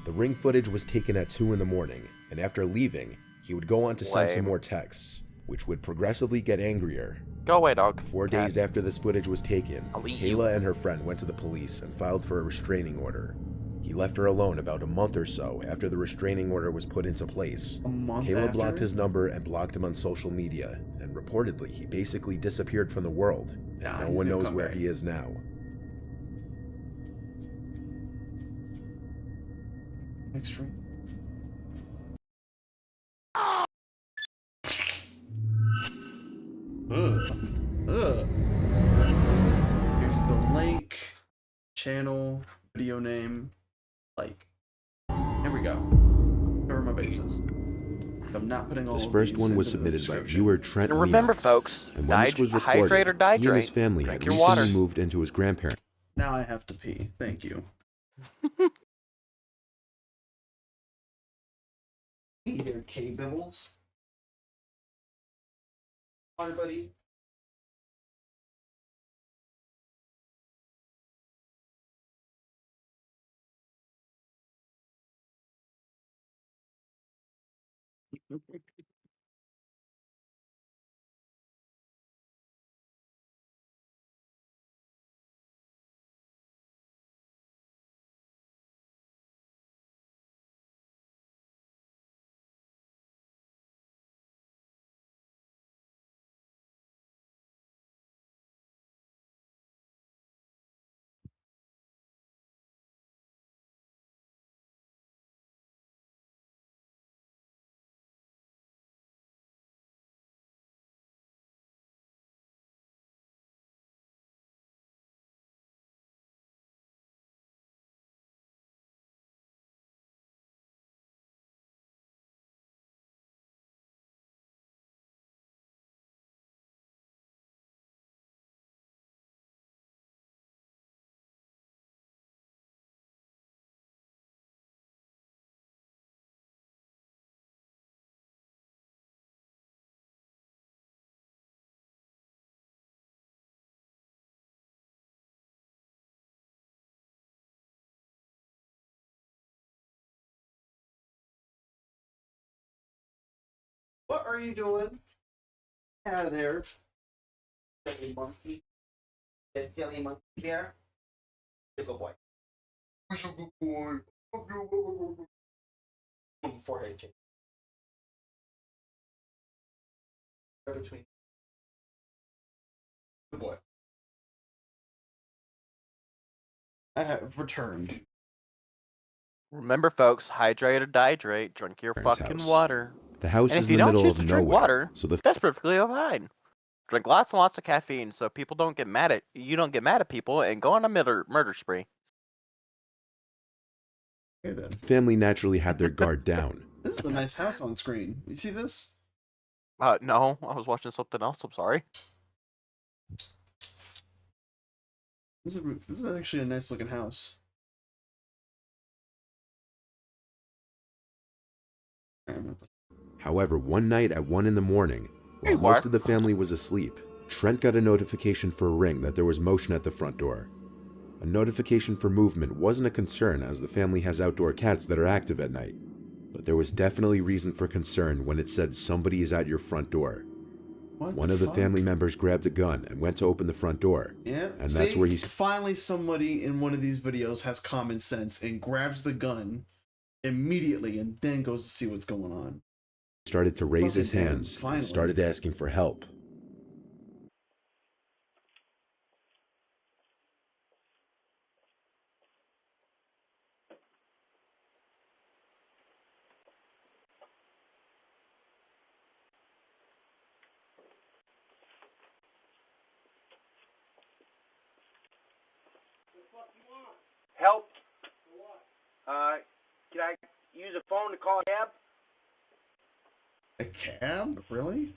Speaker 9: The ring footage was taken at 2 in the morning, and after leaving, he would go on to send some
Speaker 12: Lame.
Speaker 9: more texts, which would progressively get angrier.
Speaker 12: Go away, dog.
Speaker 9: 4
Speaker 12: Cat.
Speaker 9: days after this footage was taken,
Speaker 12: I'll eat you.
Speaker 9: Kayla and her friend went to the police and filed for a restraining order. He left her alone about a month or so after the restraining order was put into place.
Speaker 1: A month
Speaker 9: Kayla
Speaker 1: after?
Speaker 9: blocked his number and blocked him on social media, and reportedly he basically disappeared from the world, and
Speaker 1: Nah,
Speaker 9: no
Speaker 1: he's
Speaker 9: one
Speaker 1: gonna
Speaker 9: knows
Speaker 1: come
Speaker 9: where
Speaker 1: back.
Speaker 9: he is now.
Speaker 1: Extreme. Ugh. Here's the link, channel, video name, like. Here we go. Cover my bases. I'm not putting all
Speaker 9: This
Speaker 1: of
Speaker 9: first
Speaker 1: these
Speaker 9: one was
Speaker 1: into the
Speaker 9: submitted by
Speaker 1: description.
Speaker 9: viewer Trent
Speaker 12: And remember,
Speaker 9: Leons,
Speaker 12: folks,
Speaker 9: and when this was
Speaker 12: hydrate or
Speaker 9: recorded, he and his
Speaker 12: dihydrate.
Speaker 9: family
Speaker 12: Drink
Speaker 9: had
Speaker 12: your
Speaker 9: recently
Speaker 12: water.
Speaker 9: moved into his grandparents'
Speaker 1: Now I have to pee. Thank you. Hey there, K-Bibbles. Hi, buddy. What are you doing? Get out of there. Silly monkey. That silly monkey there. Good boy. Good boy. Forehead kick. Right between. Good boy. I have returned.
Speaker 12: Remember, folks, hydrate or dihydrate. Drink your fucking
Speaker 9: house.
Speaker 12: water.
Speaker 9: The house
Speaker 12: And
Speaker 9: is
Speaker 12: if
Speaker 9: in
Speaker 12: you
Speaker 9: the
Speaker 12: don't
Speaker 9: middle
Speaker 12: choose
Speaker 9: of
Speaker 12: to drink
Speaker 9: nowhere,
Speaker 12: water,
Speaker 9: so the
Speaker 12: that's perfectly fine. Drink lots and lots of caffeine so people don't get mad at you. Don't get mad at people and go on a murder spree.
Speaker 1: Okay then.
Speaker 9: family naturally had their guard down.
Speaker 1: This is a nice house on screen. You see this?
Speaker 12: No, I was watching something else. I'm sorry.
Speaker 1: This is actually a nice looking house.
Speaker 9: However, one night at 1 in the morning, while
Speaker 12: Hey,
Speaker 9: most
Speaker 12: Mark.
Speaker 9: of the family was asleep, Trent got a notification for a ring that there was motion at the front door. A notification for movement wasn't a concern as the family has outdoor cats that are active at night, but there was definitely reason for concern when it said somebody is at your front door. One of the
Speaker 1: fuck?
Speaker 9: family members grabbed a gun and went to open the front door.
Speaker 1: Yeah,
Speaker 9: And that's where he's
Speaker 1: finally somebody in one of these videos has common sense and grabs the gun immediately and then goes to see what's going on.
Speaker 9: started to raise his
Speaker 1: Fucking
Speaker 9: hands
Speaker 1: finally.
Speaker 9: and started asking for help.
Speaker 14: Help? Can I use a phone to call a cab?
Speaker 1: A cab? Really?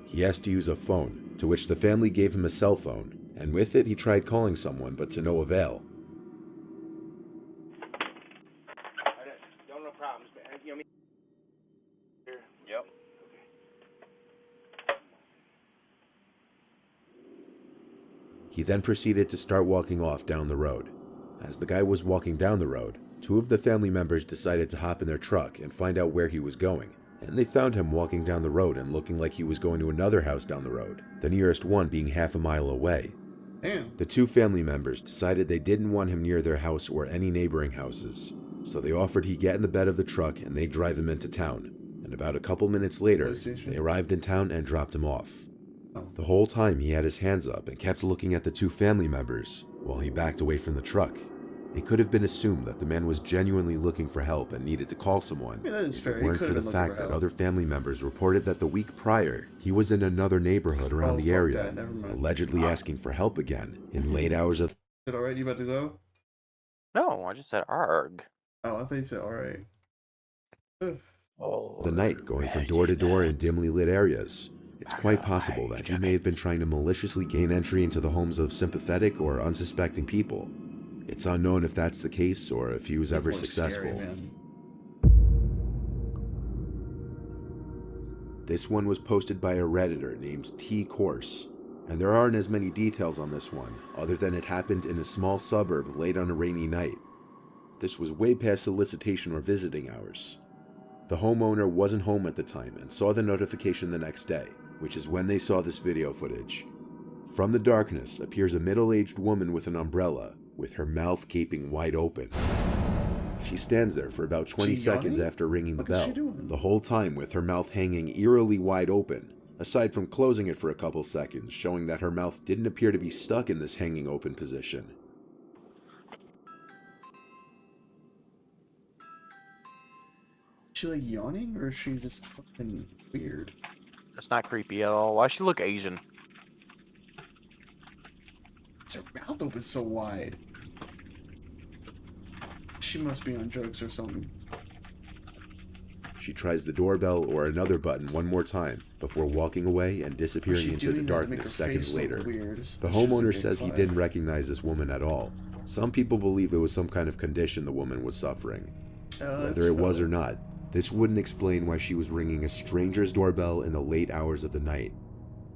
Speaker 9: He asked to use a phone, to which the family gave him a cell phone, and with it he tried calling someone, but to no avail.
Speaker 14: No problems. You know me? Yep.
Speaker 9: He then proceeded to start walking off down the road. As the guy was walking down the road, two of the family members decided to hop in their truck and find out where he was going. and they found him walking down the road and looking like he was going to another house down the road, the nearest one being half a mile away.
Speaker 1: Damn.
Speaker 9: The two family members decided they didn't want him near their house or any neighboring houses, so they offered he get in the bed of the truck and they drive him into town. And about a couple minutes later, they arrived in town and dropped him off. The whole time he had his hands up and kept looking at the two family members while he backed away from the truck. It could have been assumed that the man was genuinely looking for help and needed to call someone.
Speaker 1: Yeah, that is fair.
Speaker 9: If
Speaker 1: He
Speaker 9: it weren't
Speaker 1: could
Speaker 9: for
Speaker 1: have
Speaker 9: the
Speaker 1: been looking
Speaker 9: fact
Speaker 1: for
Speaker 9: that
Speaker 1: help.
Speaker 9: other family members reported that the week prior, he was in another neighborhood around
Speaker 1: Oh,
Speaker 9: the
Speaker 1: fuck
Speaker 9: area,
Speaker 1: that. Never mind.
Speaker 9: allegedly asking for help again in late hours of...
Speaker 1: Is it alright? You about to go?
Speaker 12: No, I just said arg.
Speaker 1: Oh, I thought you said alright.
Speaker 12: Oh,
Speaker 9: the night, going from door to door in dimly lit areas. It's quite possible that he may have been trying to maliciously gain entry into the homes of sympathetic or unsuspecting people. It's unknown if that's the case or if he was ever
Speaker 1: People are
Speaker 9: successful.
Speaker 1: scary, man.
Speaker 9: This one was posted by a Redditor named T Course, and there aren't as many details on this one, other than it happened in a small suburb late on a rainy night. This was way past solicitation or visiting hours. The homeowner wasn't home at the time and saw the notification the next day, which is when they saw this video footage. From the darkness appears a middle-aged woman with an umbrella, with her mouth gaping wide open. She stands there for about 20 seconds after ringing the bell, the whole time with her mouth hanging eerily wide open, aside from closing it for a couple seconds, showing that her mouth didn't appear to be stuck in this hanging open position.
Speaker 1: Is she like yawning or is she just fucking weird?
Speaker 12: That's not creepy at all. Why she look Asian?
Speaker 1: Her mouth open so wide. She must be on drugs or something.
Speaker 9: She tries the doorbell or another button one more time before walking away and disappearing into the darkness seconds later. The homeowner says he didn't recognize this woman at all. Some people believe it was some kind of condition the woman was suffering. Whether it was or not, this wouldn't explain why she was ringing a stranger's doorbell in the late hours of the night.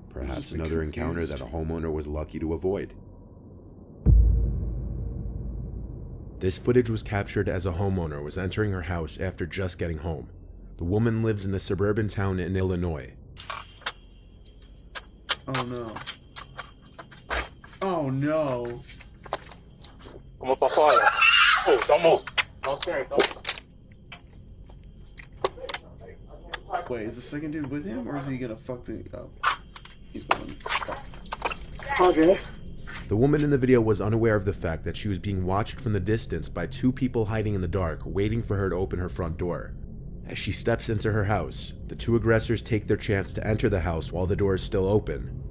Speaker 9: Perhaps another encounter that a homeowner was lucky to avoid. This footage was captured as a homeowner was entering her house after just getting home. The woman lives in a suburban town in Illinois.
Speaker 1: Oh no. Oh no.
Speaker 14: Como pra fora. Oh, don't move. Don't scare. Don't.
Speaker 1: Wait, is the second dude with him or is he gonna fuck the... Oh. He's with him.
Speaker 14: Okay.
Speaker 9: The woman in the video was unaware of the fact that she was being watched from the distance by two people hiding in the dark, waiting for her to open her front door. As she steps into her house, the two aggressors take their chance to enter the house while the door is still open.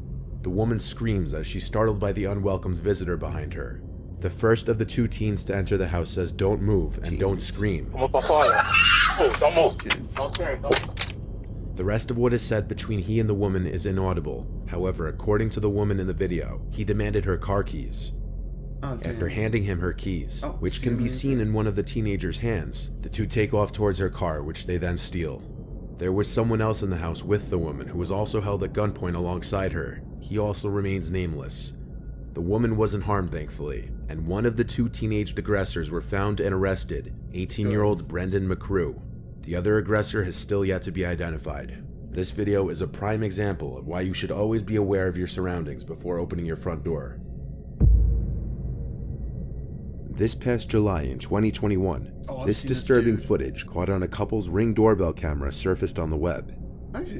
Speaker 9: The woman screams as she's startled by the unwelcomed visitor behind her. The first of the two teens to enter the house says don't move and don't scream.
Speaker 14: Como pra fora. Oh, don't move. Don't scare. Don't.
Speaker 9: The rest of what is said between he and the woman is inaudible. However, according to the woman in the video, he demanded her car keys. After handing him her keys, which can be seen in one of the teenager's hands, the two take off towards her car, which they then steal. There was someone else in the house with the woman who was also held at gunpoint alongside her. He also remains nameless. The woman wasn't harmed, thankfully, and one of the two teenage aggressors were found and arrested, 18-year-old Brendan McCrew. The other aggressor has still yet to be identified. This video is a prime example of why you should always be aware of your surroundings before opening your front door. This past July in 2021, this disturbing footage caught on a couple's Ring doorbell camera surfaced on the web.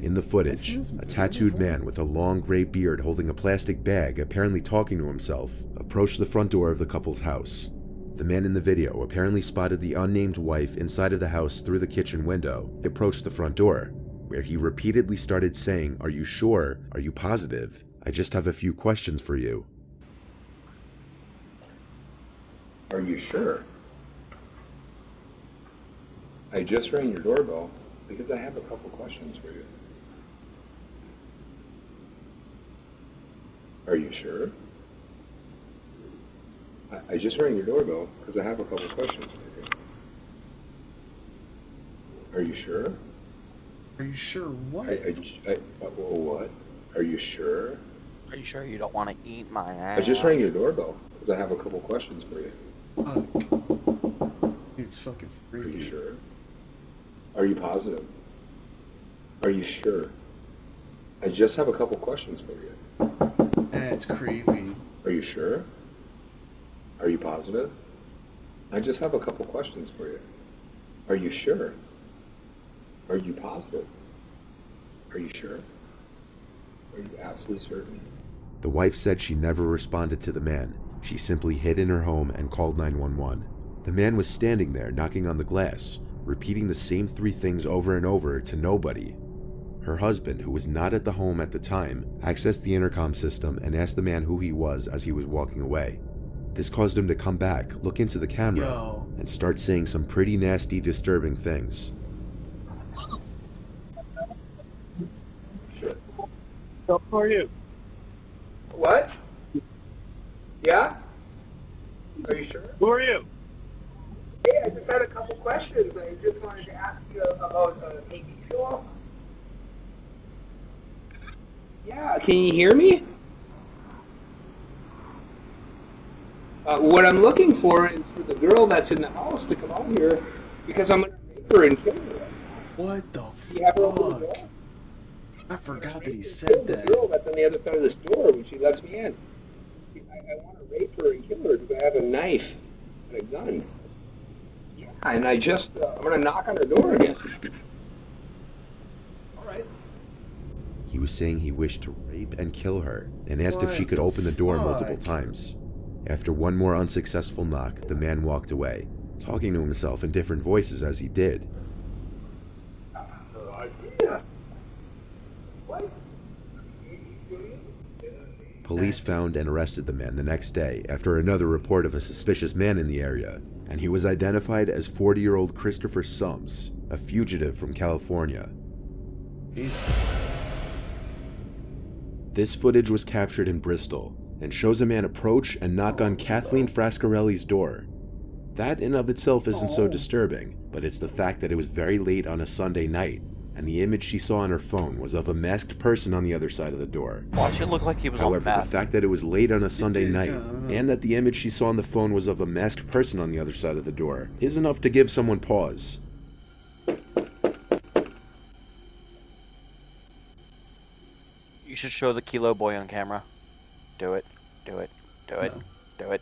Speaker 9: In the footage, a tattooed man with a long gray beard holding a plastic bag, apparently talking to himself, approached the front door of the couple's house. The man in the video apparently spotted the unnamed wife inside of the house through the kitchen window. He approached the front door, where he repeatedly started saying, "Are you sure? Are you positive? I just have a few questions for you."
Speaker 15: Are you sure? I just rang your doorbell because I have a couple questions for you. Are you sure? I just rang your doorbell because I have a couple questions for you. Are you sure?
Speaker 1: Are you sure what?
Speaker 15: What? Are you sure?
Speaker 12: Are you sure you don't want to eat my ass?
Speaker 15: I just rang your doorbell because I have a couple questions for you.
Speaker 1: Dude, it's fucking freaky.
Speaker 15: Are you sure? Are you positive? Are you sure? I just have a couple questions for you.
Speaker 1: It's creepy.
Speaker 15: Are you sure? Are you positive? I just have a couple questions for you. Are you sure? Are you positive? Are you sure? Are you absolutely certain?
Speaker 9: The wife said she never responded to the man. She simply hid in her home and called 911. The man was standing there knocking on the glass, repeating the same 3 things over and over to nobody. Her husband, who was not at the home at the time, accessed the intercom system and asked the man who he was as he was walking away. This caused him to come back, look into the camera, and start saying some pretty nasty, disturbing things.
Speaker 14: So who are you?
Speaker 16: What? Yeah? Are you sure?
Speaker 14: Who are you?
Speaker 16: Hey, I just had a couple questions. I just wanted to ask you about AB Fuel. Yeah, can you hear me? What I'm looking for is for the girl that's in the house to come out here because I'm going to rape her and kill her.
Speaker 1: What the
Speaker 16: You have her open the door?
Speaker 1: fuck? I forgot that he said
Speaker 16: The
Speaker 1: that.
Speaker 16: girl that's on the other side of this door when she lets me in. I want to rape her and kill her because I have a knife and a gun. Yeah, and I'm going to knock on her door again. All right.
Speaker 9: He was saying he wished to rape and kill her, and asked if she
Speaker 1: What
Speaker 9: could
Speaker 1: the
Speaker 9: open the door multiple
Speaker 1: fuck?
Speaker 9: times. After one more unsuccessful knock, the man walked away, talking to himself in different voices as he did. Police found and arrested the man the next day after another report of a suspicious man in the area, and he was identified as 40-year-old Christopher Sums, a fugitive from California.
Speaker 1: Jesus.
Speaker 9: This footage was captured in Bristol and shows a man approach and knock on Kathleen Frascarelli's door. That in of itself isn't so disturbing, but it's the fact that it was very late on a Sunday night, and the image she saw on her phone was of a masked person on the other side of the door.
Speaker 12: Watch it look like he was on
Speaker 9: However, the
Speaker 12: meth.
Speaker 9: fact that it was late on a Sunday night, and that the image she saw on the phone was of a masked person on the other side of the door, is enough to give someone pause.
Speaker 12: You should show the Kilo Boy on camera. Do it. Do it. Do it. Do it.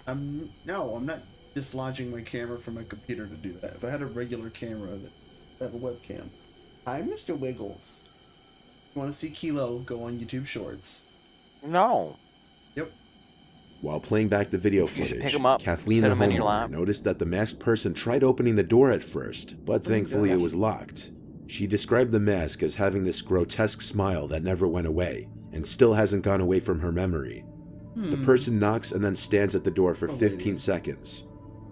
Speaker 1: No, I'm not dislodging my camera from my computer to do that. If I had a regular camera that have a webcam. Hi, Mr. Wiggles. You want to see Kilo go on YouTube Shorts?
Speaker 12: No.
Speaker 1: Yep.
Speaker 9: While playing back the video
Speaker 12: should
Speaker 9: footage,
Speaker 12: pick 'em up,
Speaker 9: Kathleen
Speaker 12: set
Speaker 9: the
Speaker 12: 'em in your
Speaker 9: homeowner
Speaker 12: lap.
Speaker 9: noticed that the masked person tried opening the door at first, but thankfully it was locked. She described the mask as having this grotesque smile that never went away, and still hasn't gone away from her memory. The person knocks and then stands at the door for 15 seconds.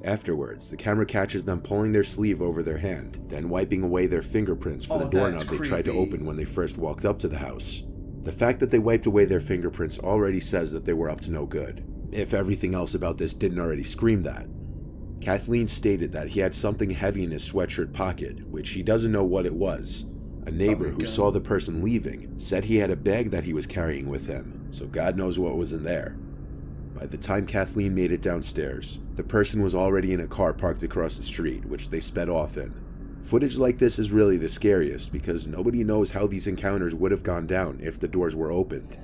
Speaker 9: Afterwards, the camera catches them pulling their sleeve over their hand, then wiping away their fingerprints for the doorknob they tried to open when they first walked up to the house. The fact that they wiped away their fingerprints already says that they were up to no good, if everything else about this didn't already scream that. Kathleen stated that he had something heavy in his sweatshirt pocket, which he doesn't know what it was. A neighbor who saw the person leaving said he had a bag that he was carrying with him, so God knows what was in there. By the time Kathleen made it downstairs, the person was already in a car parked across the street, which they sped off in. Footage like this is really the scariest because nobody knows how these encounters would have gone down if the doors were opened.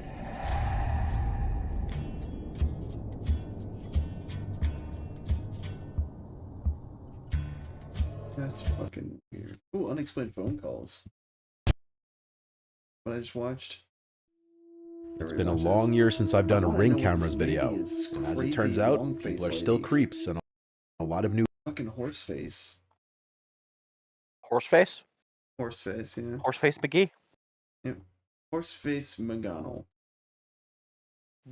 Speaker 1: That's fucking weird. Ooh, unexplained phone calls. What I just watched.
Speaker 9: It's been a long year since I've done a Ring cameras video, and as it turns out, people are still creeps and a lot of new
Speaker 1: Fucking Horseface.
Speaker 12: Horseface?
Speaker 1: Horseface, yeah.
Speaker 12: Horseface McGee?
Speaker 1: Yep. Horseface McGonagall.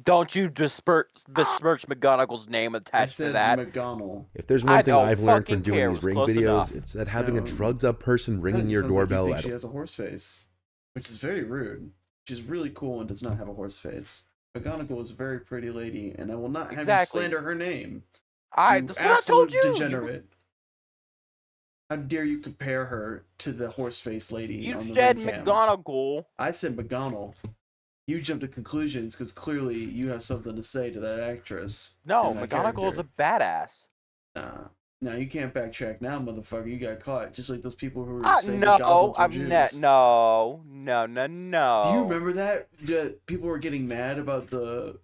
Speaker 12: Don't you besmirch McGonagall's name
Speaker 1: I
Speaker 12: attached
Speaker 1: said
Speaker 12: to that.
Speaker 1: McGonagall.
Speaker 9: If there's one thing I've learned from doing these Ring videos, it's that having a drugged up person ringing your doorbell
Speaker 1: Like
Speaker 9: at
Speaker 1: she has a horse face, which is very rude. She's really cool and does not have a horse face. McGonagall is a very pretty lady, and I will not have you slander her name.
Speaker 12: That's what I told you.
Speaker 1: Degenerate. How dare you compare her to the horse face lady
Speaker 12: You
Speaker 1: on the
Speaker 12: said
Speaker 1: webcam?
Speaker 12: McGonagall.
Speaker 1: I said McGonagall. You jumped to conclusions because clearly you have something to say to that actress.
Speaker 12: No,
Speaker 1: and that
Speaker 12: McGonagall is
Speaker 1: character.
Speaker 12: a badass.
Speaker 1: Nah. No, you can't backtrack now, motherfucker. You got caught. Just like those people who were saying the
Speaker 12: No,
Speaker 1: goblins were
Speaker 12: I'm not.
Speaker 1: Jews.
Speaker 12: No.
Speaker 1: Do you remember that? People were getting mad about the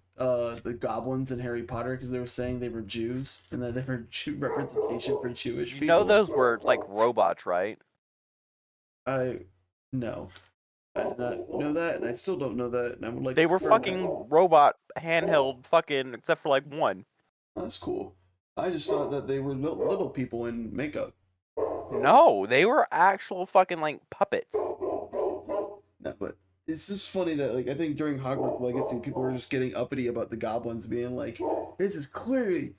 Speaker 1: goblins in Harry Potter because they were saying they were Jews and that they were representation for Jewish people.
Speaker 12: You know those were like robots, right?
Speaker 1: No. I did not know that, and I still don't know that, and I would like
Speaker 12: They
Speaker 1: to
Speaker 12: were
Speaker 1: confirm
Speaker 12: fucking robot handheld fucking, except for like one.
Speaker 1: that. That's cool. I just thought that they were little people in makeup.
Speaker 12: No, they were actual fucking like puppets.
Speaker 1: No, but it's just funny that like I think during Hogwarts Legacy, people were just getting uppity about the goblins being like, these are clearly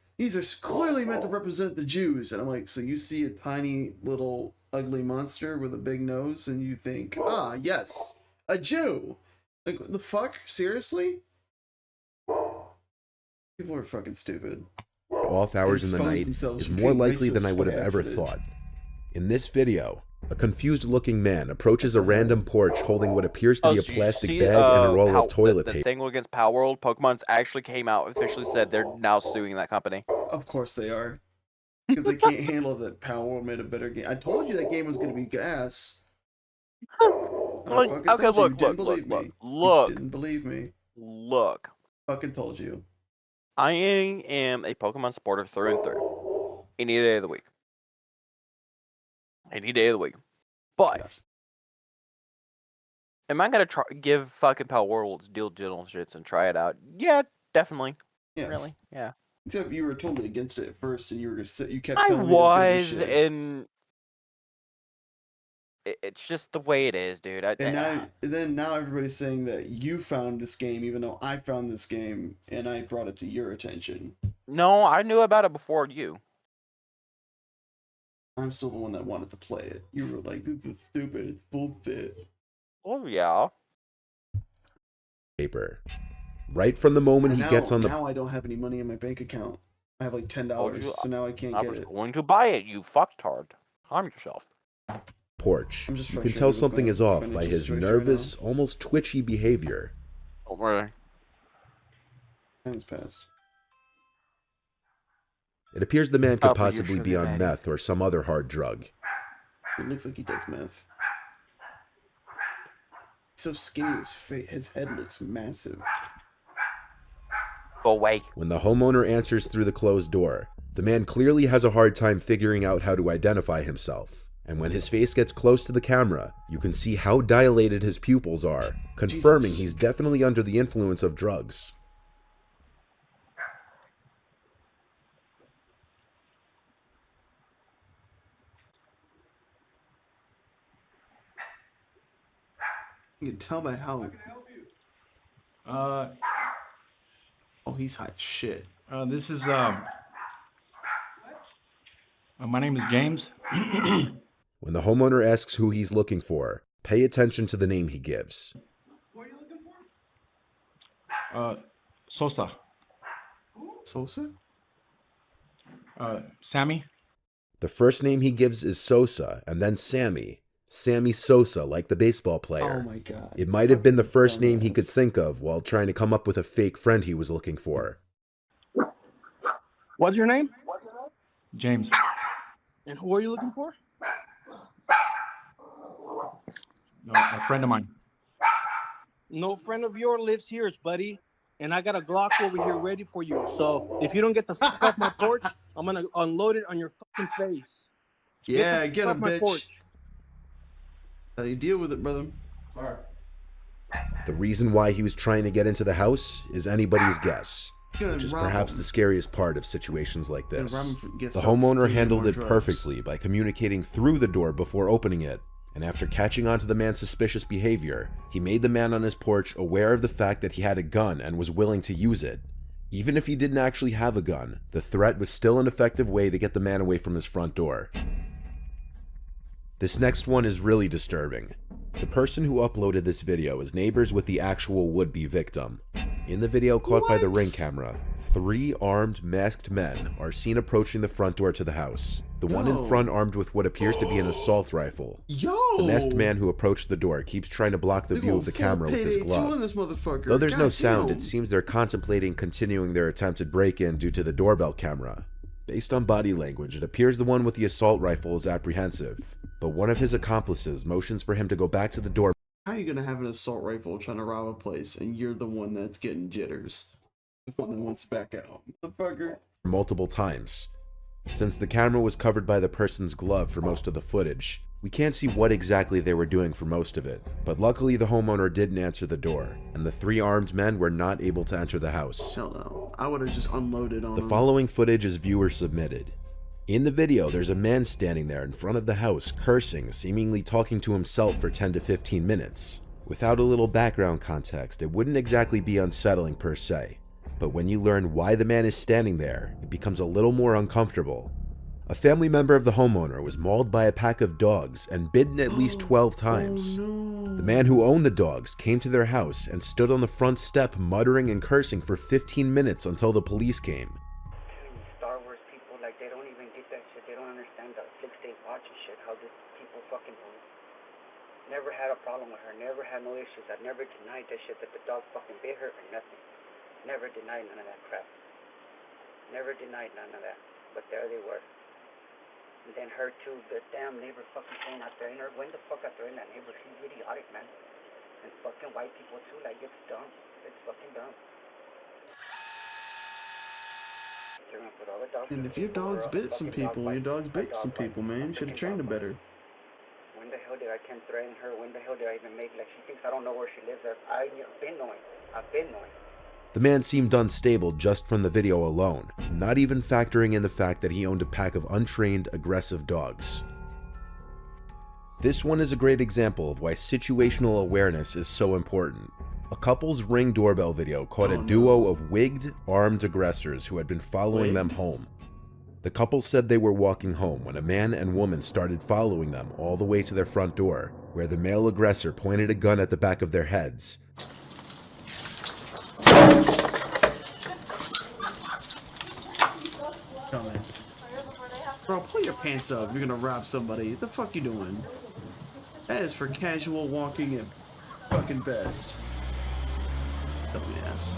Speaker 1: meant to represent the Jews, and I'm like, so you see a tiny little ugly monster with a big nose, and you think, ah, yes, a Jew. Like, what the fuck? Seriously? People are fucking stupid.
Speaker 9: Off hours in the
Speaker 1: Expose
Speaker 9: night
Speaker 1: themselves
Speaker 9: is
Speaker 1: for
Speaker 9: more
Speaker 1: being
Speaker 9: likely than
Speaker 1: racist
Speaker 9: I would
Speaker 1: by
Speaker 9: have ever
Speaker 1: accident.
Speaker 9: thought. In this video, a confused-looking man approaches a random porch holding what appears to be a
Speaker 12: so you
Speaker 9: plastic
Speaker 12: see,
Speaker 9: bag and a roll of toilet
Speaker 12: the
Speaker 9: paper.
Speaker 12: thing against Power World, Pokemon's actually came out and officially said they're now suing that company.
Speaker 1: Of course they are. Because they can't handle that Power World made a better game. I told you that game was going to be gas.
Speaker 12: Like,
Speaker 1: fucking
Speaker 12: okay,
Speaker 1: told you.
Speaker 12: look,
Speaker 1: You didn't
Speaker 12: look,
Speaker 1: believe
Speaker 12: look,
Speaker 1: me.
Speaker 12: look.
Speaker 1: You didn't believe me.
Speaker 12: Look.
Speaker 1: Fucking told you.
Speaker 12: I am a Pokemon supporter through and through. Any day of the week. Any day of the week. But am I gonna give fucking Power Worlds due diligence and try it out? Yeah, definitely.
Speaker 1: Yeah.
Speaker 12: Really? Yeah.
Speaker 1: Except you were totally against it at first, and you kept
Speaker 12: I
Speaker 1: telling me it was gonna be
Speaker 12: was,
Speaker 1: shit.
Speaker 12: and it's just the way it is, dude.
Speaker 1: And now everybody's saying that you found this game, even though I found this game and I brought it to your attention.
Speaker 12: No, I knew about it before you.
Speaker 1: I'm still the one that wanted to play it. You were like, "This is stupid. It's bullshit."
Speaker 12: Oh yeah.
Speaker 9: Paper. Right from the moment he gets on the
Speaker 1: Now I don't have any money in my bank account. I have like $10, so now I can't
Speaker 12: I
Speaker 1: get
Speaker 12: was
Speaker 1: it.
Speaker 12: going to buy it, you fucktard. Calm yourself.
Speaker 9: porch,
Speaker 1: I'm just
Speaker 9: you can
Speaker 1: frustrated
Speaker 9: tell
Speaker 1: with
Speaker 9: something
Speaker 1: my
Speaker 9: is off by
Speaker 1: financial
Speaker 9: his
Speaker 1: situation right
Speaker 9: nervous, almost twitchy behavior.
Speaker 12: Don't worry.
Speaker 1: Time's passed.
Speaker 9: It appears the man could
Speaker 12: Oh, for your
Speaker 9: possibly be
Speaker 12: sugar
Speaker 9: on
Speaker 12: daddy.
Speaker 9: meth or some other hard drug.
Speaker 1: It looks like he does meth. He's so skinny, his head looks massive.
Speaker 12: Go away.
Speaker 9: When the homeowner answers through the closed door, the man clearly has a hard time figuring out how to identify himself. And when his face gets close to the camera, you can see how dilated his pupils are, confirming
Speaker 1: Jesus.
Speaker 9: he's definitely under the influence of drugs.
Speaker 1: You can tell by how. Oh, he's hot as shit.
Speaker 17: This is my name is James.
Speaker 9: When the homeowner asks who he's looking for, pay attention to the name he gives.
Speaker 17: Sosa.
Speaker 1: Sosa?
Speaker 17: Sammy.
Speaker 9: The first name he gives is Sosa, and then Sammy. Sammy Sosa, like the baseball player.
Speaker 1: Oh my god.
Speaker 9: It might have been the first name he could think of while trying to come up with a fake friend he was looking for.
Speaker 18: What's your name?
Speaker 17: James.
Speaker 18: And who are you looking for?
Speaker 17: No, a friend of mine.
Speaker 18: No friend of yours lives here, buddy. And I got a Glock over here ready for you. So if you don't get the fuck off my porch, I'm gonna unload it on your fucking face.
Speaker 1: Yeah,
Speaker 18: the
Speaker 1: get
Speaker 18: fuck
Speaker 1: him,
Speaker 18: off my
Speaker 1: bitch.
Speaker 18: porch.
Speaker 1: How you deal with it, brother?
Speaker 9: The reason why he was trying to get into the house is anybody's guess,
Speaker 1: Gonna
Speaker 9: which is
Speaker 1: rob
Speaker 9: perhaps
Speaker 1: him.
Speaker 9: the scariest part of situations like
Speaker 1: Gonna
Speaker 9: this.
Speaker 1: rob him for- get
Speaker 9: The
Speaker 1: stuff,
Speaker 9: homeowner
Speaker 1: feed him
Speaker 9: handled
Speaker 1: more
Speaker 9: it
Speaker 1: drugs.
Speaker 9: perfectly by communicating through the door before opening it, and after catching on to the man's suspicious behavior, he made the man on his porch aware of the fact that he had a gun and was willing to use it. Even if he didn't actually have a gun, the threat was still an effective way to get the man away from his front door. This next one is really disturbing. The person who uploaded this video is neighbors with the actual would-be victim. In the video caught by the Ring camera, 3 armed, masked men are seen approaching the front door to the house. The one in
Speaker 1: Yo.
Speaker 9: front armed with what appears to be an assault rifle.
Speaker 1: Yo!
Speaker 9: The masked man who approached the door keeps trying to block the
Speaker 1: They're
Speaker 9: view
Speaker 1: going
Speaker 9: of the
Speaker 1: full
Speaker 9: camera with his
Speaker 1: Payday 2 on
Speaker 9: glove.
Speaker 1: this motherfucker.
Speaker 9: Though there's no
Speaker 1: God
Speaker 9: sound,
Speaker 1: damn.
Speaker 9: it seems they're contemplating continuing their attempted break-in due to the doorbell camera. Based on body language, it appears the one with the assault rifle is apprehensive, but one of his accomplices motions for him to go back to the door.
Speaker 1: How are you gonna have an assault rifle trying to rob a place and you're the one that's getting jitters? The one that wants to back out. Motherfucker.
Speaker 9: Multiple times. Since the camera was covered by the person's glove for most of the footage, we can't see what exactly they were doing for most of it, but luckily the homeowner didn't answer the door, and the 3 armed men were not able to enter the house.
Speaker 1: Hell no. I would have just unloaded on
Speaker 9: The
Speaker 1: them.
Speaker 9: following footage is viewer submitted. In the video, there's a man standing there in front of the house, cursing, seemingly talking to himself for 10 to 15 minutes. Without a little background context, it wouldn't exactly be unsettling per se, but when you learn why the man is standing there, it becomes a little more uncomfortable. A family member of the homeowner was mauled by a pack of dogs and bitten at least 12 times. The man who owned the dogs came to their house and stood on the front step muttering and cursing for 15 minutes until the police came.
Speaker 19: Star Wars people, like, they don't even get that shit. They don't understand the 6-day watch and shit, how these people fucking move. Never had a problem with her, never had no issues. I never denied that shit, that the dog fucking bit her or nothing. Never denied none of that crap. Never denied none of that. But there they were. And then her too, the damn neighbor fucking saying out there in her, when the fuck out there in that neighbor, she's idiotic, man. And fucking white people too, like, it's dumb. It's fucking dumb. They're gonna put all the dogs.
Speaker 1: And if your dog's bit some people, your dog's bit some people, man. You should have trained it better.
Speaker 19: When the hell did I can threaten her? When the hell did I even make, like, she thinks I don't know where she lives. I've been knowing. I've been knowing.
Speaker 9: The man seemed unstable just from the video alone, not even factoring in the fact that he owned a pack of untrained, aggressive dogs. This one is a great example of why situational awareness is so important. A couple's Ring doorbell video caught a duo of wigged, armed aggressors who had been following them home. The couple said they were walking home when a man and woman started following them all the way to their front door, where the male aggressor pointed a gun at the back of their heads.
Speaker 1: Dumbasses. Bro, pull your pants up. You're gonna rob somebody. What the fuck you doing? That is for casual walking at fucking best. Dumbass.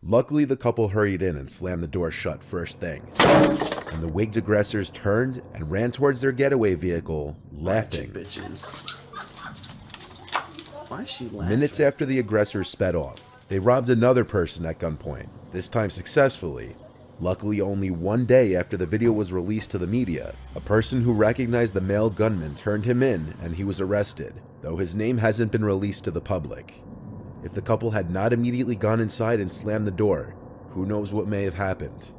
Speaker 9: Luckily, the couple hurried in and slammed the door shut first thing, and the wigged aggressors turned and ran towards their getaway vehicle, laughing.
Speaker 1: Bitches. Why is she laughing?
Speaker 9: Minutes after the aggressors sped off, they robbed another person at gunpoint, this time successfully. Luckily, only one day after the video was released to the media, a person who recognized the male gunman turned him in and he was arrested, though his name hasn't been released to the public. If the couple had not immediately gone inside and slammed the door, who knows what may have happened.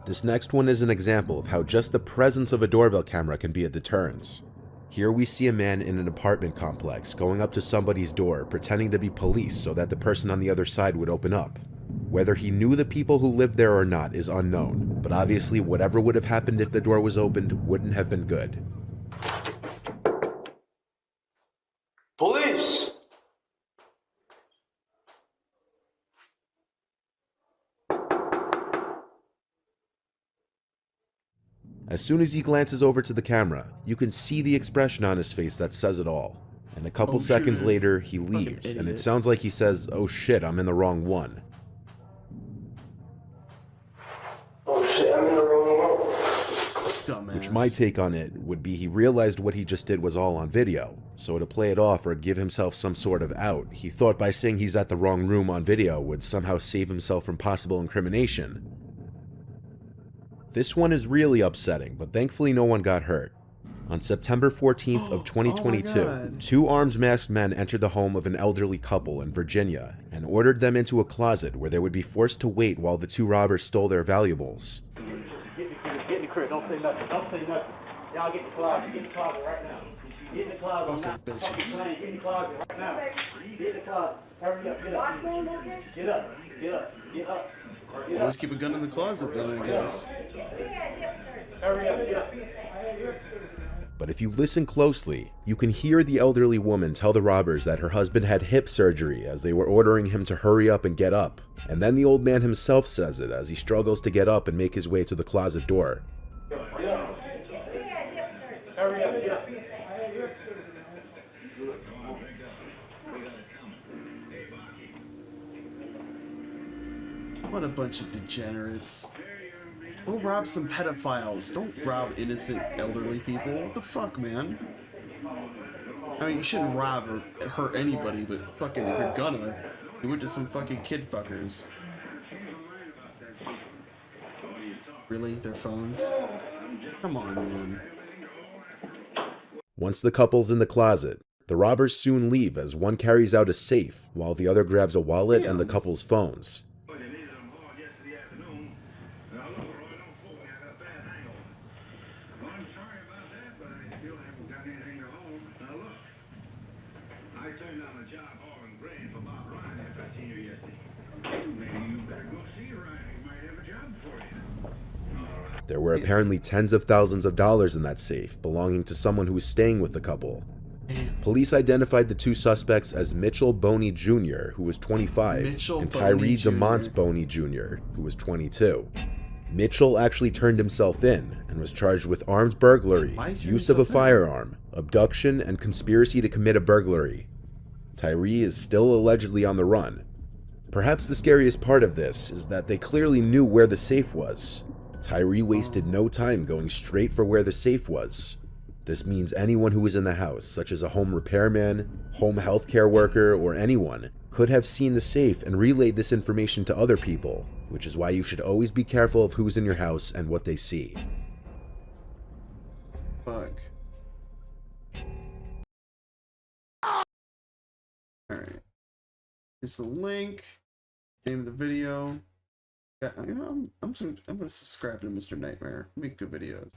Speaker 9: This next one is an example of how just the presence of a doorbell camera can be a deterrent. Here we see a man in an apartment complex going up to somebody's door pretending to be police so that the person on the other side would open up. Whether he knew the people who lived there or not is unknown, but obviously whatever would have happened if the door was opened wouldn't have been good.
Speaker 14: Police!
Speaker 9: As soon as he glances over to the camera, you can see the expression on his face that says it all. And a couple seconds later, he leaves, and it sounds like he says, "Oh shit, I'm in the wrong one."
Speaker 14: Oh shit, I'm in the wrong one.
Speaker 1: Dumbass.
Speaker 9: Which my take on it would be he realized what he just did was all on video, so to play it off or give himself some sort of out, he thought by saying he's at the wrong room on video would somehow save himself from possible incrimination. This one is really upsetting, but thankfully no one got hurt. On September 14th of 2022, 2 armed masked men entered the home of an elderly couple in Virginia and ordered them into a closet where they would be forced to wait while the 2 robbers stole their valuables.
Speaker 3: Get in the crib. Don't say nothing. Don't say nothing. Y'all get in the closet. Get in the closet right now. Get in the closet. I'm not fucking playing. Get in the closet right now. Get in the closet. Hurry up. Get up. Get up. Get up. Get up.
Speaker 1: Always keep a gun in the closet then, I guess.
Speaker 3: Hurry up. Get up.
Speaker 9: But if you listen closely, you can hear the elderly woman tell the robbers that her husband had hip surgery as they were ordering him to hurry up and get up. And then the old man himself says it as he struggles to get up and make his way to the closet door.
Speaker 3: Hurry up. Get up.
Speaker 1: What a bunch of degenerates. We'll rob some pedophiles. Don't rob innocent elderly people. What the fuck, man? I mean, you shouldn't rob or hurt anybody, but fucking if you're gonna, do it to some fucking kid fuckers. Really? Their phones? Come on, man.
Speaker 9: Once the couple's in the closet, the robbers soon leave as one carries out a safe while the other grabs a wallet and the couple's phones. There were apparently tens of thousands of dollars in that safe belonging to someone who was staying with the couple. Police identified the two suspects as Mitchell Boney Jr., who was 25, and Tyree DeMont Boney Jr., who was 22. Mitchell actually turned himself in and was charged with armed burglary, use of a firearm, abduction, and conspiracy to commit a burglary. Tyree is still allegedly on the run. Perhaps the scariest part of this is that they clearly knew where the safe was. Tyree wasted no time going straight for where the safe was. This means anyone who was in the house, such as a home repairman, home healthcare worker, or anyone, could have seen the safe and relayed this information to other people, which is why you should always be careful of who's in your house and what they see.
Speaker 1: Fuck. Alright. Here's the link. Name of the video. Yeah, I'm gonna subscribe to Mr. Nightmare. Make good videos.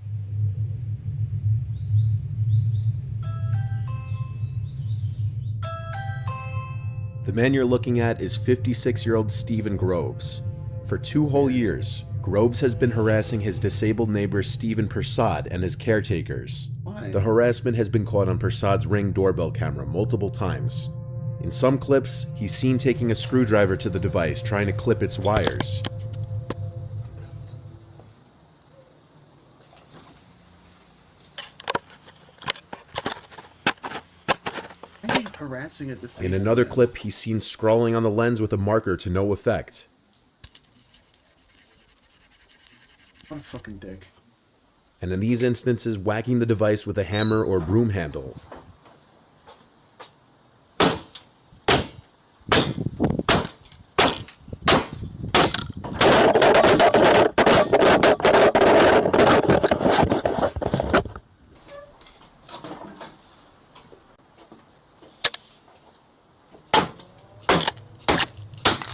Speaker 9: The man you're looking at is 56-year-old Stephen Groves. For 2 whole years, Groves has been harassing his disabled neighbor Stephen Persad and his caretakers.
Speaker 1: Why?
Speaker 9: The harassment has been caught on Persad's Ring doorbell camera multiple times. In some clips, he's seen taking a screwdriver to the device trying to clip its wires.
Speaker 1: Harassing at the same
Speaker 9: In another clip, he's seen scrawling on the lens with a marker to no effect.
Speaker 1: What a fucking dick.
Speaker 9: And in these instances, whacking the device with a hammer or broom handle.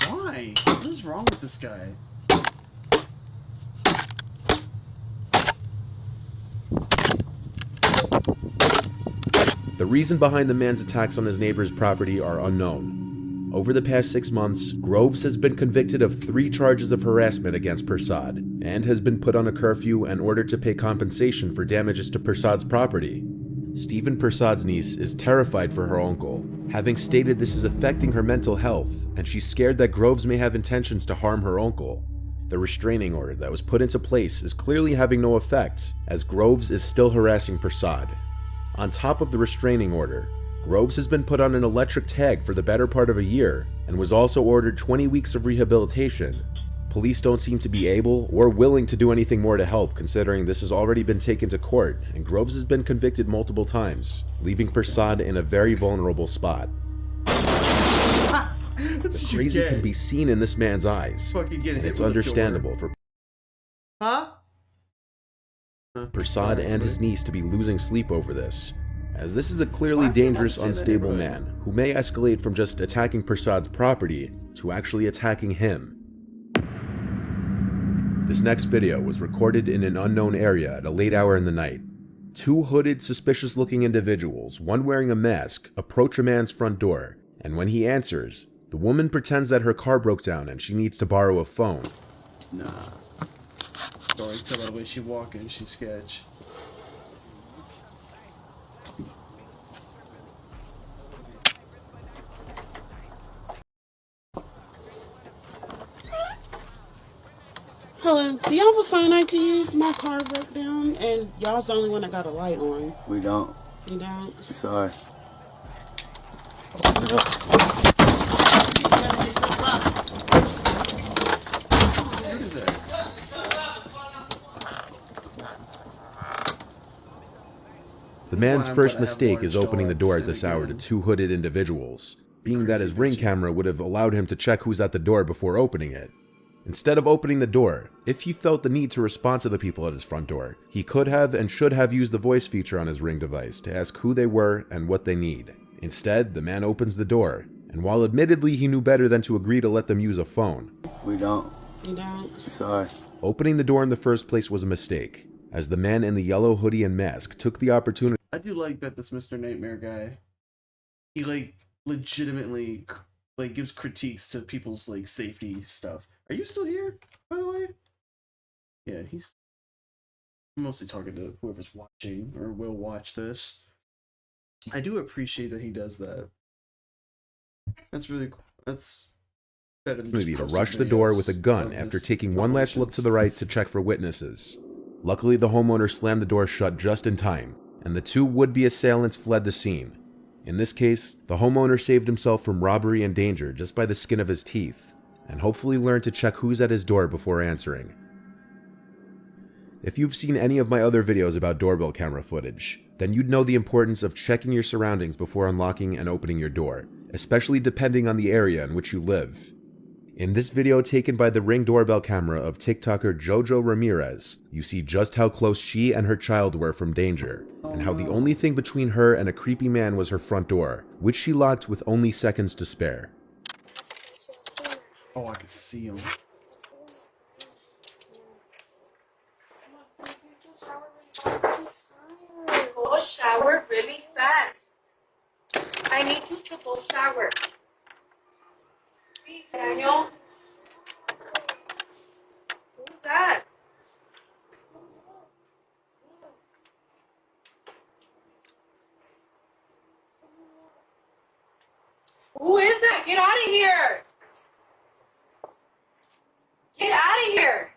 Speaker 1: Why? What is wrong with this guy?
Speaker 9: The reason behind the man's attacks on his neighbor's property are unknown. Over the past 6 months, Groves has been convicted of 3 charges of harassment against Persad, and has been put on a curfew and ordered to pay compensation for damages to Persad's property. Stephen Persad's niece is terrified for her uncle, having stated this is affecting her mental health, and she's scared that Groves may have intentions to harm her uncle. The restraining order that was put into place is clearly having no effect, as Groves is still harassing Persad. On top of the restraining order, Groves has been put on an electric tag for the better part of a year, and was also ordered 20 weeks of rehabilitation. Police don't seem to be able or willing to do anything more to help, considering this has already been taken to court, and Groves has been convicted multiple times, leaving Persad in a very vulnerable spot. The crazy can be seen in this man's eyes, and it's understandable for Persad and his niece to be losing sleep over this, as this is a clearly dangerous, unstable man who may escalate from just attacking Persad's property to actually attacking him. This next video was recorded in an unknown area at a late hour in the night. 2 hooded, suspicious-looking individuals, one wearing a mask, approach a man's front door, and when he answers, the woman pretends that her car broke down and she needs to borrow a phone.
Speaker 1: Nah. Don't I tell her the way she walking, she's sketch.
Speaker 20: Hello, do y'all have a phone I can use? My car broke down, and y'all's the only one that got a light on.
Speaker 21: We don't.
Speaker 20: You don't?
Speaker 21: Sorry.
Speaker 9: The man's
Speaker 1: Why
Speaker 9: first
Speaker 1: would I have
Speaker 9: mistake is
Speaker 1: orange
Speaker 9: opening the door at
Speaker 1: dogs
Speaker 9: this hour to
Speaker 1: again?
Speaker 9: two hooded individuals, being that his
Speaker 1: Crazy
Speaker 9: ring
Speaker 1: bitches.
Speaker 9: camera would have allowed him to check who's at the door before opening it. Instead of opening the door, if he felt the need to respond to the people at his front door, he could have and should have used the voice feature on his Ring device to ask who they were and what they need. Instead, the man opens the door, and while admittedly he knew better than to agree to let them use a phone,
Speaker 19: We don't.
Speaker 20: You don't?
Speaker 19: Sorry.
Speaker 9: opening the door in the first place was a mistake, as the man in the yellow hoodie and mask took the opportunity.
Speaker 1: I do like that this Mr. Nightmare guy, he like legitimately like gives critiques to people's like safety stuff. Are you still here, by the way? Yeah, he's mostly talking to whoever's watching or will watch this. I do appreciate that he does that. That's really cool. That's better than just
Speaker 9: To
Speaker 1: posting
Speaker 9: rush the door
Speaker 1: videos
Speaker 9: with a gun
Speaker 1: of
Speaker 9: after
Speaker 1: his
Speaker 9: taking one last look to the right to check for witnesses. Luckily, the homeowner slammed the door shut just in time, and the two would-be assailants fled the scene. In this case, the homeowner saved himself from robbery and danger just by the skin of his teeth, and hopefully learned to check who's at his door before answering. If you've seen any of my other videos about doorbell camera footage, then you'd know the importance of checking your surroundings before unlocking and opening your door, especially depending on the area in which you live. In this video taken by the Ring doorbell camera of TikToker Jojo Ramirez, you see just how close she and her child were from danger, and how the only thing between her and a creepy man was her front door, which she locked with only seconds to spare.
Speaker 1: Oh, I can see him.
Speaker 8: Go shower really fast. I need you to go shower. Please, Daniel. Who's that? Who is that? Get out of here! Get out of here!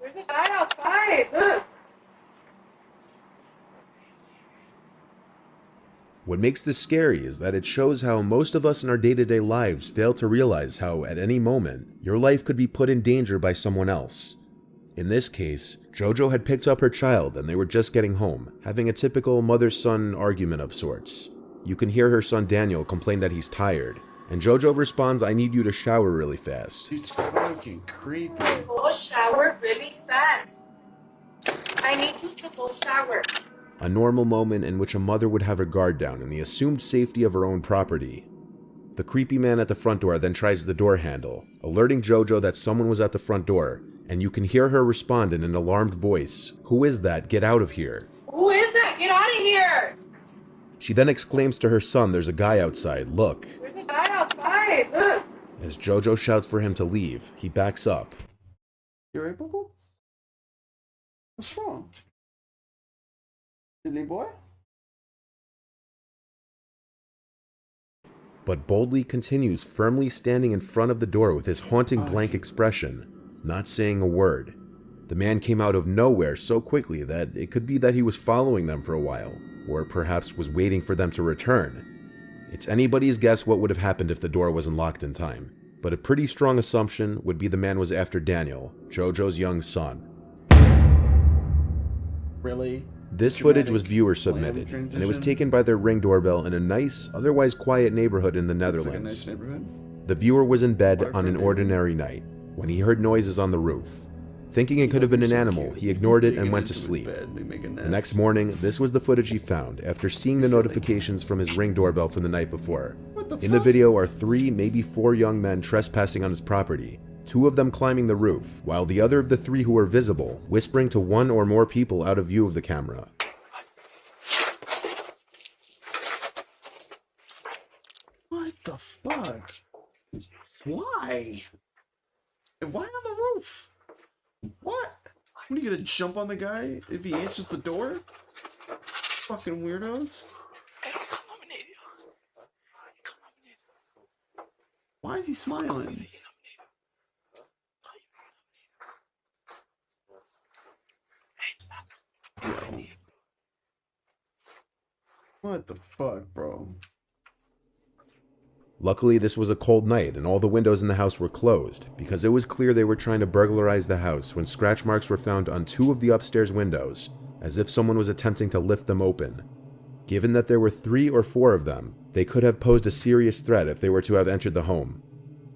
Speaker 8: There's a guy outside. Look.
Speaker 9: What makes this scary is that it shows how most of us in our day-to-day lives fail to realize how, at any moment, your life could be put in danger by someone else. In this case, Jojo had picked up her child and they were just getting home, having a typical mother-son argument of sorts. You can hear her son Daniel complain that he's tired, and Jojo responds, "I need you to shower really fast."
Speaker 1: Dude's fucking creepy.
Speaker 8: Go shower really fast. I need you to go shower.
Speaker 9: A normal moment in which a mother would have her guard down in the assumed safety of her own property. The creepy man at the front door then tries the door handle, alerting Jojo that someone was at the front door, and you can hear her respond in an alarmed voice, "Who is that? Get out of here."
Speaker 8: Who is that? Get out of here!
Speaker 9: She then exclaims to her son, "There's a guy outside, look."
Speaker 8: There's a guy outside. Look.
Speaker 9: As Jojo shouts for him to leave, he backs up.
Speaker 1: You alright, Boo? What's wrong? Silly boy?
Speaker 9: But boldly continues firmly standing in front of the door with his haunting blank expression, not saying a word. The man came out of nowhere so quickly that it could be that he was following them for a while, or perhaps was waiting for them to return. It's anybody's guess what would have happened if the door wasn't locked in time, but a pretty strong assumption would be the man was after Daniel, Jojo's young son.
Speaker 1: Really?
Speaker 9: This footage was viewer submitted, and it was taken by their Ring doorbell in a nice, otherwise quiet neighborhood in the
Speaker 1: It's like a
Speaker 9: Netherlands.
Speaker 1: nice neighborhood.
Speaker 9: The viewer was in bed on an ordinary night when he heard noises on the roof. Thinking it could have been an animal, he ignored it and went to sleep. The next morning, this was the footage he found after seeing the notifications from his Ring doorbell from the night before. In the video are 3, maybe 4 young men trespassing on his property, 2 of them climbing the roof, while the other of the 3 who were visible, whispering to 1 or more people out of view of the camera.
Speaker 1: What the fuck? Why? And why on the roof? What? What, are you gonna jump on the guy if he answers the door? Fucking weirdos. Why is he smiling? Yo. What the fuck, bro?
Speaker 9: Luckily, this was a cold night and all the windows in the house were closed, because it was clear they were trying to burglarize the house when scratch marks were found on 2 of the upstairs windows, as if someone was attempting to lift them open. Given that there were 3 or 4 of them, they could have posed a serious threat if they were to have entered the home.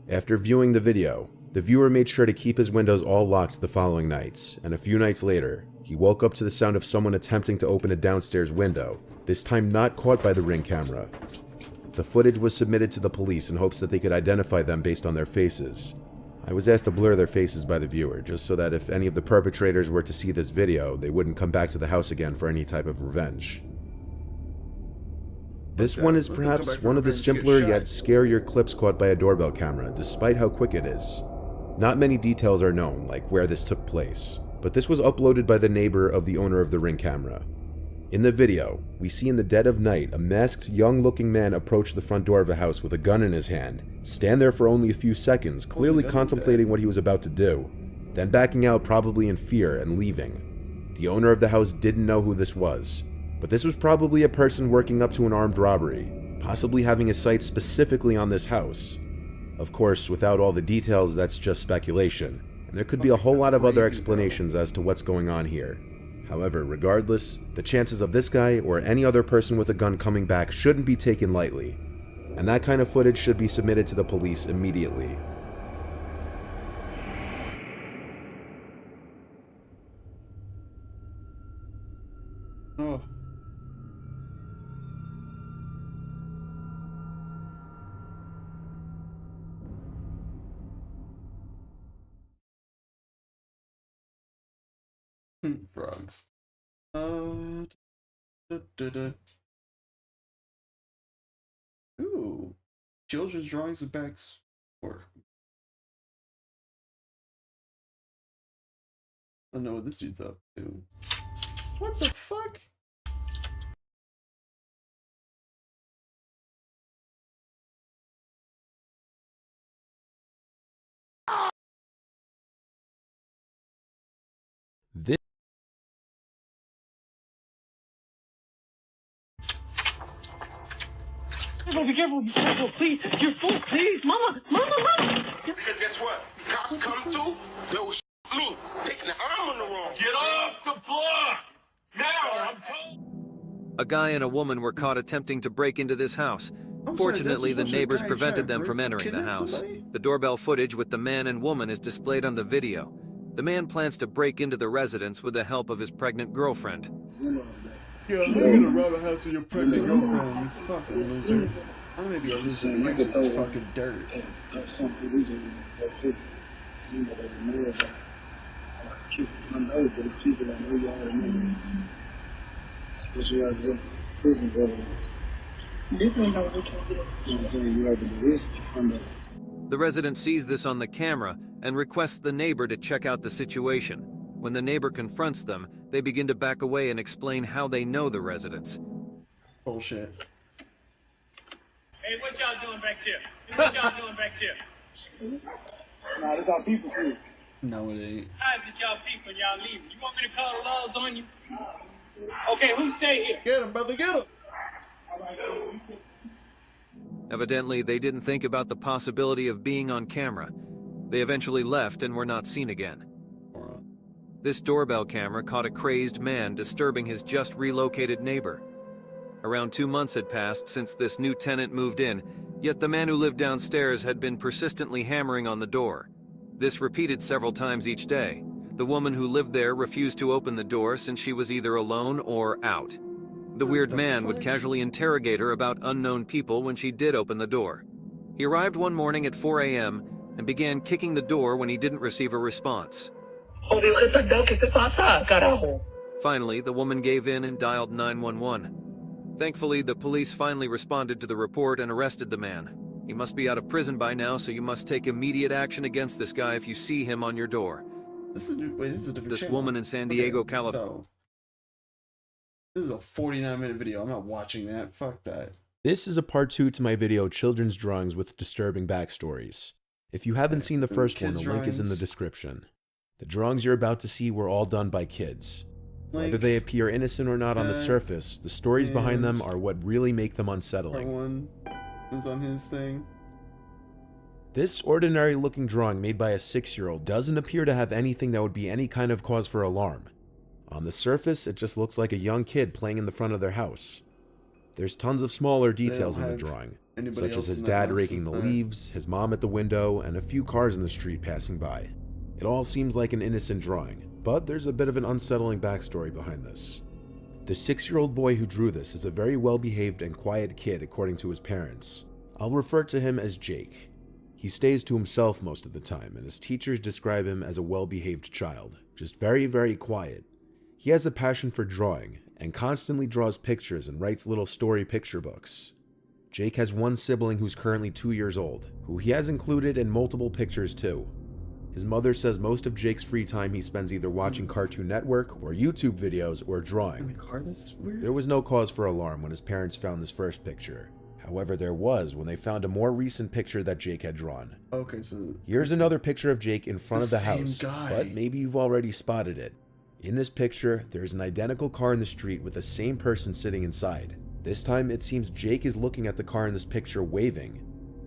Speaker 9: After viewing the video, the viewer made sure to keep his windows all locked the following nights, and a few nights later, he woke up to the sound of someone attempting to open a downstairs window, this time not caught by the Ring camera. The footage was submitted to the police in hopes that they could identify them based on their faces. I was asked to blur their faces by the viewer, just so that if any of the perpetrators were to see this video, they wouldn't come back to the house again for any type of revenge. This one is perhaps one of the simpler yet scarier clips caught by a doorbell camera, despite how quick it is. Not many details are known, like where this took place, but this was uploaded by the neighbor of the owner of the Ring camera. In the video, we see in the dead of night a masked, young-looking man approach the front door of a house with a gun in his hand, stand there for only a few seconds, clearly contemplating what he was about to do, then backing out probably in fear and leaving. The owner of the house didn't know who this was, but this was probably a person working up to an armed robbery, possibly having his sights specifically on this house. Of course, without all the details, that's just speculation, and there could be a whole lot of other explanations as to what's going on here. However, regardless, the chances of this guy or any other person with a gun coming back shouldn't be taken lightly, and that kind of footage should be submitted to the police immediately.
Speaker 1: Oh. Frogs. Ooh. Children's drawings and backs. Or I don't know what this dude's up to. What the fuck?
Speaker 9: This
Speaker 3: Be careful, please. You're full, please. Mama.
Speaker 14: Because guess what? Cops come through, they will me. Taking the arm on the wrong. Get off the block! Now, I'm told.
Speaker 21: A guy and a woman were caught attempting to break into this house. Fortunately, the neighbors prevented them from entering the house. The doorbell footage with the man and woman is displayed on the video. The man plans to break into the residence with the help of his pregnant girlfriend.
Speaker 1: Yo, I'm gonna rob a house with your pregnant girlfriend, you fucking loser. I may be a loser, you're just fucking dirt.
Speaker 21: The resident sees this on the camera and requests the neighbor to check out the situation. When the neighbor confronts them, they begin to back away and explain how they know the residents.
Speaker 1: Bullshit.
Speaker 3: Hey, what y'all doing back there? What y'all doing back there? Nah, this our people here.
Speaker 1: No, it ain't.
Speaker 3: Hi, this y'all people and y'all leaving. You want me to call the laws on you? Okay, who stay here?
Speaker 1: Get him, brother, get him!
Speaker 21: Evidently, they didn't think about the possibility of being on camera. They eventually left and were not seen again. This doorbell camera caught a crazed man disturbing his just relocated neighbor. Around 2 months had passed since this new tenant moved in, yet the man who lived downstairs had been persistently hammering on the door. This repeated several times each day. The woman who lived there refused to open the door since she was either alone or out. The weird man would casually interrogate her about unknown people when she did open the door. He arrived one morning at 4 a.m. and began kicking the door when he didn't receive a response. Finally, the woman gave in and dialed 911. Thankfully, the police finally responded to the report and arrested the man. He must be out of prison by now, so you must take immediate action against this guy if you see him on your door.
Speaker 1: This is a different
Speaker 21: This
Speaker 1: channel.
Speaker 21: woman in San Diego,
Speaker 1: Okay,
Speaker 21: California.
Speaker 1: so, this is a 49-minute video. I'm not watching that. Fuck that.
Speaker 9: This is a part 2 to my video, Children's Drawings with Disturbing Backstories. If you haven't seen the first one, the
Speaker 1: kids'
Speaker 9: link is in the
Speaker 1: drawings.
Speaker 9: description. The drawings you're about to see were all done by kids. Whether
Speaker 1: Link,
Speaker 9: they appear innocent or not on the surface, the stories behind them are what really make them
Speaker 1: Part
Speaker 9: unsettling.
Speaker 1: 1 is on his thing.
Speaker 9: This ordinary looking drawing made by a 6-year-old doesn't appear to have anything that would be any kind of cause for alarm. On the surface, it just looks like a young kid playing in the front of their house. There's tons of smaller details in the
Speaker 1: have
Speaker 9: drawing,
Speaker 1: anybody
Speaker 9: such as
Speaker 1: else
Speaker 9: his
Speaker 1: in the
Speaker 9: dad
Speaker 1: house,
Speaker 9: raking
Speaker 1: is
Speaker 9: the
Speaker 1: there?
Speaker 9: leaves, his mom at the window, and a few cars in the street passing by. It all seems like an innocent drawing, but there's a bit of an unsettling backstory behind this. The 6-year-old boy who drew this is a very well-behaved and quiet kid according to his parents. I'll refer to him as Jake. He stays to himself most of the time, and his teachers describe him as a well-behaved child, just very, very quiet. He has a passion for drawing, and constantly draws pictures and writes little story picture books. Jake has one sibling who's currently 2 years old, who he has included in multiple pictures too. His mother says most of Jake's free time he spends either watching Cartoon Network or YouTube videos or drawing.
Speaker 1: That's weird.
Speaker 9: There was no cause for alarm when his parents found this first picture. However, there was when they found a more recent picture that Jake had drawn.
Speaker 1: Okay, so
Speaker 9: Here's another picture of Jake in front of the
Speaker 1: same
Speaker 9: house,
Speaker 1: guy.
Speaker 9: but maybe you've already spotted it. In this picture, there is an identical car in the street with the same person sitting inside. This time, it seems Jake is looking at the car in this picture waving.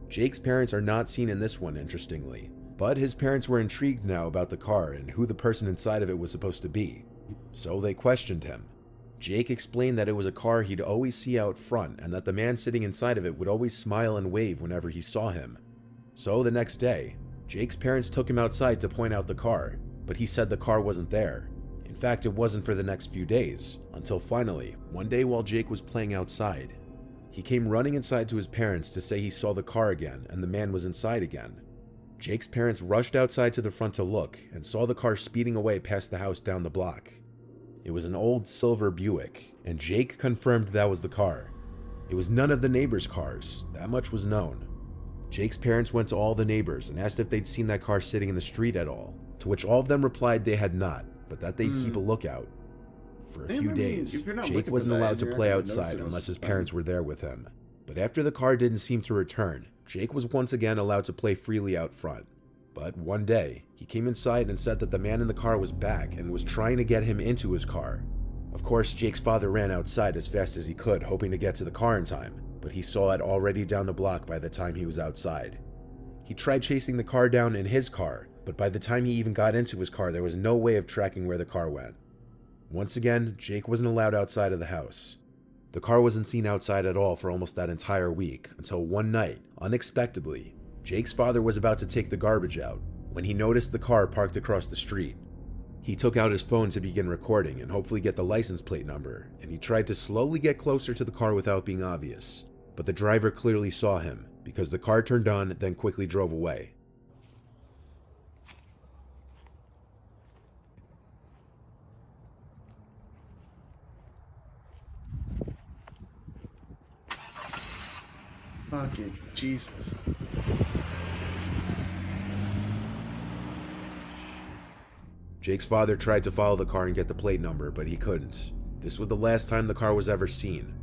Speaker 9: Jake's parents are not seen in this one, interestingly, but his parents were intrigued now about the car and who the person inside of it was supposed to be. So they questioned him. Jake explained that it was a car he'd always see out front and that the man sitting inside of it would always smile and wave whenever he saw him. So the next day, Jake's parents took him outside to point out the car, but he said the car wasn't there. In fact, it wasn't for the next few days, until finally, one day while Jake was playing outside, he came running inside to his parents to say he saw the car again and the man was inside again. Jake's parents rushed outside to the front to look and saw the car speeding away past the house down the block. It was an old silver Buick, and Jake confirmed that was the car. It was none of the neighbors' cars, that much was known. Jake's parents went to all the neighbors and asked if they'd seen that car sitting in the street at all, to which all of them replied they had not, but that they'd keep a lookout. For a few days, Jake wasn't allowed to play outside unless his parents were there with him. But after the car didn't seem to return, Jake was once again allowed to play freely out front. But one day, he came inside and said that the man in the car was back and was trying to get him into his car. Of course, Jake's father ran outside as fast as he could, hoping to get to the car in time, but he saw it already down the block by the time he was outside. He tried chasing the car down in his car, but by the time he even got into his car, there was no way of tracking where the car went. Once again, Jake wasn't allowed outside of the house. The car wasn't seen outside at all for almost that entire week, until one night, unexpectedly, Jake's father was about to take the garbage out when he noticed the car parked across the street. He took out his phone to begin recording and hopefully get the license plate number, and he tried to slowly get closer to the car without being obvious. But the driver clearly saw him, because the car turned on, then quickly drove away.
Speaker 1: Fucking Jesus.
Speaker 9: Jake's father tried to follow the car and get the plate number, but he couldn't. This was the last time the car was ever seen.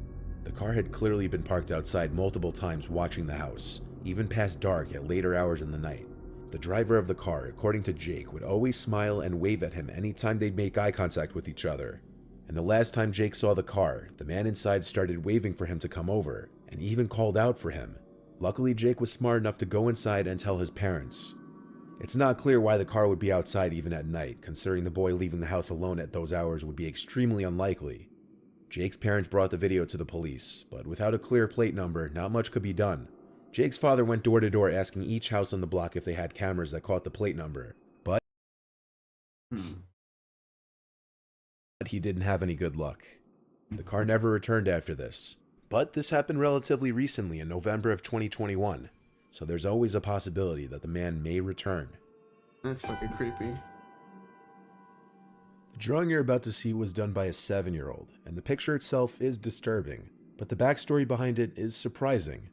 Speaker 9: The car had clearly been parked outside multiple times watching the house, even past dark at later hours in the night. The driver of the car, according to Jake, would always smile and wave at him anytime they'd make eye contact with each other. And the last time Jake saw the car, the man inside started waving for him to come over, and even called out for him. Luckily, Jake was smart enough to go inside and tell his parents. It's not clear why the car would be outside even at night, considering the boy leaving the house alone at those hours would be extremely unlikely. Jake's parents brought the video to the police, but without a clear plate number, not much could be done. Jake's father went door to door asking each house on the block if they had cameras that caught the plate number, but he didn't have any good luck. The car never returned after this. But this happened relatively recently in November of 2021, so there's always a possibility that the man may return.
Speaker 1: That's fucking creepy.
Speaker 9: The drawing you're about to see was done by a 7-year-old, and the picture itself is disturbing, but the backstory behind it is surprising.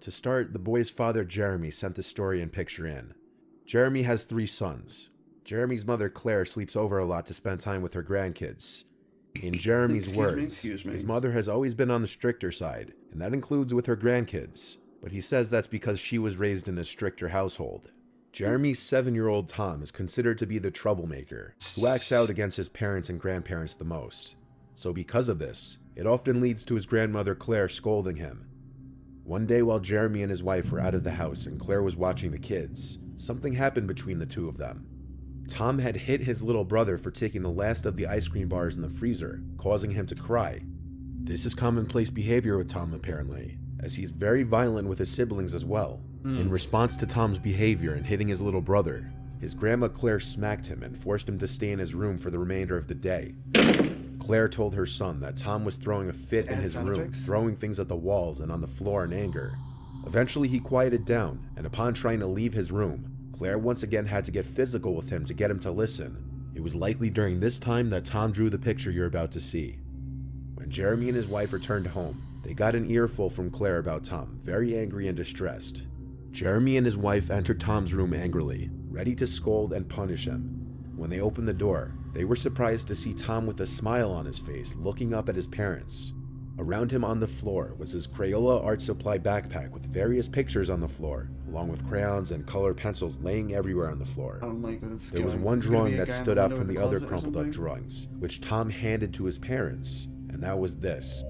Speaker 9: To start, the boy's father Jeremy sent the story and picture in. Jeremy has 3 sons. Jeremy's mother Claire sleeps over a lot to spend time with her grandkids. In Jeremy's words, his mother has always been on the stricter side, and that includes with her grandkids, but he says that's because she was raised in a stricter household. Jeremy's 7-year-old Tom is considered to be the troublemaker, who acts out against his parents and grandparents the most. So because of this, it often leads to his grandmother Claire scolding him. One day while Jeremy and his wife were out of the house and Claire was watching the kids, something happened between the two of them. Tom had hit his little brother for taking the last of the ice cream bars in the freezer, causing him to cry. This is commonplace behavior with Tom apparently, as he's very violent with his siblings as well. In response to Tom's behavior and hitting his little brother, his grandma Claire smacked him and forced him to stay in his room for the remainder of the day. Claire told her son that Tom was throwing a fit in his room, throwing things at the walls and on the floor in anger. Eventually he quieted down, and upon trying to leave his room, Claire once again had to get physical with him to get him to listen. It was likely during this time that Tom drew the picture you're about to see. When Jeremy and his wife returned home, they got an earful from Claire about Tom, very angry and distressed. Jeremy and his wife entered Tom's room angrily, ready to scold and punish him. When they opened the door, they were surprised to see Tom with a smile on his face, looking up at his parents. Around him on the floor was his Crayola art supply backpack with various pictures on the floor, along with crayons and colored pencils laying everywhere on the floor. There was one drawing that stood out from the other crumpled up drawings, which Tom handed to his parents, and that was this.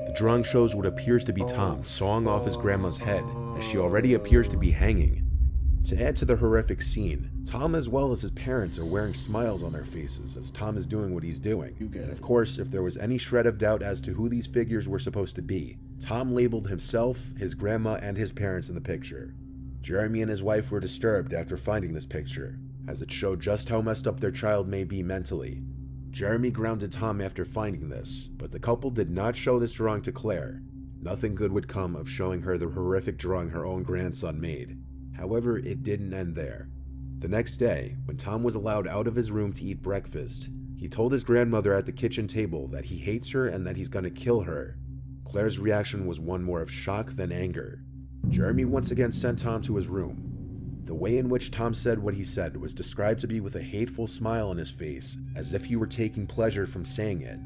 Speaker 9: The drawing shows what appears to be Tom sawing off his grandma's head, as she already appears to be hanging. To add to the horrific scene, Tom as well as his parents are wearing smiles on their faces as Tom is doing what he's doing. And of course, if there was any shred of doubt as to who these figures were supposed to be, Tom labeled himself, his grandma, and his parents in the picture. Jeremy and his wife were disturbed after finding this picture, as it showed just how messed up their child may be mentally. Jeremy grounded Tom after finding this, but the couple did not show this drawing to Claire. Nothing good would come of showing her the horrific drawing her own grandson made. However, it didn't end there. The next day, when Tom was allowed out of his room to eat breakfast, he told his grandmother at the kitchen table that he hates her and that he's gonna kill her. Claire's reaction was one more of shock than anger. Jeremy once again sent Tom to his room. The way in which Tom said what he said was described to be with a hateful smile on his face, as if he were taking pleasure from saying it.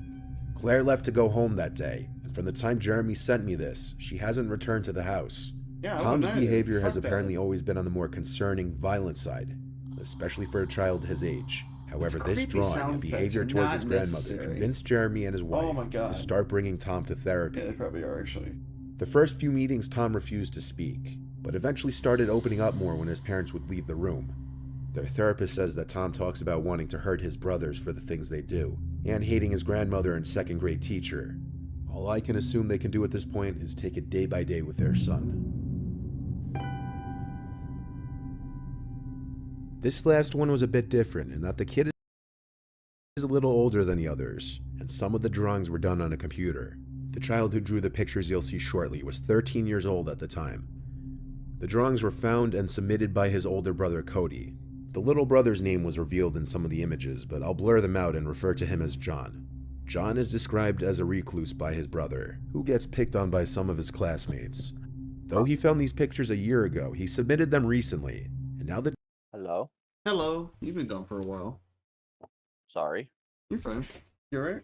Speaker 9: Claire left to go home that day, and from the time Jeremy sent me this, she hasn't returned to the house. Tom's behavior has apparently always been on the more concerning, violent side, especially for a child his age. However, this drawing and behavior towards his grandmother convinced Jeremy and his wife to start bringing Tom to therapy.
Speaker 1: Yeah, they probably are actually.
Speaker 9: The first few meetings, Tom refused to speak, but eventually started opening up more when his parents would leave the room. Their therapist says that Tom talks about wanting to hurt his brothers for the things they do, and hating his grandmother and second-grade teacher. All I can assume they can do at this point is take it day by day with their son. This last one was a bit different in that the kid is a little older than the others, and some of the drawings were done on a computer. The child who drew the pictures you'll see shortly was 13 years old at the time. The drawings were found and submitted by his older brother Cody. The little brother's name was revealed in some of the images, but I'll blur them out and refer to him as John. John is described as a recluse by his brother, who gets picked on by some of his classmates. Though he found these pictures a year ago, he submitted them recently, and now that
Speaker 12: Hello?
Speaker 1: Hello. You've been gone for a while.
Speaker 12: Sorry.
Speaker 1: You're fine. You alright?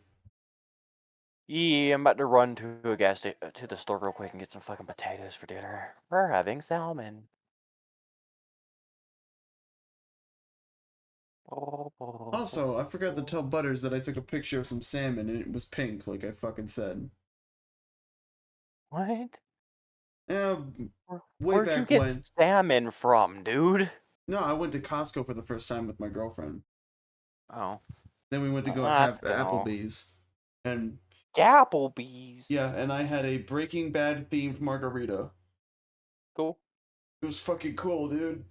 Speaker 12: Yeah, I'm about to run to the store real quick and get some fucking potatoes for dinner. We're having salmon.
Speaker 1: Also, I forgot to tell Butters that I took a picture of some salmon and it was pink, like I fucking said.
Speaker 12: What?
Speaker 1: Yeah, way
Speaker 12: Where'd
Speaker 1: back
Speaker 12: you get
Speaker 1: when.
Speaker 12: salmon from, dude?
Speaker 1: No, I went to Costco for the first time with my girlfriend.
Speaker 12: Oh.
Speaker 1: Then we went to go
Speaker 12: That's
Speaker 1: have
Speaker 12: cool.
Speaker 1: Applebee's. And
Speaker 12: Applebee's.
Speaker 1: yeah, and I had a Breaking Bad themed margarita.
Speaker 12: Cool.
Speaker 1: It was fucking cool, dude.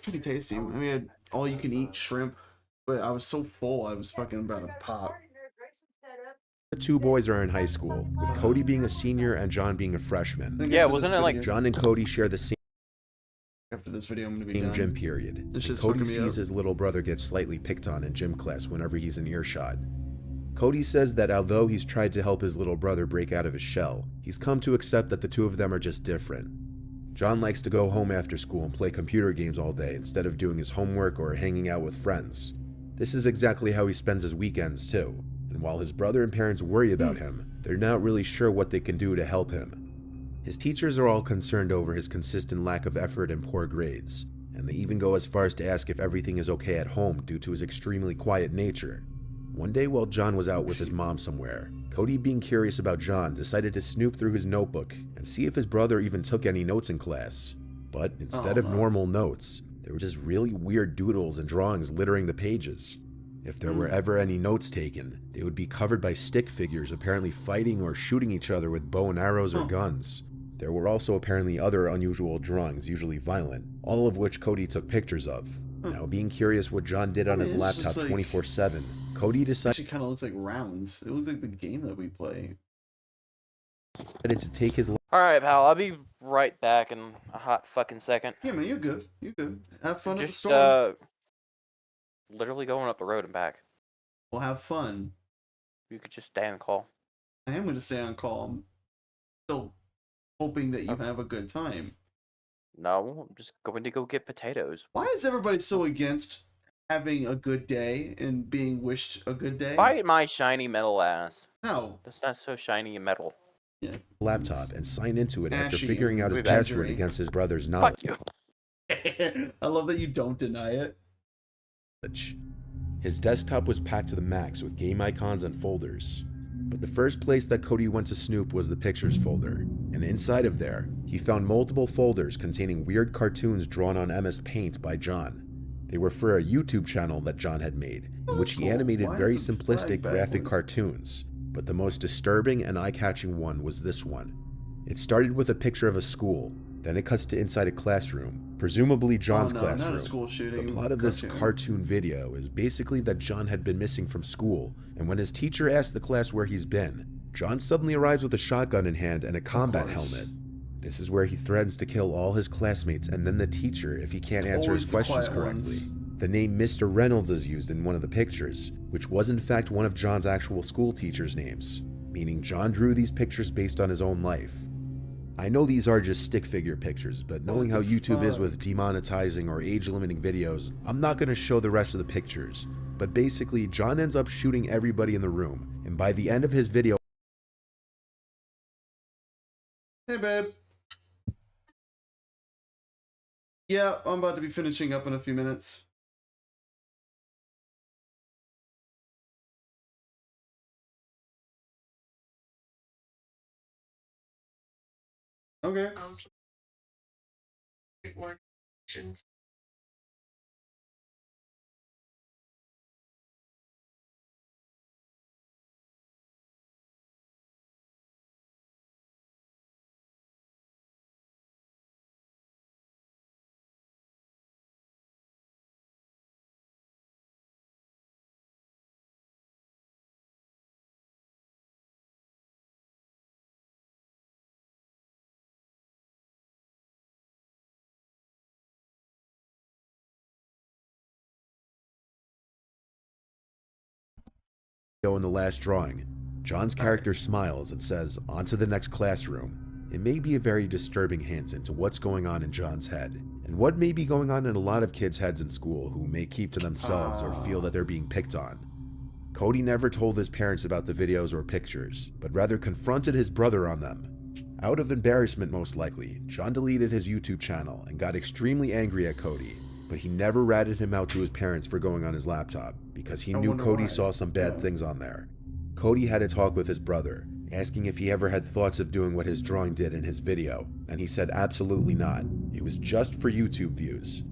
Speaker 1: Pretty tasty. I mean, I had all you can eat shrimp, but I was so full I was fucking about to pop.
Speaker 9: the two boys are in high school, with Cody being a senior and John being a freshman.
Speaker 12: Yeah, wasn't it like
Speaker 9: John and Cody share the same
Speaker 1: after this video I'm gonna be done.
Speaker 9: gym period.
Speaker 1: This
Speaker 9: And
Speaker 1: shit's
Speaker 9: Cody
Speaker 1: fucking me
Speaker 9: sees
Speaker 1: up.
Speaker 9: his little brother get slightly picked on in gym class whenever he's in earshot. Cody says that although he's tried to help his little brother break out of his shell, he's come to accept that the two of them are just different. John likes to go home after school and play computer games all day instead of doing his homework or hanging out with friends. This is exactly how he spends his weekends too, and while his brother and parents worry about him, they're not really sure what they can do to help him. His teachers are all concerned over his consistent lack of effort and poor grades, and they even go as far as to ask if everything is okay at home due to his extremely quiet nature. One day while John was out with his mom somewhere, Cody, being curious about John, decided to snoop through his notebook and see if his brother even took any notes in class. But instead of normal notes, there were just really weird doodles and drawings littering the pages. If there were ever any notes taken, they would be covered by stick figures apparently fighting or shooting each other with bow and arrows or guns. There were also apparently other unusual drawings, usually violent, all of which Cody took pictures of. Now, being curious what John did on his laptop 24/7, Cody decided
Speaker 1: Actually kind of looks like rounds. It looks like the game that we play.
Speaker 9: to take his
Speaker 12: Alright, pal, I'll be right back in a hot fucking second.
Speaker 1: Yeah, man, you're good. You're good. Have fun at the
Speaker 12: Just,
Speaker 1: store.
Speaker 12: literally going up the road and back.
Speaker 1: We'll have fun.
Speaker 12: You could just stay on call.
Speaker 1: I am going to stay on call. I'm still hoping that you have a good time.
Speaker 12: No, I'm just going to go get potatoes.
Speaker 1: Why is everybody so against having a good day and being wished a good day?
Speaker 12: Bite my shiny metal ass.
Speaker 1: No.
Speaker 12: That's not so shiny and metal.
Speaker 1: Yeah.
Speaker 9: laptop and sign into it after
Speaker 1: Ashy
Speaker 9: figuring out his
Speaker 1: and
Speaker 9: password
Speaker 1: badgery.
Speaker 9: against his brother's knowledge.
Speaker 12: Fuck you.
Speaker 1: I love that you don't deny it.
Speaker 9: His desktop was packed to the max with game icons and folders. But the first place that Cody went to snoop was the pictures folder, and inside of there, he found multiple folders containing weird cartoons drawn on MS Paint by John. They were for a YouTube channel that John had made, in which he animated very simplistic graphic cartoons. But the most disturbing and eye-catching one was this one. It started with a picture of a school, then it cuts to inside a classroom, presumably John's classroom.
Speaker 1: Not a school shooting.
Speaker 9: The plot of this cartoon video is basically that John had been missing from school, and when his teacher asked the class where he's been, John suddenly arrives with a shotgun in hand and a combat helmet. This is where he threatens to kill all his classmates and then the teacher if he can't answer his questions correctly. The name Mr. Reynolds is used in one of the pictures, which was in fact one of John's actual school teachers' names, meaning John drew these pictures based on his own life. I know these are just stick figure pictures, but knowing how YouTube is with demonetizing or age-limiting videos, I'm not going to show the rest of the pictures. But basically, John ends up shooting everybody in the room, and by the end of his video...
Speaker 1: Hey, babe. Yeah, I'm about to be finishing up in a few minutes. Okay.
Speaker 9: In the last drawing, John's character smiles and says, "On to the next classroom." It may be a very disturbing hint into what's going on in John's head, and what may be going on in a lot of kids' heads in school who may keep to themselves or feel that they're being picked on. Cody never told his parents about the videos or pictures, but rather confronted his brother on them. Out of embarrassment most likely, John deleted his YouTube channel and got extremely angry at Cody, but he never ratted him out to his parents for going on his laptop, because he knew Cody saw some bad things on there. Cody had a talk with his brother, asking if he ever had thoughts of doing what his drawing did in his video, and he said absolutely not. It was just for YouTube views.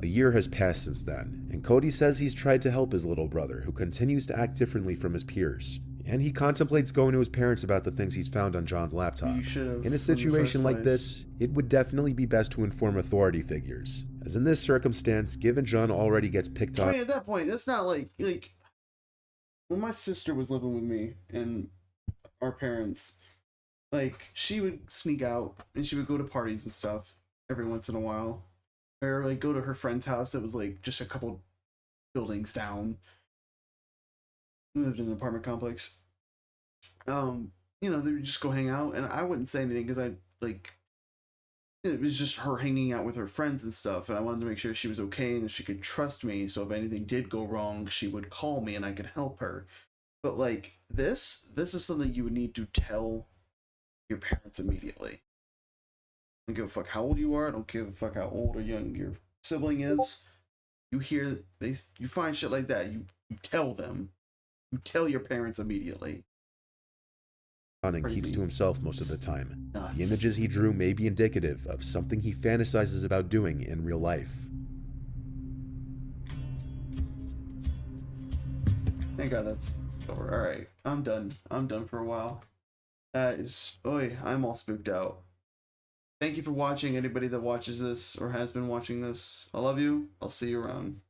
Speaker 9: A year has passed since then, and Cody says he's tried to help his little brother, who continues to act differently from his peers. And he contemplates going to his parents about the things he's found on John's laptop. In a situation like this, it would definitely be best to inform authority figures, as in this circumstance, given John already gets picked on.
Speaker 1: I mean, at that point, that's not like when my sister was living with me and our parents, like, she would sneak out and she would go to parties and stuff every once in a while, or like go to her friend's house that was like just a couple buildings down. We lived in an apartment complex. You know, they would just go hang out, and I wouldn't say anything because it was just her hanging out with her friends and stuff, and I wanted to make sure she was okay and that she could trust me, so if anything did go wrong, she would call me and I could help her. But like this is something you would need to tell your parents immediately. I don't give a fuck how old you are, I don't give a fuck how old or young your sibling is. You hear you find shit like that, you tell them. You tell your parents immediately.
Speaker 9: And keeps to himself most of the time. The images he drew may be indicative of something he fantasizes about doing in real life.
Speaker 1: Thank God that's over. Alright, I'm done. I'm done for a while. That is... Oy, I'm all spooked out. Thank you for watching, anybody that watches this or has been watching this. I love you. I'll see you around.